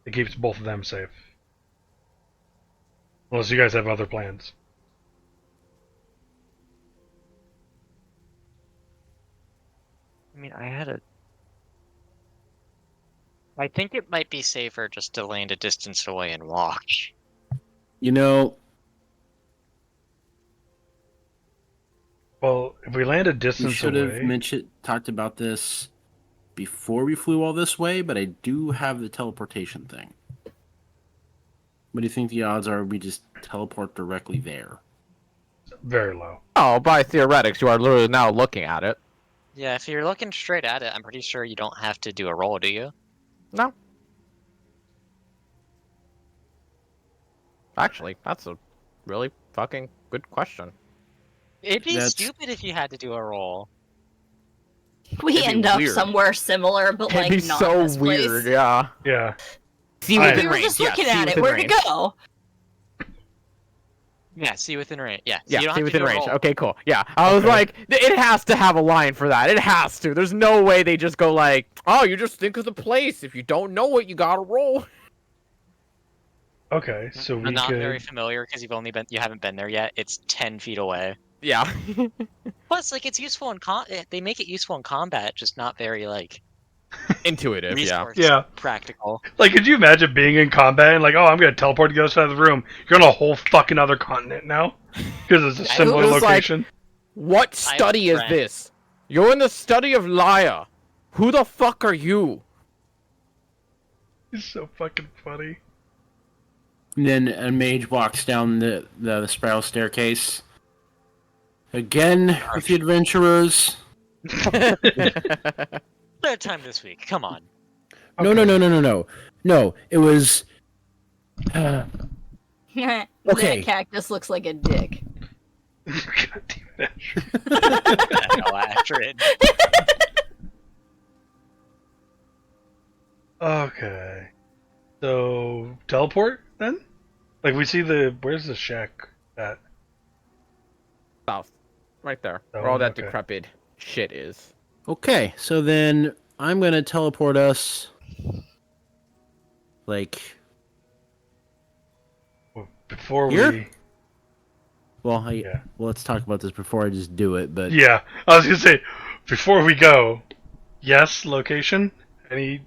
A: It keeps both of them safe. Unless you guys have other plans.
D: I mean, I think it might be safer just to land a distance away and walk.
E: You know,
A: Well, if we land a
E: we
A: distance
E: should have
A: away...
E: talked about this before we flew all this way, but I do have the teleportation thing. What do you think the odds are we just teleport directly there?
A: Very low.
B: Oh, by theoretics, you are literally now looking at it.
D: Yeah, if you're looking straight at it, I'm pretty sure you don't have to do a roll, do you?
B: No. Actually, that's a really fucking good question.
D: It'd be
E: That's-
D: stupid if you had to do a roll.
C: We
B: It'd be
C: end up
B: weird.
C: somewhere similar, but
B: It'd
C: like
B: be
C: not
B: so
C: this
B: weird,
C: place.
B: yeah.
A: Yeah.
B: See
A: I-
B: within
C: We were
B: range.
C: just
B: Yeah,
C: looking
B: see
C: at it.
B: within
C: Where'd
B: range.
C: it go?
D: Yeah, see within range. Yeah, so
B: Yeah,
D: you don't
B: see
D: have to
B: within
D: do a
B: range.
D: roll.
B: Okay, cool. Yeah, I was
A: Okay.
B: like, it has to have a line for that. It has to. There's no way they just go like, oh, you just think of the place. If you don't know it, you gotta roll.
A: Okay, so we
D: I'm not
A: could...
D: very familiar because you haven't been there yet. It's 10 feet away.
B: Yeah.
D: Plus, like, it's useful in they make it useful in combat, just not very like
B: Intuitive, yeah.
D: resource
A: Yeah.
D: practical.
A: Like, could you imagine being in combat and like, oh, I'm gonna teleport to the other side of the room. You're on a whole fucking other continent now? Because it's a
D: Yeah,
A: similar
B: it was like-
A: location.
B: What
D: I have a
B: study is
D: friend.
B: this? You're in the study of Laya. Who the fuck are you?
A: It's so fucking funny.
E: And then a mage walks down the spiral staircase. Again with the adventurers.
D: Third time this week. Come on.
E: No, no, no, no, no, no. No, it was. Okay.
C: That cactus looks like a dick.
A: God damn it.
D: No, after it.
A: Okay. So, teleport then? Like, we see where's the shack at?
B: South. Right there.
A: Oh,
B: Where all that
A: okay.
B: decrepit shit is.
E: Okay, so then I'm gonna teleport us. Like,
A: Well, before
E: Here?
A: we...
E: well,
A: Yeah.
E: well, let's talk about this before I just do it. But
A: Yeah, I was gonna say, before we go, yes, location? Any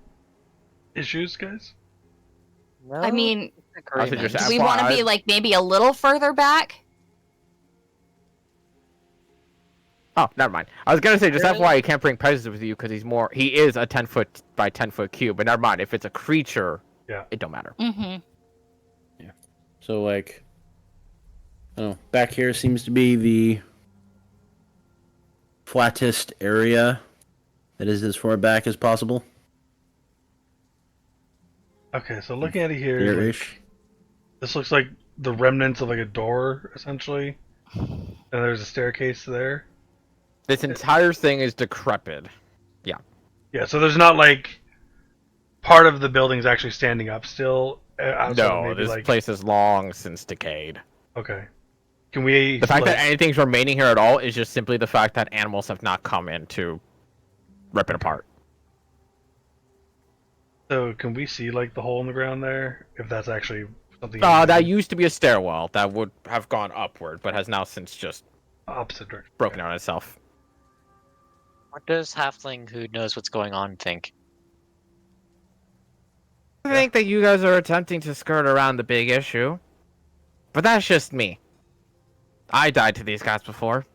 A: issues, guys?
D: No,
C: I mean,
B: I said just
C: do we want to be
B: FYI.
C: like maybe a little further back?
B: Oh, never mind. I was gonna say just
D: Really?
B: FYI, you can't bring Pegasus with you because he is a 10-foot by 10-foot cube. But never mind, if it's a creature,
A: Yeah.
B: it don't matter.
C: Mm-hmm.
E: so like, I don't know. Back here seems to be the flattest area that is as far back as possible.
A: Okay, so looking at it here,
E: Here-ish.
A: this looks like the remnants of like a door, essentially. And there's a staircase there.
B: This entire thing is decrepit.
A: Yeah, so there's not like part of the building's actually standing up still. Outside of
B: No,
A: maybe,
B: this
A: like,
B: place is long since decayed.
A: Okay. Can we
B: The fact
A: like,
B: that anything's remaining here at all is just simply the fact that animals have not come in to rip it apart.
A: so can we see like the hole in the ground there? If that's actually something
B: That used to be a stairwell that would have gone upward, but has now since just
A: opposite direction.
B: broken on itself.
D: What does Halfling who knows what's going on think?
B: I think that you guys are attempting to skirt around the big issue. But that's just me. I died to these guys before.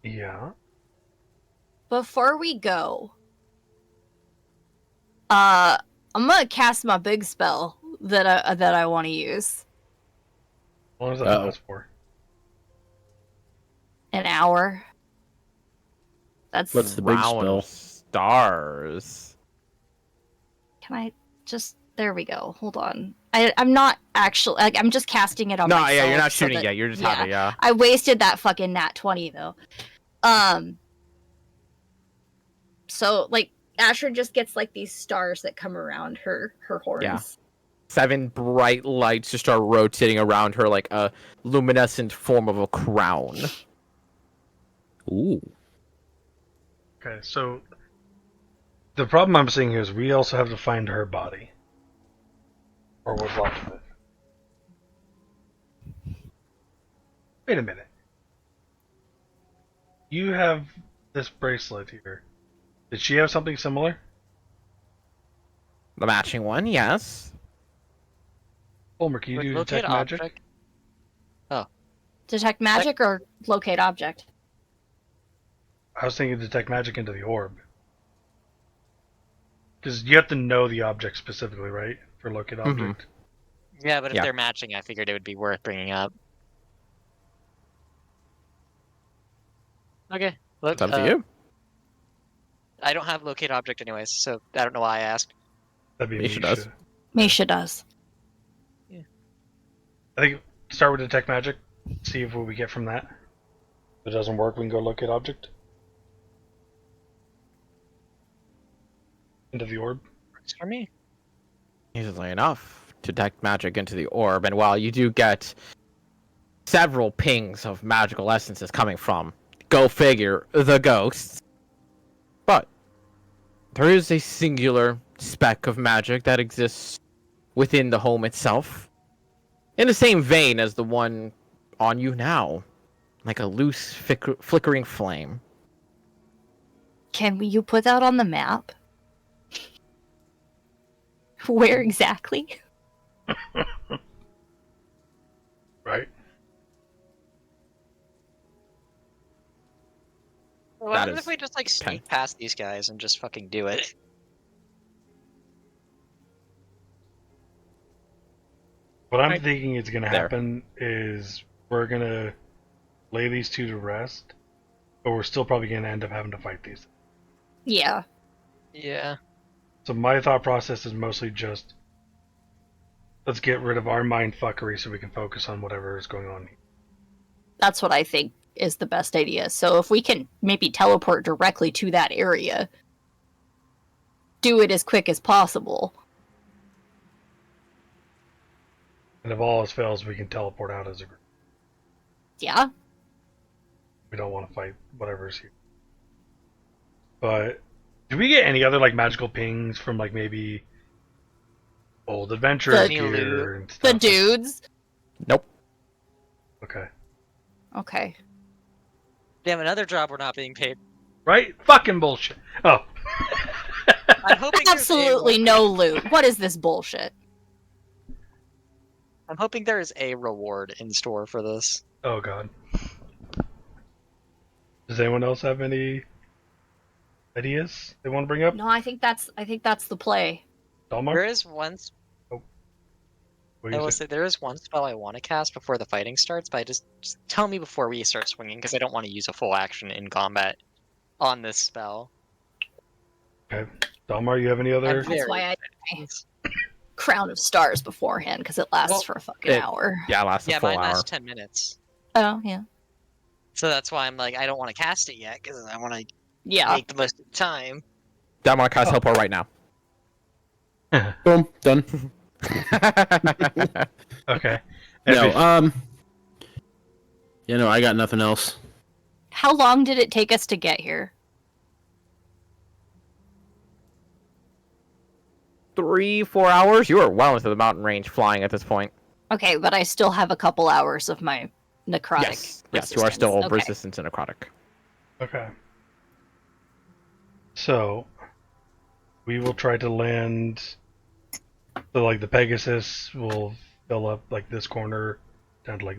A: Yeah.
C: Before we go, I'm gonna cast my big spell that I want to use.
A: How long does that
E: Uh-oh.
A: last for?
C: An hour. That's.
E: What's the big
B: Round
E: spell?
B: of stars.
C: Can I just? There we go. Hold on. I'm not actually like I'm just casting it on
B: No,
C: myself.
B: yeah, you're not
C: so
B: shooting
C: that-
B: yet. You're just
C: yeah.
B: having, yeah.
C: I wasted that fucking nat 20 though. So like Asher just gets like these stars that come around her horns.
B: Yeah. 7 bright lights just start rotating around her like a luminescent form of a crown.
E: Ooh.
A: Okay, so the problem I'm seeing here is we also have to find her body. Or what's left of it. Wait a minute. You have this bracelet here. Did she have something similar?
B: The matching one, yes.
A: Homer, can you do
D: Locate
A: detect magic?
D: object.
C: Detect magic or locate object?
A: I was thinking detect magic into the orb. Because you have to know the object specifically, right? For locate object.
D: Yeah, but if
B: Yeah.
D: they're matching, I figured it would be worth bringing up. Okay. Look,
B: It's up to you.
D: I don't have locate object anyways, so I don't know why I asked.
A: That'd be
B: Misha
A: Misha.
B: does.
C: Misha does.
A: I think start with detect magic. See if what we get from that. If it doesn't work, we can go locate object. Into the orb.
D: Works for me.
B: Easily enough to detect magic into the orb, and while you do get several pings of magical essences coming from, go figure, the ghosts, but there is a singular speck of magic that exists within the home itself, in the same vein as the one on you now, like a loose, flickering flame.
C: Can you put that on the map? Where exactly?
A: Right?
D: What
B: That
D: happens
B: is
D: if we just like sneak past these guys and just fucking do it?
A: What I'm
B: Right.
A: thinking is going to
B: There.
A: happen is we're going to lay these two to rest, but we're still probably going to end up having to fight these.
C: Yeah.
D: Yeah.
A: So my thought process is mostly just let's get rid of our mind fuckery so we can focus on whatever is going on here.
C: That's what I think is the best idea. So if we can maybe teleport directly to that area, do it as quick as possible.
A: And if all else fails, we can teleport out as a group.
C: Yeah.
A: We don't want to fight whatever's here. But do we get any other like magical pings from like maybe old adventure
C: The-
A: gear and stuff?
C: The dudes.
B: Nope.
A: Okay.
C: Okay.
D: Damn, another job we're not being paid.
A: Right? Fucking bullshit. Oh.
D: I'm hoping there's
C: Absolutely no loot. What is this bullshit?
D: I'm hoping there is a reward in store for this.
A: Oh god. Does anyone else have any ideas they want to bring up?
C: No, I think that's the play.
A: Dalmar?
D: There is one.
A: What do
D: I
A: you
D: will
A: say?
D: say there is one spell I want to cast before the fighting starts, but just tell me before we start swinging because I don't want to use a full action in combat on this spell.
A: Okay. Dalmar, you have any other?
D: I'm
C: That's why I
D: very-
C: Crown of Stars beforehand because it lasts
D: Well,
C: for a fucking
B: it-
C: hour.
B: Yeah, it lasts
D: Yeah,
B: a full
D: mine
B: hour.
D: lasts 10 minutes.
C: Oh yeah.
D: So that's why I'm like, I don't want to cast it yet because I want to
C: Yeah.
D: make the most of the time.
B: Damn, I cast teleport right now.
E: Boom. Done.
A: Okay.
E: No. Yeah, no, I got nothing else.
C: How long did it take us to get here?
B: 3-4 hours? You are well into the mountain range flying at this point.
C: Okay, but I still have a couple hours of my necrotic.
B: Yes, you are still
C: resistance. Okay.
B: resistant to necrotic.
A: Okay. So, we will try to land. So, like, the Pegasus will fill up, like, this corner down to, like,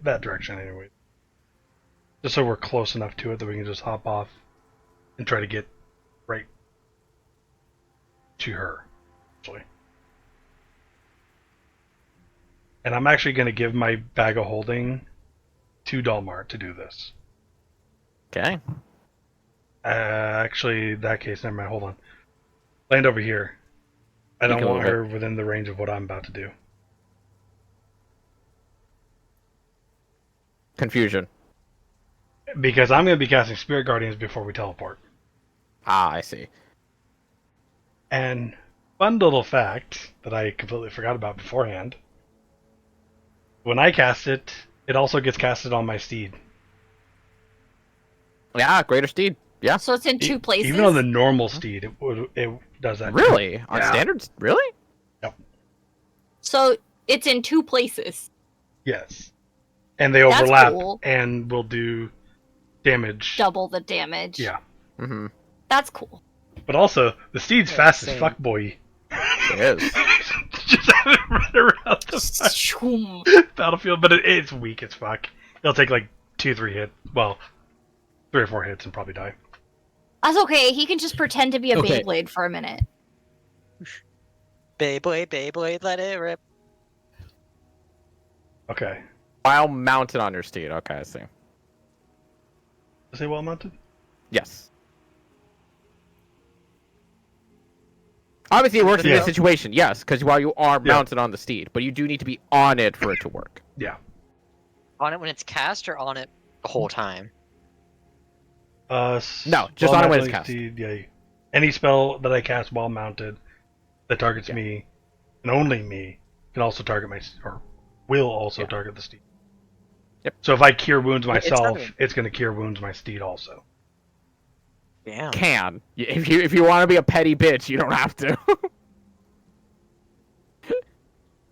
A: that direction, anyway. Just so we're close enough to it that we can just hop off and try to get right to her, actually. And I'm actually going to give my bag of holding to Dalmar to do this.
B: Okay.
A: Actually, in that case, never mind. Hold on. Land over here. I
B: You
A: don't
B: can
A: want
B: move
A: her within the range of what I'm about to do.
B: Confusion.
A: Because I'm going to be casting Spirit Guardians before we teleport.
B: Ah, I see.
A: And fun little fact that I completely forgot about beforehand. When I cast it, it also gets casted on my steed.
B: Yeah, greater speed. Yeah.
C: So it's in two places.
A: Even on the normal steed, it does that.
B: Really? On
A: Yeah.
B: standards? Really?
C: So it's in two places.
A: Yes. And they
C: That's
A: overlap
C: cool.
A: and will do damage.
C: Double the damage.
A: Yeah.
B: Mm-hmm.
C: That's cool.
A: But also, the steed's
D: Yeah,
A: fast as
D: same.
A: fuck, boy.
B: It is.
A: Just have it run around the
C: Shoom.
A: battlefield, but it's weak as fuck. It'll take like 2-3 hits. Well, 3 or 4 hits and probably die.
C: That's okay. He can just pretend to be a
E: Okay.
C: Beyblade for a minute.
D: Beyblade, let it rip.
A: Okay.
B: While mounted on your steed. Okay, I see.
A: Is it well mounted?
B: Yes. Obviously, it works in
A: Yeah.
B: this situation, yes, because while you are
A: Yeah.
B: mounted on the steed, but you do need to be on it for it to work.
A: Yeah.
D: On it when it's cast or on it the whole time?
B: No, just on it when it's
A: mounted
B: cast.
A: Steed, yeah. Any spell that I cast while mounted that targets
B: Yeah.
A: me, and only me, can also target my or will also
B: Yeah.
A: target the steed.
B: Yep.
A: So if I cure wounds
D: It's
A: myself,
D: not-
A: it's going to cure wounds my steed also.
D: Damn.
B: Can. If you want to be a petty bitch, you don't have to.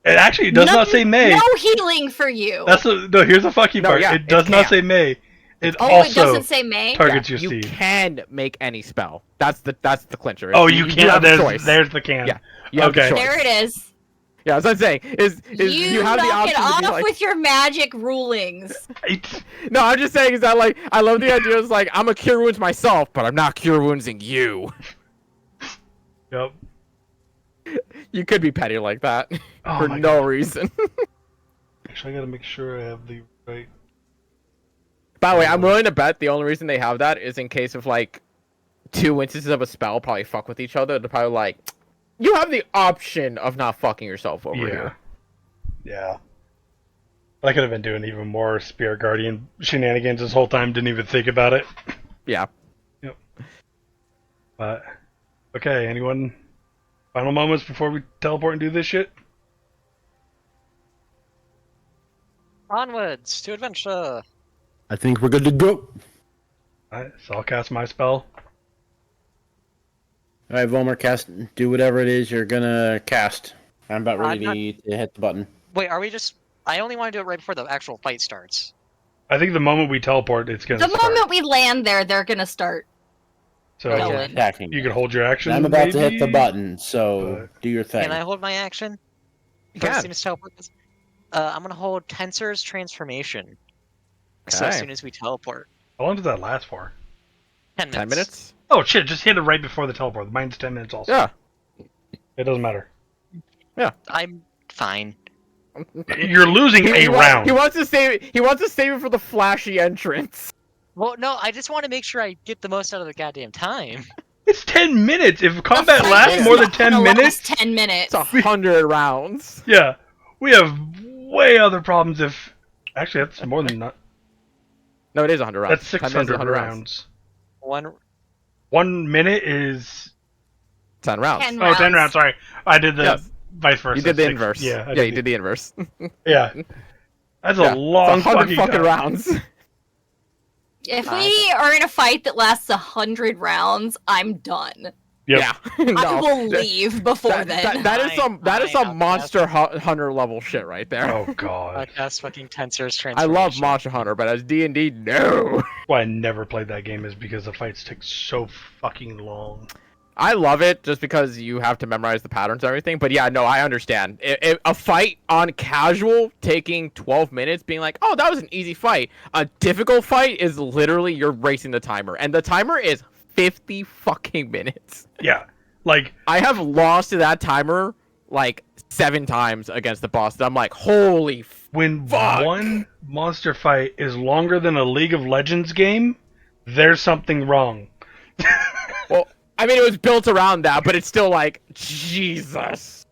A: It actually does not say May.
C: No healing for you.
A: No. Here's the fucking
B: No,
A: part.
B: yeah,
A: it does
B: it
A: not
B: can.
A: say May. It
C: oh,
A: also
C: it doesn't say May?
A: targets
B: Yeah,
A: your
B: you
A: steed.
B: can make any spell. That's the clincher.
A: Oh, you
B: do
A: can't.
B: have a
A: There's
B: choice.
A: there's the can.
B: Yeah. You have the
A: Okay.
B: choice.
C: There it is.
B: Yeah, as I'm saying, is you have the
C: knock
B: option
C: it
B: to be
C: off
B: like,
C: with your magic rulings.
A: Right?
B: no, I'm just saying is that like I love the idea. Is like I'm a cure wounds myself, but I'm not cure woundsing you.
A: Yep.
B: You could be petty like that
A: Oh
B: for
A: my
B: no
A: God.
B: reason.
A: Actually, I gotta make sure I have the right.
B: By the way, I'm willing to bet the only reason they have that is in case of like 2 instances of a spell probably fuck with each other. They're probably like, you have the option of not fucking yourself over
A: Yeah.
B: here.
A: Yeah. I could have been doing even more Spirit Guardian shenanigans this whole time. Didn't even think about it.
B: Yeah.
A: But okay, anyone? Final moments before we teleport and do this shit.
D: Onwards to adventure.
E: I think we're good to go.
A: Alright, so I'll cast my spell.
E: All right, Vomer, cast. Do whatever it is you're gonna cast. I'm about ready
D: I'm
E: to hit the button.
D: Wait, are we just? I only want to do it right before the actual fight starts.
A: I think the moment we teleport, it's gonna
C: The
A: start.
C: moment we land there, they're gonna start.
A: So
C: Okay.
D: Okay.
E: Attacking.
A: you can hold your action.
E: I'm about to hit the
A: maybe?
E: button, so do your thing.
D: Can I hold my action?
B: You
D: First
B: can.
D: thing to teleport is- I'm gonna hold Tensor's transformation. So
B: Okay.
D: as soon as we teleport,
A: How long does that last for?
D: 10 minutes.
B: 10 minutes?
A: Oh shit! Just hit it right before the teleport. Mine's 10 minutes also.
B: Yeah.
A: It doesn't matter.
D: I'm fine.
A: You're losing a round.
B: He wants to save it for the flashy entrance.
D: Well, no, I just want to make sure I get the most out of the goddamn time.
A: It's 10 minutes. If
C: The
A: combat
C: fight
A: lasts
C: is
A: more than
C: not
A: 10
C: gonna
A: minutes,
C: last 10 minutes.
B: It's 100 rounds.
A: yeah, we have way other problems. If actually, that's more than not.
B: No, it is 100 rounds.
A: That's
B: 10 minutes is
A: 600
B: 100
A: rounds.
D: One.
A: 1 minute is
B: 10 rounds.
C: 10
A: oh 10 rounds. Sorry, I did the
B: Yes.
A: vice versa.
B: You did the
A: Six-
B: inverse.
A: Yeah,
B: You did the inverse.
A: Yeah, that's
B: Yeah,
A: a long
B: it's 100
A: fucking time.
B: rounds.
C: If we are in a fight that lasts 100 rounds, I'm done.
A: Yep.
B: Yeah.
C: I
B: No.
C: will leave before
B: That,
C: then.
B: that is some
D: Fine,
B: Monster Hunter level shit right there.
A: Oh
D: I
A: god,
D: cast fucking Tensor's
B: I
D: transformation.
B: love Monster Hunter, but as D&D, no.
A: why I never played that game is because the fights take so fucking long.
B: I love it just because you have to memorize the patterns and everything. But yeah, no, I understand. A fight on casual taking 12 minutes, being like, oh, that was an easy fight. A difficult fight is literally you're racing the timer, and the timer is 50 fucking minutes.
A: Yeah, like
B: I have lost to that timer like 7 times against the boss. I'm like, holy.
A: when
B: Fuck.
A: one monster fight is longer than a League of Legends game, there's something wrong.
B: Well, I mean, it was built around that, but it's still like, Jesus.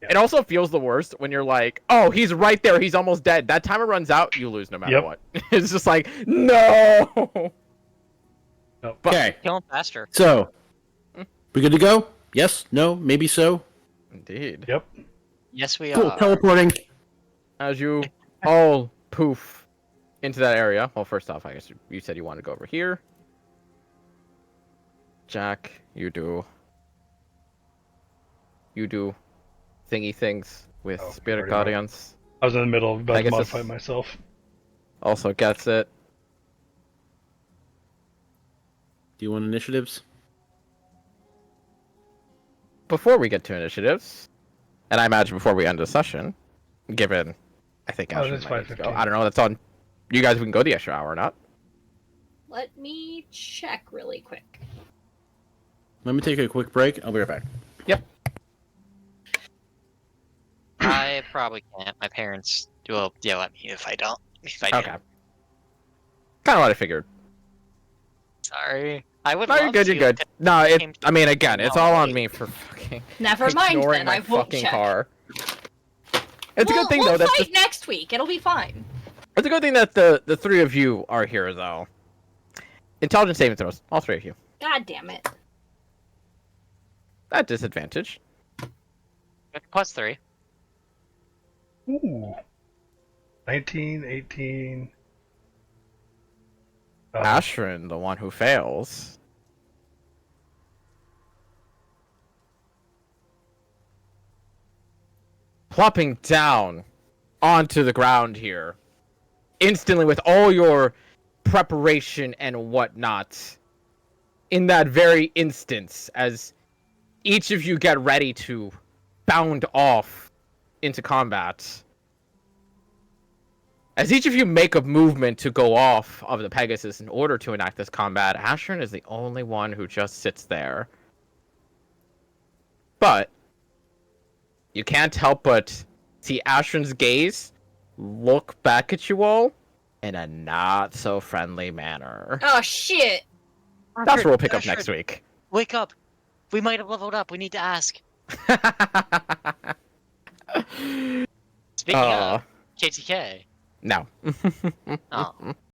A: Yeah.
B: It also feels the worst when you're like, oh, he's right there. He's almost dead. That timer runs out, you lose no matter
A: Yep.
B: what. It's just like, no.
A: No.
E: Okay,
D: Kill him faster.
E: so we good to go? Yes? No? Maybe so?
B: Indeed.
A: Yep.
D: Yes, we
E: Cool.
D: are.
E: Teleporting.
B: As you all poof into that area. Well, first off, I guess you said you wanted to go over here. Jack, you do thingy things with
A: Oh,
B: Spirit
A: already marked.
B: Guardians.
A: I was in the middle of about to
B: Pegasus.
A: modify myself.
B: Also gets it.
E: Do you want initiatives?
B: Before we get to initiatives, and I imagine before we end the session, given I think
A: Oh,
B: Ashton
A: it's
B: might need to go.
A: 5:15.
B: I don't know. That's on you guys. We can go the extra hour or not.
C: Let me check really quick.
E: Let me take a quick break. I'll be right back.
D: I probably can't. My parents will yell at me if I don't. If I do.
B: Okay. Kind of what I figured.
D: Sorry. I would
B: No,
D: love
B: you're good.
D: to.
B: You're good. No, I mean, again, it's all on me for fucking
C: Never mind
B: ignoring
C: then,
B: my
C: I won't
B: fucking
C: check.
B: car. It's a good thing
C: we'll
B: though that
C: fight next week. It'll be fine.
B: it's a good thing that the three of you are here though. Intelligence saving throws, all three of you.
C: God damn it.
B: At disadvantage.
D: +3.
A: Ooh. 19, 18.
B: Ashrin, the one who fails. Plopping down onto the ground here. Instantly with all your preparation and whatnot. In that very instance, as each of you get ready to bound off into combat. As each of you make a movement to go off of the Pegasus in order to enact this combat, Ashern is the only one who just sits there. But you can't help but see Ashern's gaze look back at you all in a not so friendly manner.
C: Oh shit.
B: That's what we'll pick up
D: Ashern,
B: next week.
D: Wake up! We might have leveled up. We need to ask. Speaking of KTK.
B: No.
D: Oh.